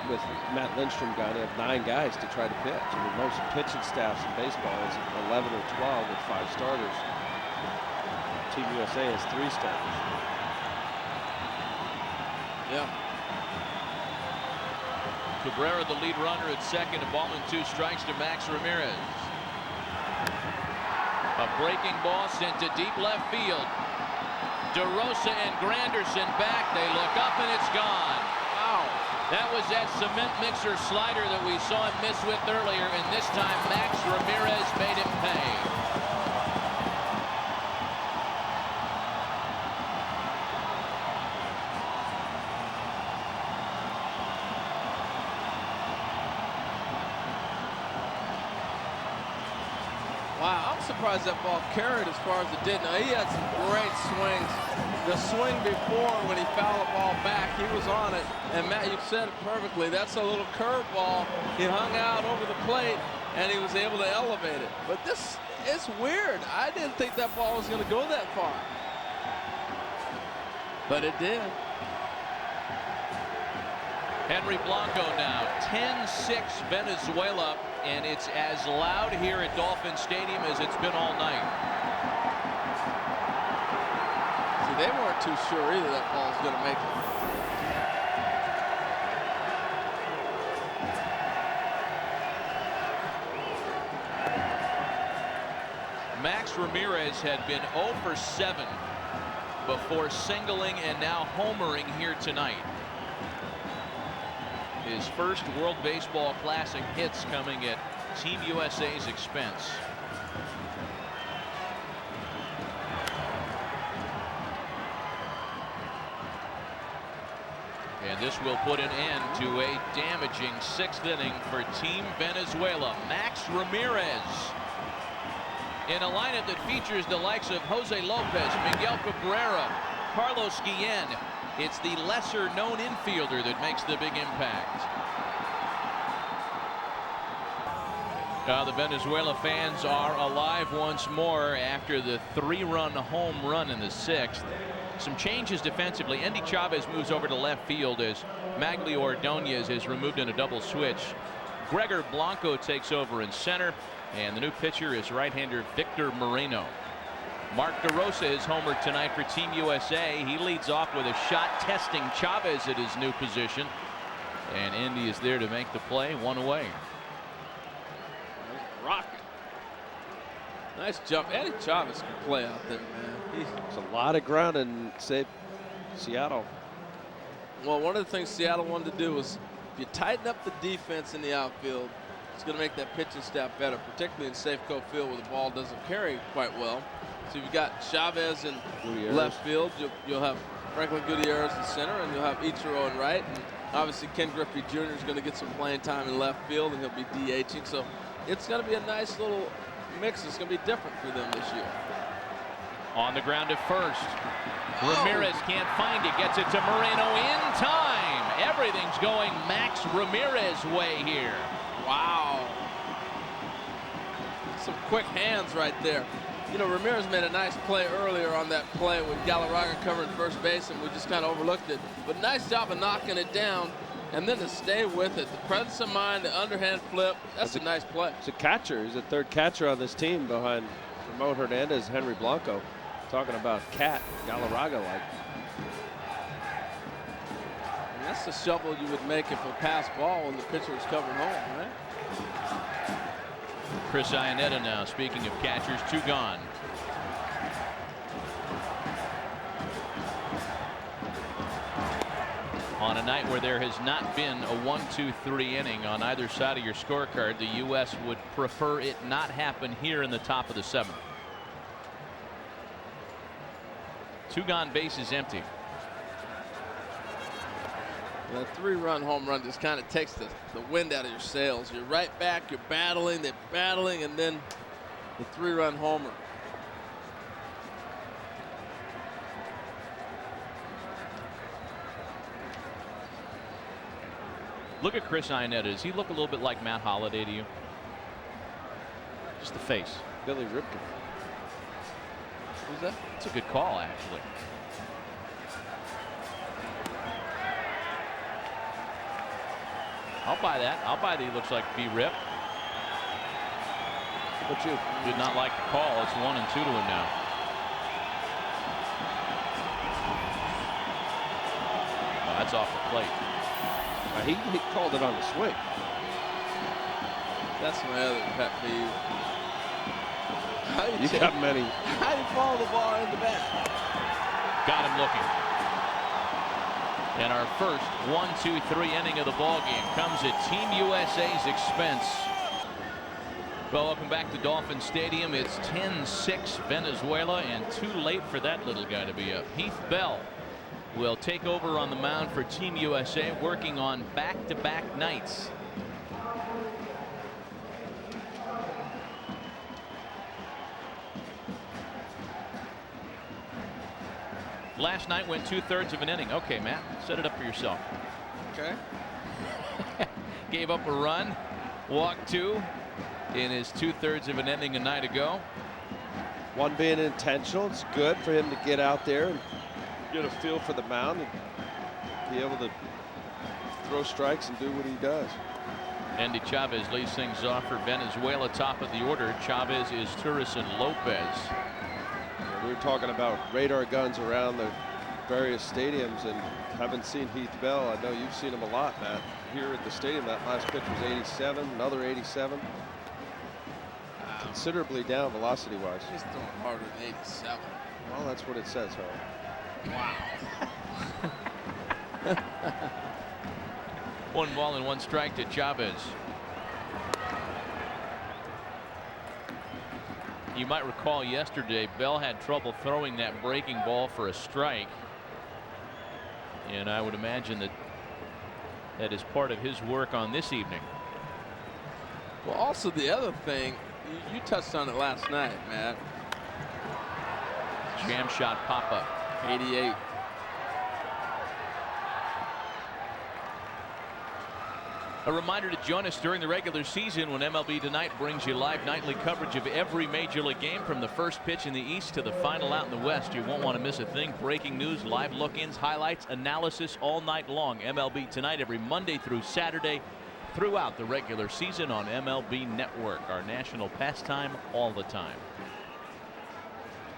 With Matt Lindstrom gone, they have 9 guys to try to pitch. I mean, most pitching staffs in baseball is 11 or 12 with 5 starters. Team USA has 3 starters. Yeah. Cabrera, the lead runner at second, a ball and 2 strikes to Max Ramirez. A breaking ball sent to deep left field. DeRosa and Granderson back. They look up and it's gone. Wow. That was that cement mixer slider that we saw him miss with earlier, and this time Max Ramirez made him pay. Wow, I'm surprised that ball carried as far as it did. Now, he had some great swings. The swing before, when he fouled the ball back, he was on it. And Matt, you've said it perfectly. That's a little curveball. He hung out over the plate, and he was able to elevate it. But this is weird. I didn't think that ball was going to go that far. But it did. Henry Blanco now, 10-6 Venezuela, and it's as loud here at Dolphin Stadium as it's been all night. See, they weren't too sure either that ball was going to make it. Max Ramirez had been 0 for 7 before singling and now homering here tonight. His first World Baseball Classic hits coming at Team USA's expense. And this will put an end to a damaging 6th inning for Team Venezuela. Max Ramirez in a lineup that features the likes of Jose Lopez, Miguel Cabrera, Carlos Guillen. It's the lesser known infielder that makes the big impact. The Venezuela fans are alive once more after the 3-run home run in the 6th. Some changes defensively. Andy Chavez moves over to left field as Maglio Ordonez is removed in a double switch. Gregor Blanco takes over in center, and the new pitcher is right-hander Victor Moreno. Mark DeRosa is homered tonight for Team USA. He leads off with a shot testing Chavez at his new position, and Andy is there to make the play. 1 away. Rocket. Nice jump. Eddie Chavez can play out there, man. There's a lot of ground in, say, Seattle. Well, one of the things Seattle wanted to do was, if you tighten up the defense in the outfield, it's going to make that pitching staff better, particularly in Safeco Field where the ball doesn't carry quite well. So you've got Chavez in left field. You'll have Franklin Gutierrez in center, and you'll have Ichiro in right. And obviously, Ken Griffey Jr. is going to get some playing time in left field, and he'll be DHing. So it's going to be a nice little mix. It's going to be different for them this year. On the ground at first. Ramirez can't find it. Gets it to Moreno in time. Everything's going Max Ramirez way here. Wow. Some quick hands right there. You know, Ramirez made a nice play earlier on that play with Galarraga covering first base, and we just kind of overlooked it. But nice job of knocking it down, and then to stay with it. The presence of mind, the underhand flip, that's a nice play. He's a catcher. He's the 3rd catcher on this team behind Ramon Hernandez, Henry Blanco. Talking about cat, Galarraga-like. That's the shovel you would make if a pass ball when the pitcher was covered home, right? Chris Iannetta now, speaking of catchers, 2 gone. On a night where there has not been a 1-2-3 inning on either side of your scorecard, the U.S. would prefer it not happen here in the top of the 7th. 2 gone, bases empty. The 3-run home run just kind of takes the wind out of your sails. You're right back, you're battling, they're battling, and then the 3-run homer. Look at Chris Iannetta. Does he look a little bit like Matt Holliday to you? Just the face. Billy Ripken. Who's that? It's a good call, actually. I'll buy that. I'll buy that he looks like B-Rip. But you did not like the call. It's 1-2 to him now. Oh, that's off the plate. He called it on the swing. That's my other pet peeve. You got many. How do you follow the ball in the bat? Got him looking. And our first 1-2-3 inning of the ball game comes at Team USA's expense. Well, welcome back to Dolphin Stadium. It's 10-6 Venezuela, and too late for that little guy to be up. Heath Bell will take over on the mound for Team USA, working on back-to-back nights. Last night went 2/3 of an inning. Okay, Matt, set it up for yourself. Okay. Gave up a run, walked 2 in his 2/3 of an inning a night ago. One being intentional. It's good for him to get out there and get a feel for the mound and be able to throw strikes and do what he does. Andy Chavez leads things off for Venezuela. Top of the order, Chavez is Torres and Lopez. We were talking about radar guns around the various stadiums and haven't seen Heath Bell. I know you've seen him a lot, Matt. Here at the stadium, that last pitch was 87, another 87. Wow. Considerably down velocity-wise. He's throwing harder than 87. Well, that's what it says, Harold. Wow. 1 ball and 1 strike to Chavez. You might recall yesterday Bell had trouble throwing that breaking ball for a strike, and I would imagine that that is part of his work on this evening. Well, also the other thing, you touched on it last night, Matt. Jam shot pop up. 88. A reminder to join us during the regular season when MLB Tonight brings you live nightly coverage of every major league game from the first pitch in the East to the final out in the West. You won't want to miss a thing. Breaking news, live look-ins, highlights, analysis all night long. MLB Tonight every Monday through Saturday throughout the regular season on MLB Network, our national pastime all the time.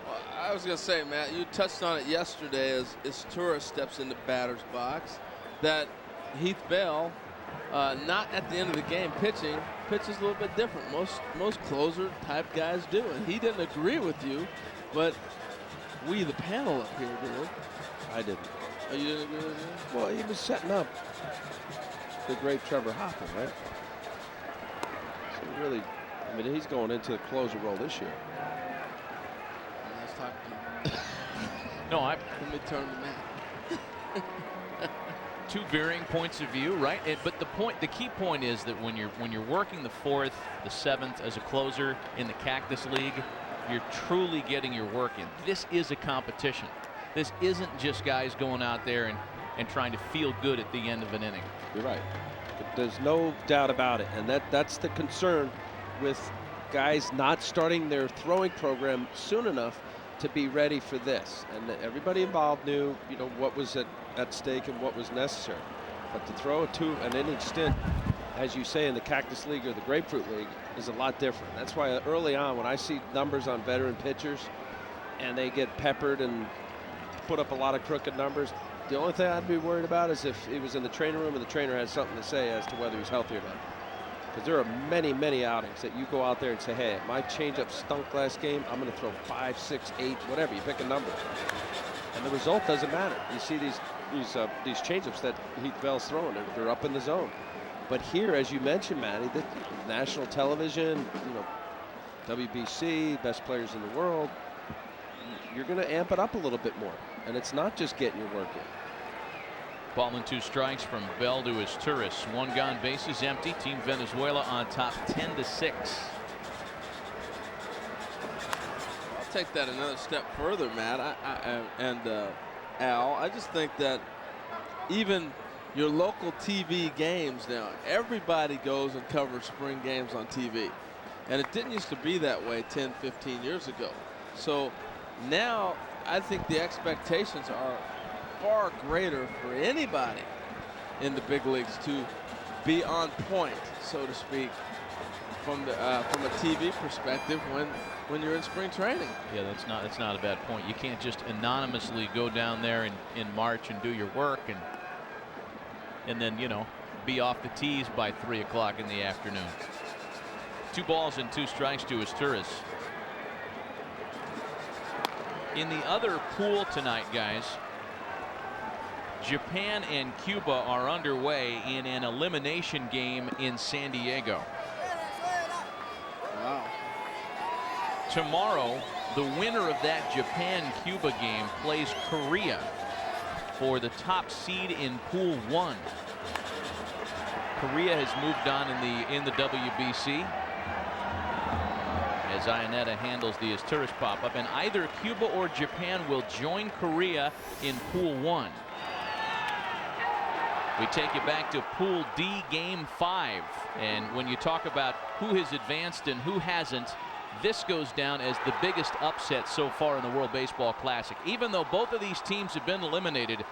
Well, I was going to say, Matt, you touched on it yesterday as Torres steps into batter's box, that Heath Bell, not at the end of the game pitches a little bit different. Most closer type guys do, and he didn't agree with you, but we, the panel up here, did. I didn't. Oh, you didn't agree with me? Well, he was setting up the great Trevor Hoffman, right? So really, I mean, he's going into the closer role this year. Let's talk to him. No, Let me turn to Matt. two varying points of view, right? But the key point is that when you're working the fourth, the seventh as a closer in the Cactus League, you're truly getting your work in. This is a competition. This isn't just guys going out there and trying to feel good at the end of an inning. You're right. There's no doubt about it, and that's the concern with guys not starting their throwing program soon enough to be ready for this. And everybody involved knew, what was at stake and what was necessary. But to throw an inning stint, as you say, in the Cactus League or the Grapefruit League, is a lot different. That's why early on, when I see numbers on veteran pitchers and they get peppered and put up a lot of crooked numbers, the only thing I'd be worried about is if he was in the training room and the trainer had something to say as to whether he's healthy or not. Because there are many, many outings that you go out there and say, hey, my changeup stunk last game. I'm going to throw 5, 6, 8, whatever. You pick a number. And the result doesn't matter. You see these changeups that Heath Bell's throwing, they're up in the zone. But here, as you mentioned, Matty, the national television, WBC, best players in the world, you're going to amp it up a little bit more. And it's not just getting your work in. Ball and 2 strikes from Bell to Izturis. 1 gone, bases empty. Team Venezuela on top 10-6. I'll take that another step further, Matt. Al, I just think that even your local TV games now, everybody goes and covers spring games on TV. And it didn't used to be that way 10, 15 years ago. So now I think the expectations are far greater for anybody in the big leagues to be on point, so to speak, from a TV perspective when you're in spring training. Yeah, that's not a bad point. You can't just anonymously go down there in March and do your work and then be off the tees by 3 o'clock in the afternoon. 2 balls and 2 strikes to Izturis. In the other pool tonight, guys, Japan and Cuba are underway in an elimination game in San Diego. Wow. Tomorrow, the winner of that Japan-Cuba game plays Korea for the top seed in Pool 1. Korea has moved on in the WBC as Ionetta handles the Izturis pop-up, and either Cuba or Japan will join Korea in Pool 1. We take you back to Pool D, Game 5. And when you talk about who has advanced and who hasn't, this goes down as the biggest upset so far in the World Baseball Classic. Even though both of these teams have been eliminated,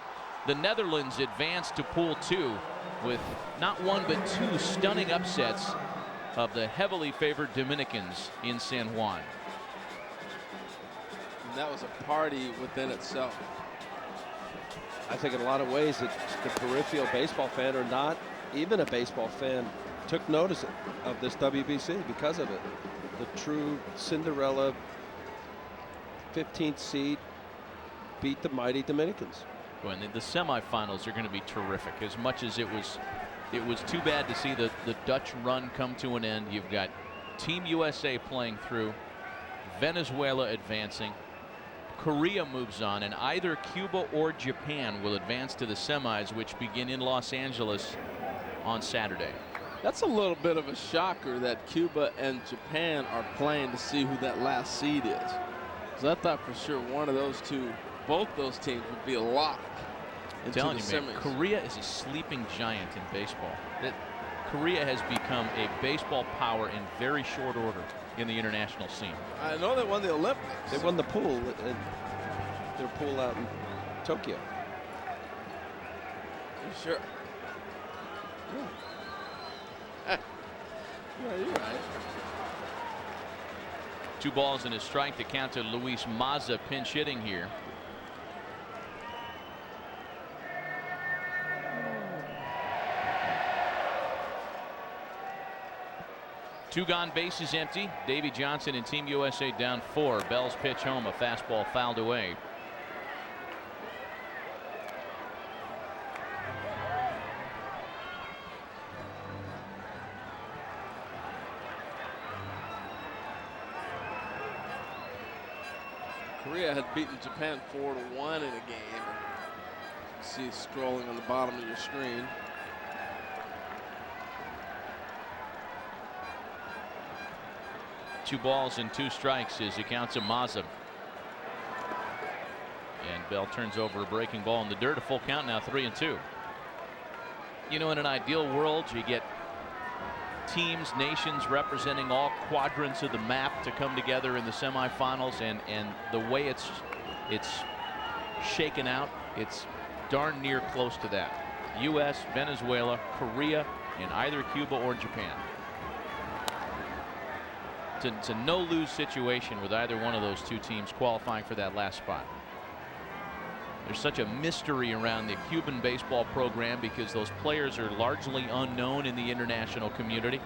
the Netherlands advanced to Pool 2 with not 1 but 2 stunning upsets of the heavily favored Dominicans in San Juan. And that was a party within itself. I think in a lot of ways that the peripheral baseball fan or not even a baseball fan took notice of this WBC because of it. The true Cinderella 15th seed beat the mighty Dominicans. Well, and the semifinals are going to be terrific. As much as it was too bad to see the Dutch run come to an end. You've got Team USA playing through, Venezuela advancing. Korea moves on, and either Cuba or Japan will advance to the semis, which begin in Los Angeles on Saturday. That's a little bit of a shocker that Cuba and Japan are playing to see who that last seed is. Because I thought for sure one of those two, both those teams would be a lock into the semis. Man, Korea is a sleeping giant in baseball. Korea has become a baseball power in very short order in the international scene. I know they won the Olympics. They won the pool, their pool out in Tokyo. Sure. Yeah. Yeah, you're right. 2 balls and a strike to count to Luis Mazza, pinch hitting here. Two gone, bases empty. Davy Johnson and Team USA down 4. Bell's pitch home, a fastball fouled away. Korea had beaten Japan 4-1 in a game. You see it scrolling on the bottom of your screen. 2 balls and 2 strikes as it counts to Mazza. And Bell turns over a breaking ball in the dirt. A full count now, 3-2. You know, in an ideal world, you get teams, nations representing all quadrants of the map to come together in the semifinals, and the way it's shaken out, it's darn near close to that. U.S., Venezuela, Korea, and either Cuba or Japan. It's a no-lose situation with either one of those two teams qualifying for that last spot. There's such a mystery around the Cuban baseball program because those players are largely unknown in the international community.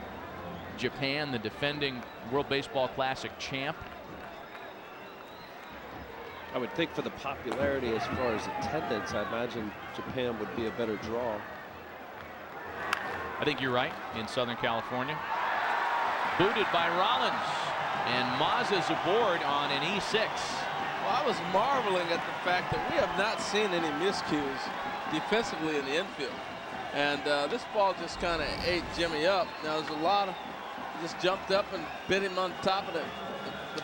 Japan, the defending World Baseball Classic champ. I would think for the popularity as far as attendance, I imagine Japan would be a better draw. I think you're right, in Southern California. Booted by Rollins, and Mazza's aboard on an E6. Well, I was marveling at the fact that we have not seen any miscues defensively in the infield. And this ball just kind of ate Jimmy up. Now, there's a lot of, just jumped up and bit him on top of the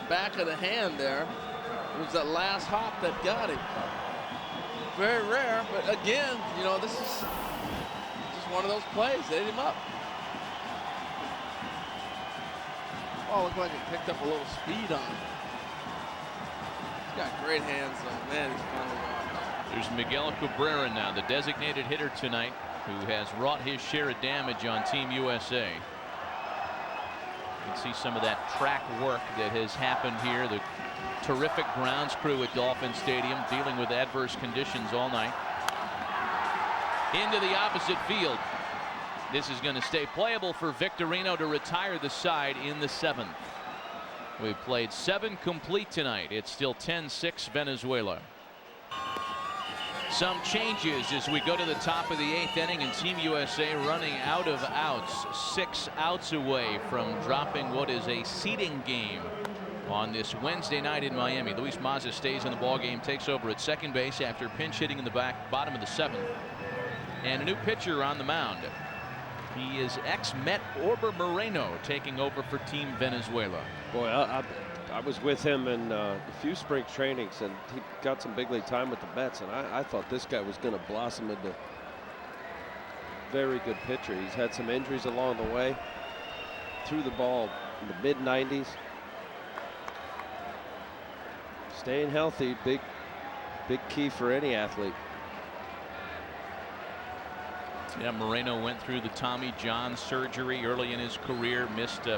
back of the hand there. It was that last hop that got him. Very rare, but again, you know, this is just one of those plays. They ate him up. Oh, looked like it picked up a little speed on him. He's got great hands, though. Man, he's finally gone. There's Miguel Cabrera now, the designated hitter tonight, who has wrought his share of damage on Team USA. You can see some of that track work that has happened here. The terrific grounds crew at Dolphin Stadium dealing with adverse conditions all night. Into the opposite field. This is going to stay playable for Victorino to retire the side in the 7th. We've played 7 complete tonight. It's still 10-6 Venezuela. Some changes as we go to the top of the 8th inning, and Team USA running out of outs. 6 outs away from dropping what is a seeding game on this Wednesday night in Miami. Luis Mazza stays in the ballgame, takes over at second base after pinch hitting in the bottom of the 7th. And a new pitcher on the mound. He is ex-Met Orber Moreno taking over for Team Venezuela. Boy, I was with him in a few spring trainings, and he got some big league time with the Mets, and I thought this guy was going to blossom into a very good pitcher. He's had some injuries along the way. Threw the ball in the mid-90s. Staying healthy, big key for any athlete. Yeah, Moreno went through the Tommy John surgery early in his career,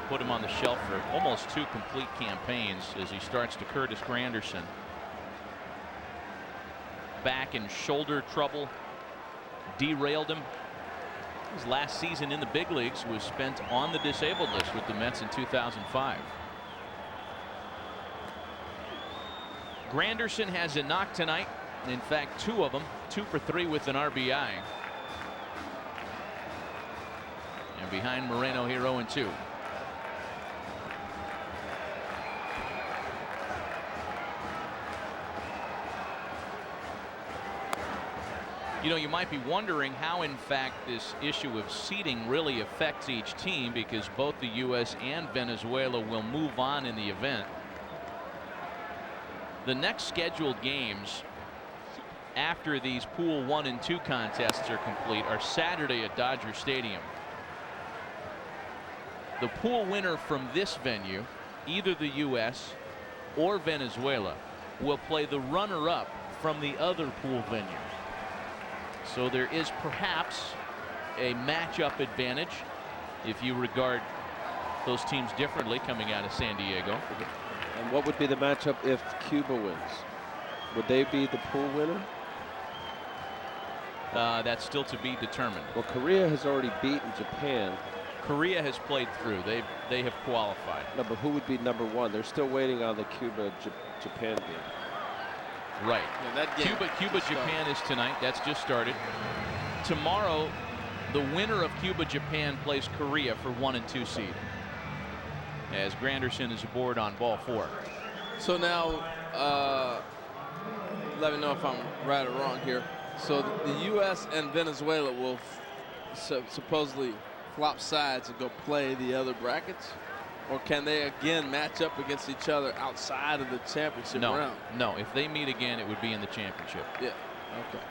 put him on the shelf for almost 2 complete campaigns as he starts to Curtis Granderson. Back and shoulder trouble derailed him. His last season in the big leagues was spent on the disabled list with the Mets in 2005. Granderson has a knock tonight. In fact, 2 of them, 2 for 3 with an RBI. And behind Moreno here 0-2. You know, you might be wondering how, in fact, this issue of seeding really affects each team, because both the U.S. and Venezuela will move on in the event. The next scheduled games after these Pool 1 and 2 contests are complete are Saturday at Dodger Stadium. The pool winner from this venue, either the U.S. or Venezuela, will play the runner-up from the other pool venue. So there is perhaps a matchup advantage if you regard those teams differently coming out of San Diego. And what would be the matchup if Cuba wins? Would they be the pool winner? That's still to be determined. Well, Korea has already beaten Japan. Korea has played through. They have qualified. No, but who would be number 1? They're still waiting on the Cuba-Japan game. Right. Yeah, that game Cuba-Japan is tonight. That's just started. Tomorrow, the winner of Cuba-Japan plays Korea for 1 and 2 seed, as Granderson is aboard on ball 4. So now, let me know if I'm right or wrong here. So the U.S. and Venezuela will supposedly flop sides and go play the other brackets, or can they again match up against each other outside of the championship round? No. If they meet again, it would be in the championship. Yeah. Okay.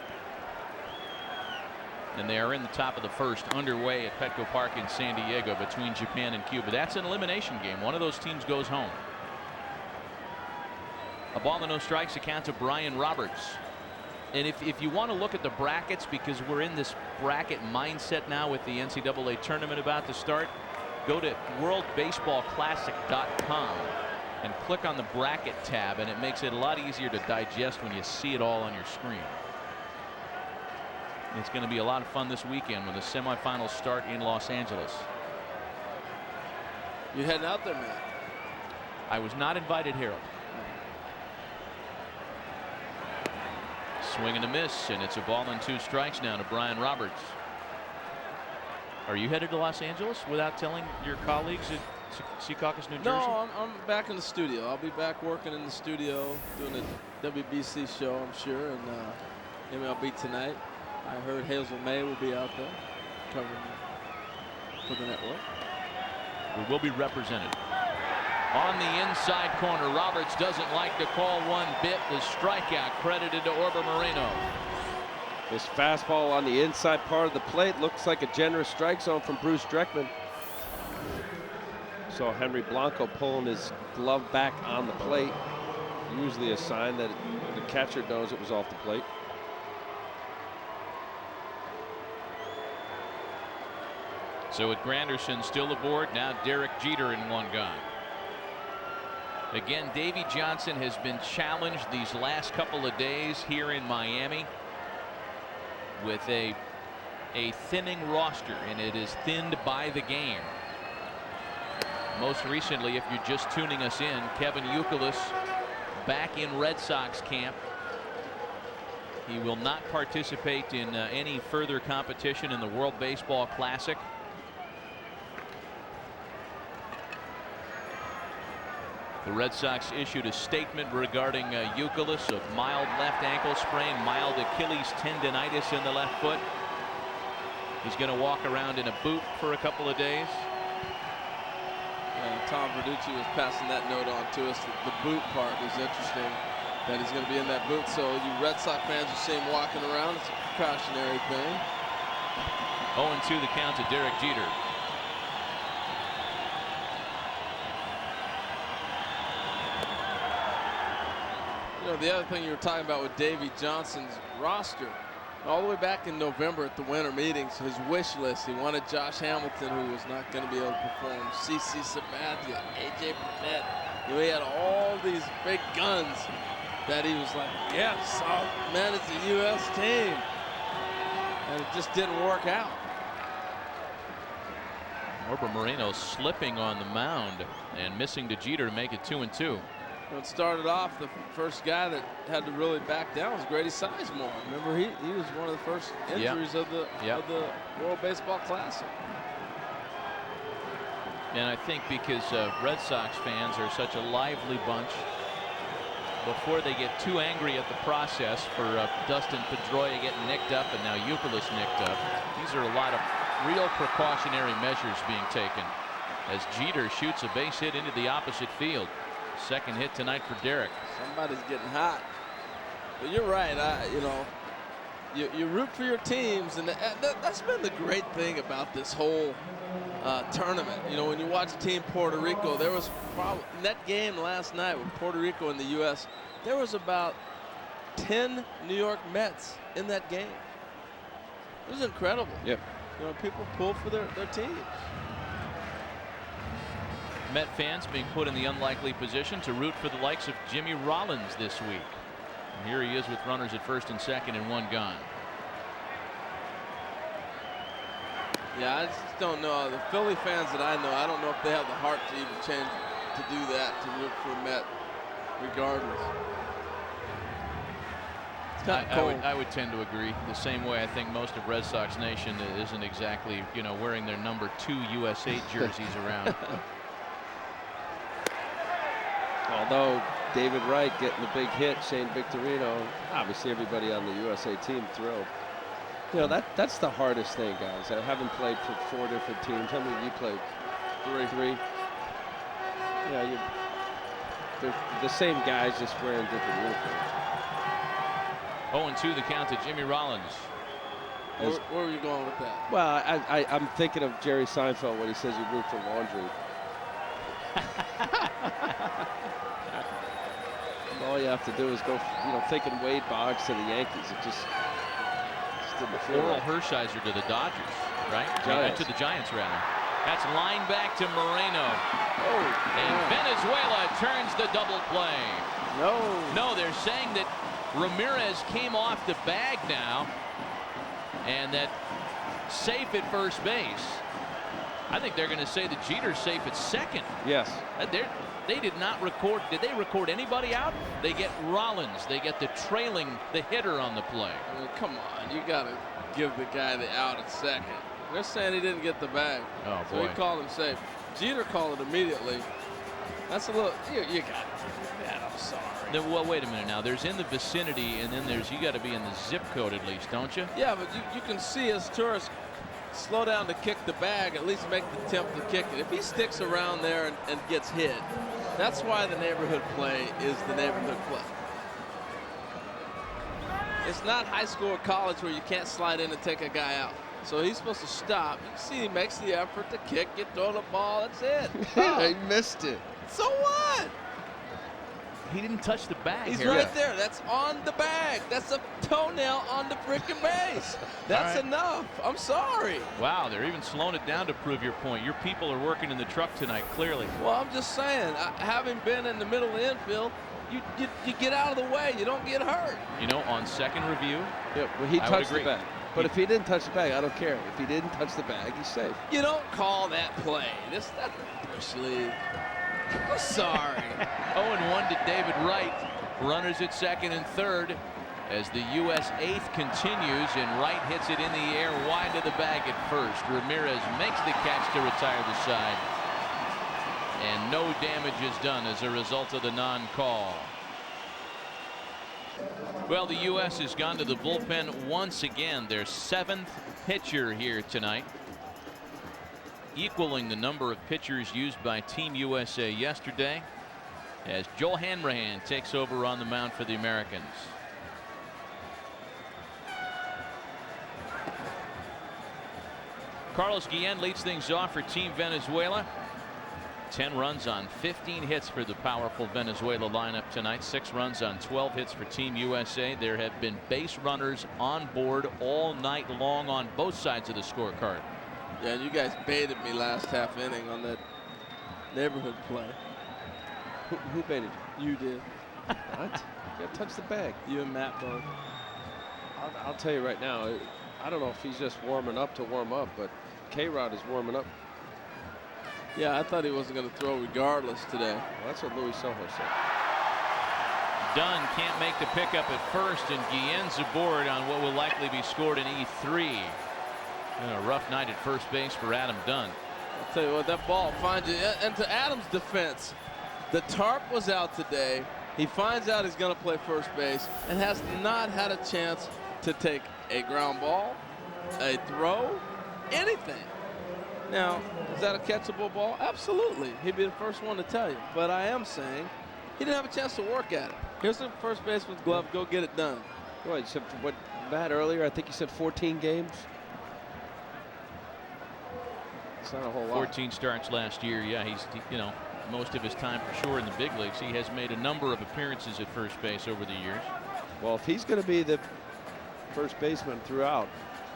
And they are in the top of the first, underway at Petco Park in San Diego between Japan and Cuba. That's an elimination game. One of those teams goes home. A ball and no strikes, account to Brian Roberts. And if you want to look at the brackets, because we're in this bracket mindset now with the NCAA tournament about to start, go to worldbaseballclassic.com and click on the bracket tab, and it makes it a lot easier to digest when you see it all on your screen. It's going to be a lot of fun this weekend when the semifinals start in Los Angeles. You heading out there, man? I was not invited, Harold. Swing and a miss, and it's a ball and 2 strikes now to Brian Roberts. Are you headed to Los Angeles without telling your colleagues at Secaucus, New Jersey? No, I'm back in the studio. I'll be back working in the studio doing a WBC show, I'm sure, and MLB tonight. I heard Hazel May will be out there covering for the network. We will be represented. On the inside corner, Roberts doesn't like to call one bit. The strikeout credited to Orber Moreno. This fastball on the inside part of the plate looks like a generous strike zone from Bruce Dreckman. Saw Henry Blanco pulling his glove back on the plate. Usually a sign that the catcher knows it was off the plate. So with Granderson still aboard, now Derek Jeter in one gone. Again, Davey Johnson has been challenged these last couple of days here in Miami with a thinning roster, and it is thinned by the game. Most recently, if you're just tuning us in, Kevin Youkilis back in Red Sox camp. He will not participate in any further competition in the World Baseball Classic. The Red Sox issued a statement regarding Youkilis of mild left ankle sprain, mild Achilles tendonitis in the left foot. He's going to walk around in a boot for a couple of days. Tom Verducci was passing that note on to us. The boot part was interesting, that he's going to be in that boot. So you Red Sox fans who see him walking around, it's a precautionary thing. 0-2 the count to Derek Jeter. You know, the other thing you were talking about with Davey Johnson's roster, all the way back in November at the winter meetings, his wish list, he wanted Josh Hamilton, who was not going to be able to perform, CC Sabathia, AJ Burnett. You know, he had all these big guns that he was like, yes, oh, man, it's a U.S. team. And it just didn't work out. Orber Moreno slipping on the mound and missing to Jeter to make it 2-2. It started off, the first guy that had to really back down was Grady Sizemore. Remember, he was one of the first injuries of the World Baseball Classic. And I think because Red Sox fans are such a lively bunch, before they get too angry at the process for Dustin Pedroia getting nicked up and now Youkilis nicked up. These are a lot of real precautionary measures being taken as Jeter shoots a base hit into the opposite field. Second hit tonight for Derek. Somebody's getting hot. But you're right. You know, you root for your teams, and that's been the great thing about this whole tournament. You know, when you watch Team Puerto Rico, there was probably in that game last night with Puerto Rico and the U.S., there was about 10 New York Mets in that game. It was incredible. Yep. You know, people pull for their teams. Met fans being put in the unlikely position to root for the likes of Jimmy Rollins this week. And here he is with runners at first and second and one gone. Yeah, I just don't know. The Philly fans that I know, I don't know if they have the heart to even change to do that, to root for Met regardless. It's kind of cold. I would tend to agree. The same way I think most of Red Sox Nation isn't exactly, you know, wearing their number 2 USA jerseys around. Although David Wright getting the big hit, Shane Victorino, obviously everybody on the USA team thrilled. You know, that's the hardest thing, guys. I haven't played for 4 different teams. How many of you played? 3. Yeah, they're the same guys, just wearing different uniforms. 0-2 the count to Jimmy Rollins. Where are you going with that? Well, I'm thinking of Jerry Seinfeld when he says you root for laundry. All you have to do is go, you know, thinking Wade Boggs to the Yankees. It just didn't feel Oral right. Hershiser to the Dodgers, right? Giants. To the Giants, rather. That's line back to Moreno. Oh, And Venezuela turns the double play. No, they're saying that Ramirez came off the bag now, and that safe at first base. I think they're going to say that Jeter's safe at second. Yes. They did not record. Did they record anybody out? They get Rollins. They get the hitter on the play. I mean, come on, you got to give the guy the out at second. They're saying he didn't get the bag. Oh, so boy. he called him safe. Jeter called it immediately. That's a little. You got to do that. I'm sorry. Well, wait a minute now. There's in the vicinity, and then you got to be in the zip code at least, don't you? Yeah, but you can see as tourists slow down to kick the bag, at least make the attempt to kick it. If he sticks around there and gets hit, that's why the neighborhood play is the neighborhood play. It's not high school or college where you can't slide in and take a guy out. So he's supposed to stop. You see he makes the effort to kick, you throw the ball, that's it. He missed it. So what? He didn't touch the bag. He's here. right there. That's on the bag. That's a toenail on the freaking base. That's right. enough. I'm sorry. Wow, they're even slowing it down to prove your point. Your people are working in the truck tonight, clearly. Well, I'm just saying, having been in the middle of the infield, you get out of the way. You don't get hurt. You know, on second review, Yeah, well, he I would touched the agree. bag. But if he didn't touch the bag, I don't care. If he didn't touch the bag, he's safe. You don't call that play. That's the Bush League. I'm sorry. 0-1 to David Wright. Runners at second and third as the U.S. eighth continues, and Wright hits it in the air wide to the bag at first. Ramirez makes the catch to retire the side, and no damage is done as a result of the non-call. Well, the U.S. has gone to the bullpen once again. Their 7th pitcher here tonight, equaling the number of pitchers used by Team USA yesterday, as Joel Hanrahan takes over on the mound for the Americans. Carlos Guillen leads things off for Team Venezuela. 10 runs on 15 hits for the powerful Venezuela lineup tonight. 6 runs on 12 hits for Team USA. There have been base runners on board all night long on both sides of the scorecard. Yeah, you guys baited me last half inning on that neighborhood play. Who baited you? You did. What? You gotta touch the bag. You and Matt both. I'll tell you right now, I don't know if he's just warming up to warm up, but K-Rod is warming up. Yeah, I thought he wasn't going to throw regardless today. Well, that's what Luis Sojo said. Dunn can't make the pickup at first, and Guillen's aboard on what will likely be scored in E3. And a rough night at first base for Adam Dunn. I'll tell you what, that ball finds you. And to Adam's defense, the tarp was out today. He finds out he's going to play first base and has not had a chance to take a ground ball, a throw, anything. Now, is that a catchable ball? Absolutely. He'd be the first one to tell you. But I am saying he didn't have a chance to work at it. Here's the first baseman's glove. Go get it done. Well, you said what Matt earlier, I think you said 14 games. It's not a whole lot. 14 starts last year. Yeah, he's, you know, most of his time for sure in the big leagues. He has made a number of appearances at first base over the years. Well, if he's going to be the first baseman throughout,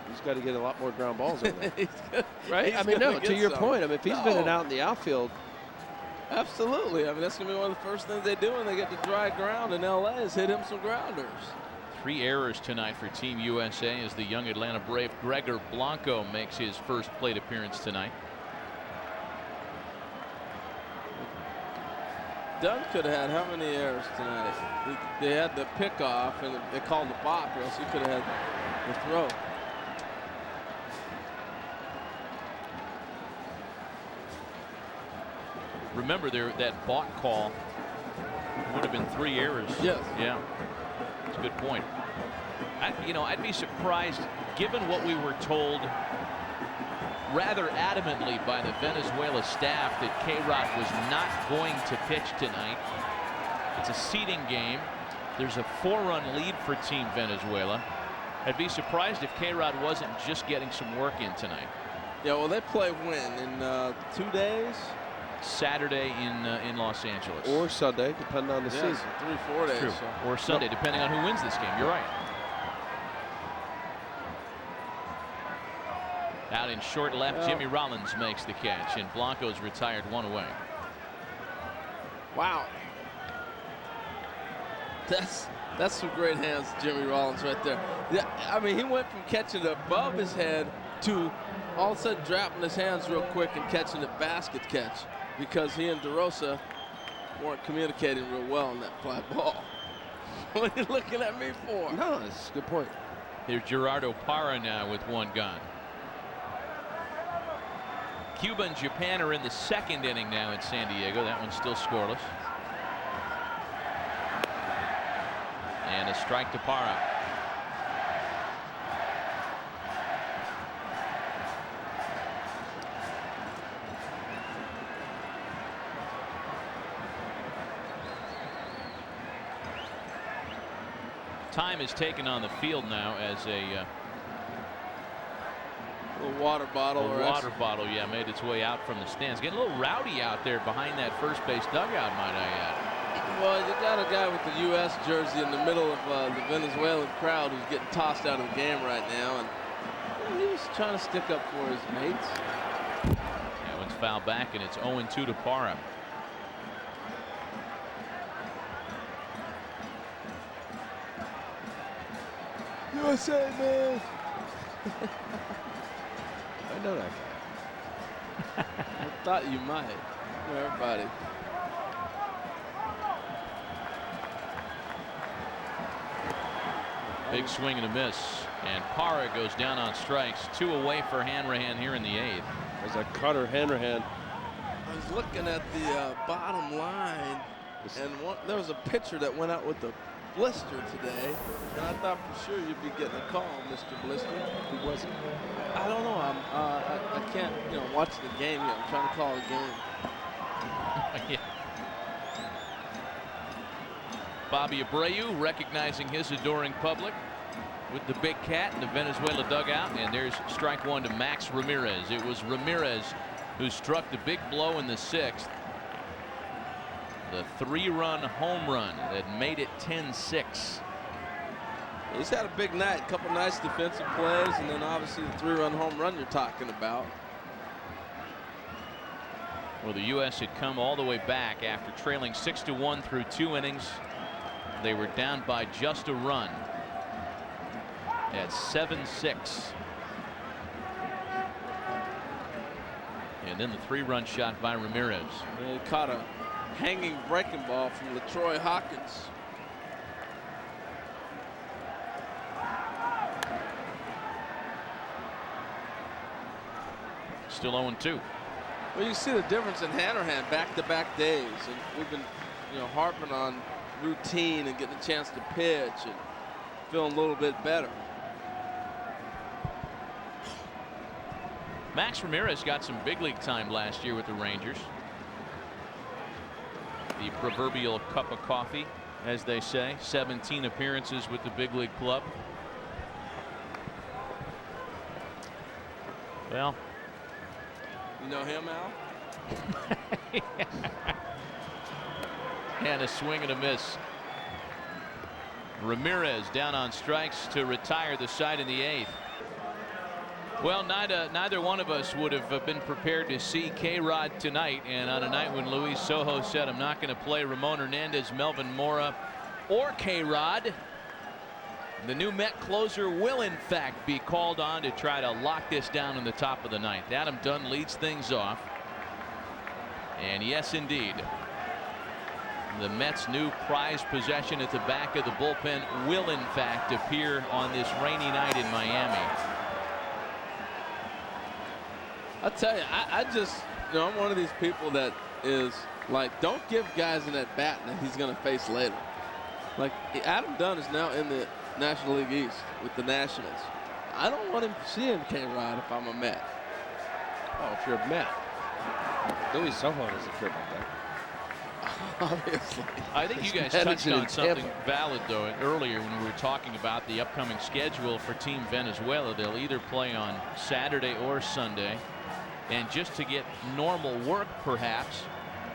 he's got to get a lot more ground balls over there. Right? I mean, no, to your point, I mean, if he's been out in the outfield. Absolutely. I mean, that's going to be one of the first things they do when they get to dry ground in L.A. is hit him some grounders. 3 errors tonight for Team USA as the young Atlanta Brave Gregor Blanco makes his first plate appearance tonight. Dunn could have had how many errors tonight? They had the pickoff and they called the bop, or else he could have had the throw. Remember that balk call would have been 3 errors. Yes. Yeah. That's a good point. I'd be surprised, given what we were told rather adamantly by the Venezuela staff, that K-Rod was not going to pitch tonight. It's a seeding game. There's a 4-run lead for Team Venezuela. I'd be surprised if K-Rod wasn't just getting some work in tonight. Yeah, well, they play when? In 2 days? Saturday in Los Angeles. Or Sunday, depending on the season. 3-4 days. True. So. Or Sunday, depending on who wins this game. You're right. Out in short left, Jimmy Rollins makes the catch, and Blanco's retired 1 away. Wow. That's some great hands, Jimmy Rollins right there. Yeah, I mean, he went from catching it above his head to all of a sudden dropping his hands real quick and catching a basket catch, because he and DeRosa weren't communicating real well on that fly ball. What are you looking at me for? No, that's a good point. Here's Gerardo Parra now with 1 gone. Cuba and Japan are in the 2nd inning now in San Diego. That one's still scoreless. And a strike to Parra. Time is taken on the field now as a little water bottle. Yeah, made its way out from the stands. Getting a little rowdy out there behind that first base dugout, might I add. Well, you got a guy with the U.S. jersey in the middle of the Venezuelan crowd who's getting tossed out of the game right now, and he was trying to stick up for his mates. That one's fouled back, and it's 0-2 to Parra. USA, man. I know that guy. I thought you might. Everybody. Big swing and a miss, and Parra goes down on strikes. 2 away for Hanrahan here in the 8th. There's a cutter, Hanrahan. I was looking at the bottom line, and there was a pitcher that went out with a blister today, and I thought for sure you'd be getting a call, Mr. Blister. Who was it? I don't know. I can't, watch the game yet. I'm trying to call a game. Yeah. Bobby Abreu recognizing his adoring public with the big cat in the Venezuela dugout, and there's strike 1 to Max Ramirez. It was Ramirez who struck the big blow in the 6th. The 3-run home run that made it 10-6. He's had a big night, a couple nice defensive plays, and then obviously the 3-run home run you're talking about. Well, the U.S. had come all the way back after trailing 6-1 through 2 innings. They were down by just a run at 7-6. And then the 3-run shot by Ramirez. And he caught a hanging breaking ball from LaTroy Hawkins. Still 0-2. Well, you see the difference in Hanrahan back-to-back days, and we've been, harping on routine and getting a chance to pitch and feeling a little bit better. Max Ramirez got some big league time last year with the Rangers. The proverbial cup of coffee, as they say. 17 appearances with the big league club. Well, you know him, Al? And a swing and a miss. Ramirez down on strikes to retire the side in the 8th. Well, neither one of us would have been prepared to see K-Rod tonight, and on a night when Luis Sojo said, I'm not going to play Ramon Hernandez, Melvin Mora, or K-Rod, the new Met closer will in fact be called on to try to lock this down in the top of the 9th. Adam Dunn leads things off, and yes indeed, the Mets' new prized possession at the back of the bullpen will in fact appear on this rainy night in Miami. I tell you, I just, I'm one of these people that is like, don't give guys an at-bat that he's going to face later. Like, Adam Dunn is now in the National League East with the Nationals. I don't want him seeing K-Rod if I'm a Met. Oh, if you're a Met. Luis Sojo doesn't care about that. Obviously. I think you guys touched on something valid, though, earlier when we were talking about the upcoming schedule for Team Venezuela. They'll either play on Saturday or Sunday. And just to get normal work, perhaps,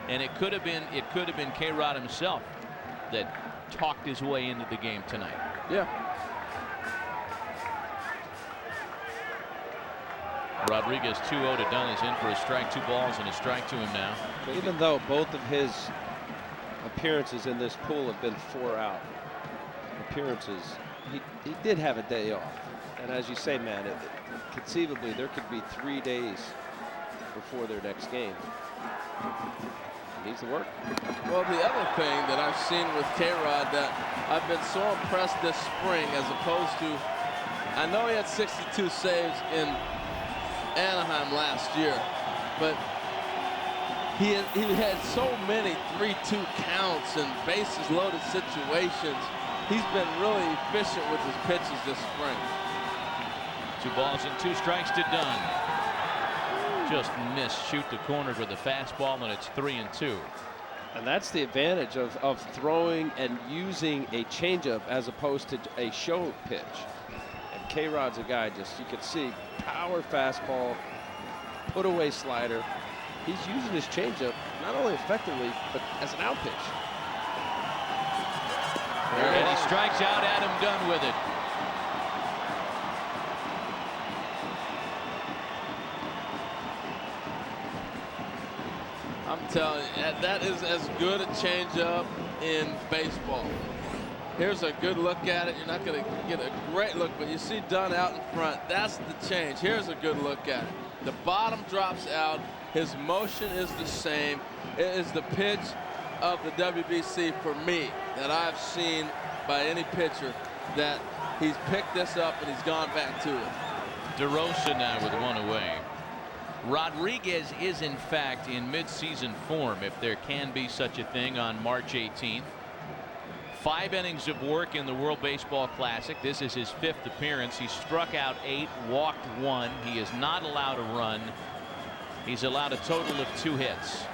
and it could have been K-Rod himself that talked his way into the game tonight. Yeah. Rodriguez 2-0 to Dunn is in for a strike, 2 balls and a strike to him now. Even though both of his appearances in this pool have been 4-out appearances, he did have a day off. And as you say, man, conceivably there could be 3 days before their next game. He needs to work. Well, the other thing that I've seen with K-Rod that I've been so impressed this spring, as opposed to, I know he had 62 saves in Anaheim last year, but he had so many 3-2 counts and bases loaded situations. He's been really efficient with his pitches this spring. 2 balls and 2 strikes to Dunn. Just missed, shoot the corner with a fastball, and it's 3-2. And that's the advantage of throwing and using a changeup as opposed to a show pitch. And K-Rod's a guy, just you can see, power fastball, put away slider. He's using his changeup not only effectively, but as an out pitch. And he strikes out Adam Dunn with it. I'm telling you, that is as good a changeup in baseball. Here's a good look at it. You're not going to get a great look, but you see Dunn out in front. That's the change. Here's a good look at it. The bottom drops out. His motion is the same. It is the pitch of the WBC for me that I've seen by any pitcher, that he's picked this up and he's gone back to it. DeRosa now with 1 away. Rodriguez is in fact in midseason form, if there can be such a thing, on March 18th. 5 innings of work in the World Baseball Classic. This is his 5th appearance. He struck out 8, walked 1. He is not allowed a run. He's allowed a total of 2 hits.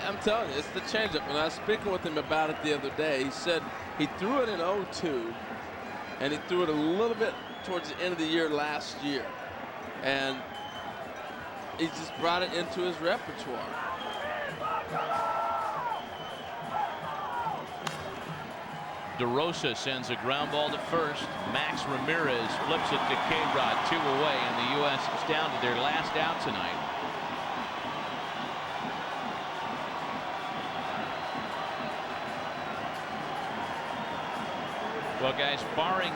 I'm telling you, it's the changeup. When I was speaking with him about it the other day, he said he threw it in 0-2, and he threw it a little bit towards the end of the year last year. And he just brought it into his repertoire. DeRosa sends a ground ball to first. Max Ramirez flips it to K-Rod, 2 away, and the U.S. is down to their last out tonight. Well, guys, barring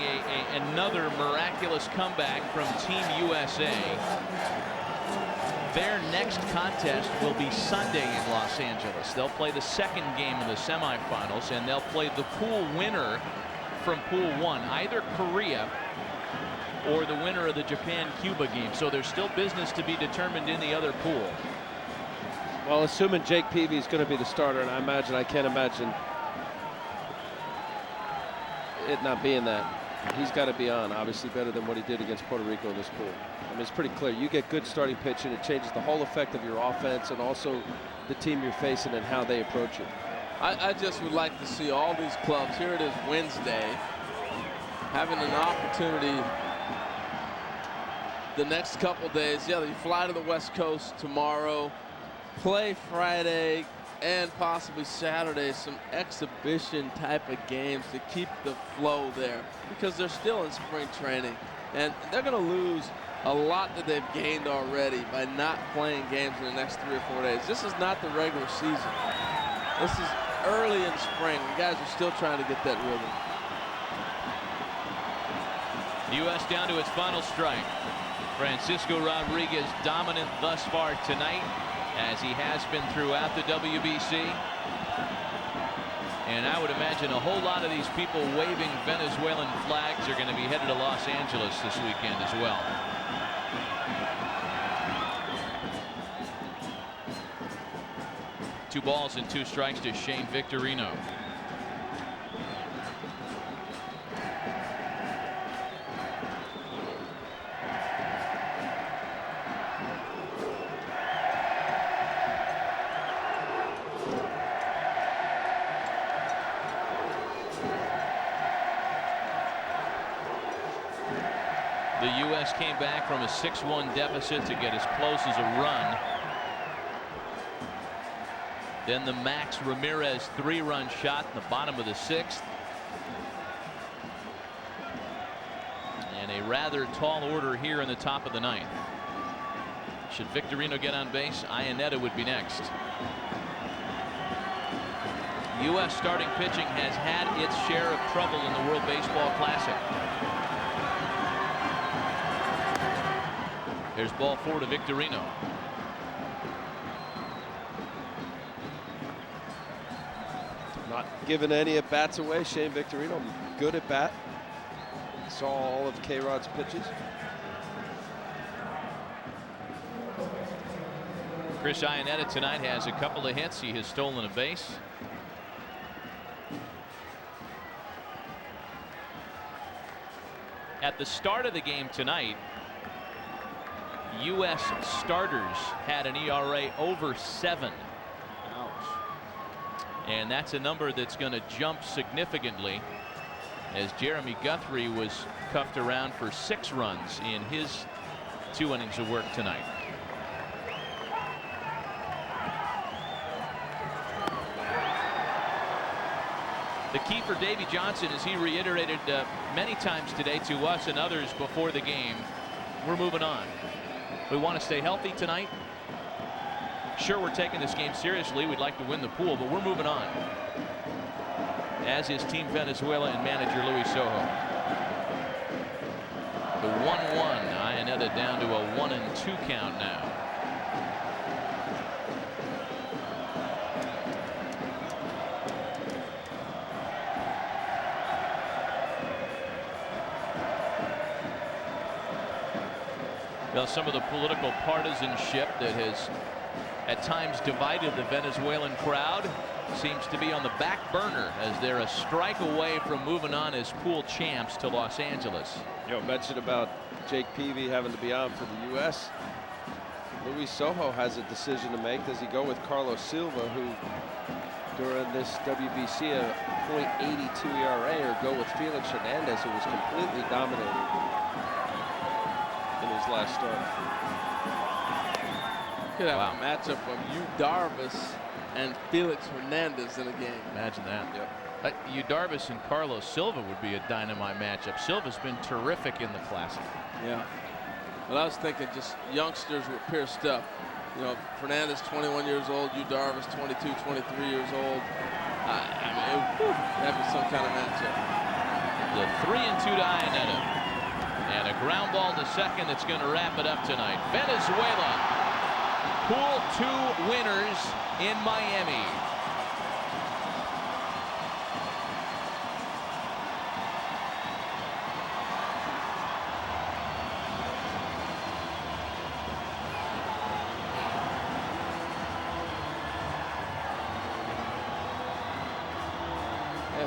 another miraculous comeback from Team USA, their next contest will be Sunday in Los Angeles. They'll play the 2nd game of the semifinals, and they'll play the pool winner from Pool 1, either Korea or the winner of the Japan-Cuba game. So there's still business to be determined in the other pool. Well, assuming Jake Peavy is going to be the starter, and I can't imagine it not being that. He's got to be on, obviously better than what he did against Puerto Rico in this pool. I mean, it's pretty clear. You get good starting pitching, it changes the whole effect of your offense and also the team you're facing and how they approach you. I just would like to see all these clubs. Here it is Wednesday, having an opportunity the next couple days. Yeah, you fly to the West Coast tomorrow, play Friday and possibly Saturday, some exhibition type of games to keep the flow there, because they're still in spring training and they're going to lose a lot that they've gained already by not playing games in the next 3 or 4 days. This is not the regular season. This is early in spring. You guys are still trying to get that rhythm. U.S. down to its final strike. Francisco Rodriguez dominant thus far tonight, as he has been throughout the WBC. And I would imagine a whole lot of these people waving Venezuelan flags are going to be headed to Los Angeles this weekend as well. Two balls and 2 strikes to Shane Victorino. The U.S. came back from a 6-1 deficit to get as close as a run. Then the Max Ramirez 3-run shot in the bottom of the 6th. And a rather tall order here in the top of the 9th. Should Victorino get on base, Iannetta would be next. U.S. starting pitching has had its share of trouble in the World Baseball Classic. There's ball 4 to Victorino. Not giving any at bats away. Shane Victorino, good at bat. Saw all of K-Rod's pitches. Chris Iannetta tonight has a couple of hits. He has stolen a base. At the start of the game tonight, U.S. starters had an ERA over 7. Ouch. And that's a number that's going to jump significantly, as Jeremy Guthrie was cuffed around for 6 runs in his 2 innings of work tonight. The key for Davy Johnson, as he reiterated many times today to us and others before the game, we're moving on. We want to stay healthy tonight. Sure, we're taking this game seriously. We'd like to win the pool, but we're moving on. As is Team Venezuela and manager Luis Sojo. The 1-1. Iannetta down to a 1-2 count now. Well, some of the political partisanship that has at times divided the Venezuelan crowd seems to be on the back burner, as they're a strike away from moving on as pool champs to Los Angeles. You mentioned about Jake Peavy having to be on for the U.S. Luis Sojo has a decision to make. Does he go with Carlos Silva, who during this WBC a .82 ERA, or go with Felix Hernandez, who was completely dominating in his last start? Could have a matchup of Yu Darvish and Felix Hernandez in a game. Imagine that. Yep. Yu Darvish and Carlos Silva would be a dynamite matchup. Silva's been terrific in the Classic. Yeah. Well, I was thinking just youngsters with pierced up. You know, Fernandez 21 years old, Yu Darvish 22, 23 years old. I mean, that'd be some kind of matchup. The 3-2 to Iannetta. And a ground ball to second that's going to wrap it up tonight. Venezuela, Pool 2 winners in Miami.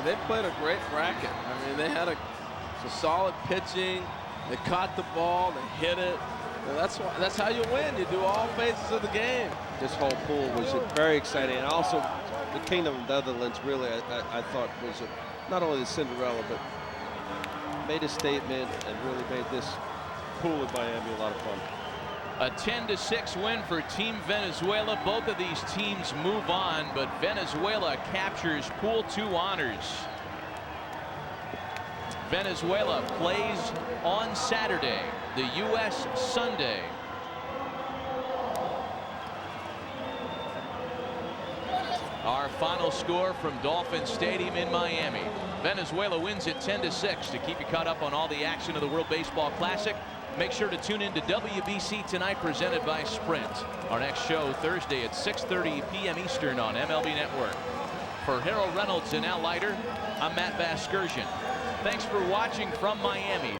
Yeah, they played a great bracket. I mean, they had a solid pitching. They caught the ball. They hit it. And that's how you win. You do all phases of the game. This whole pool was very exciting, and also the Kingdom of Netherlands really I thought was not only the Cinderella, but made a statement and really made this pool in Miami a lot of fun. A 10-6 win for Team Venezuela. Both of these teams move on, but Venezuela captures Pool 2 honors. Venezuela plays on Saturday, the U.S. Sunday. Our final score from Dolphin Stadium in Miami. Venezuela wins it 10-6. To keep you caught up on all the action of the World Baseball Classic, make sure to tune in to WBC Tonight, presented by Sprint. Our next show Thursday at 6:30 p.m. Eastern on MLB Network. For Harold Reynolds and Al Leiter, I'm Matt Vasgersian. Thanks for watching from Miami.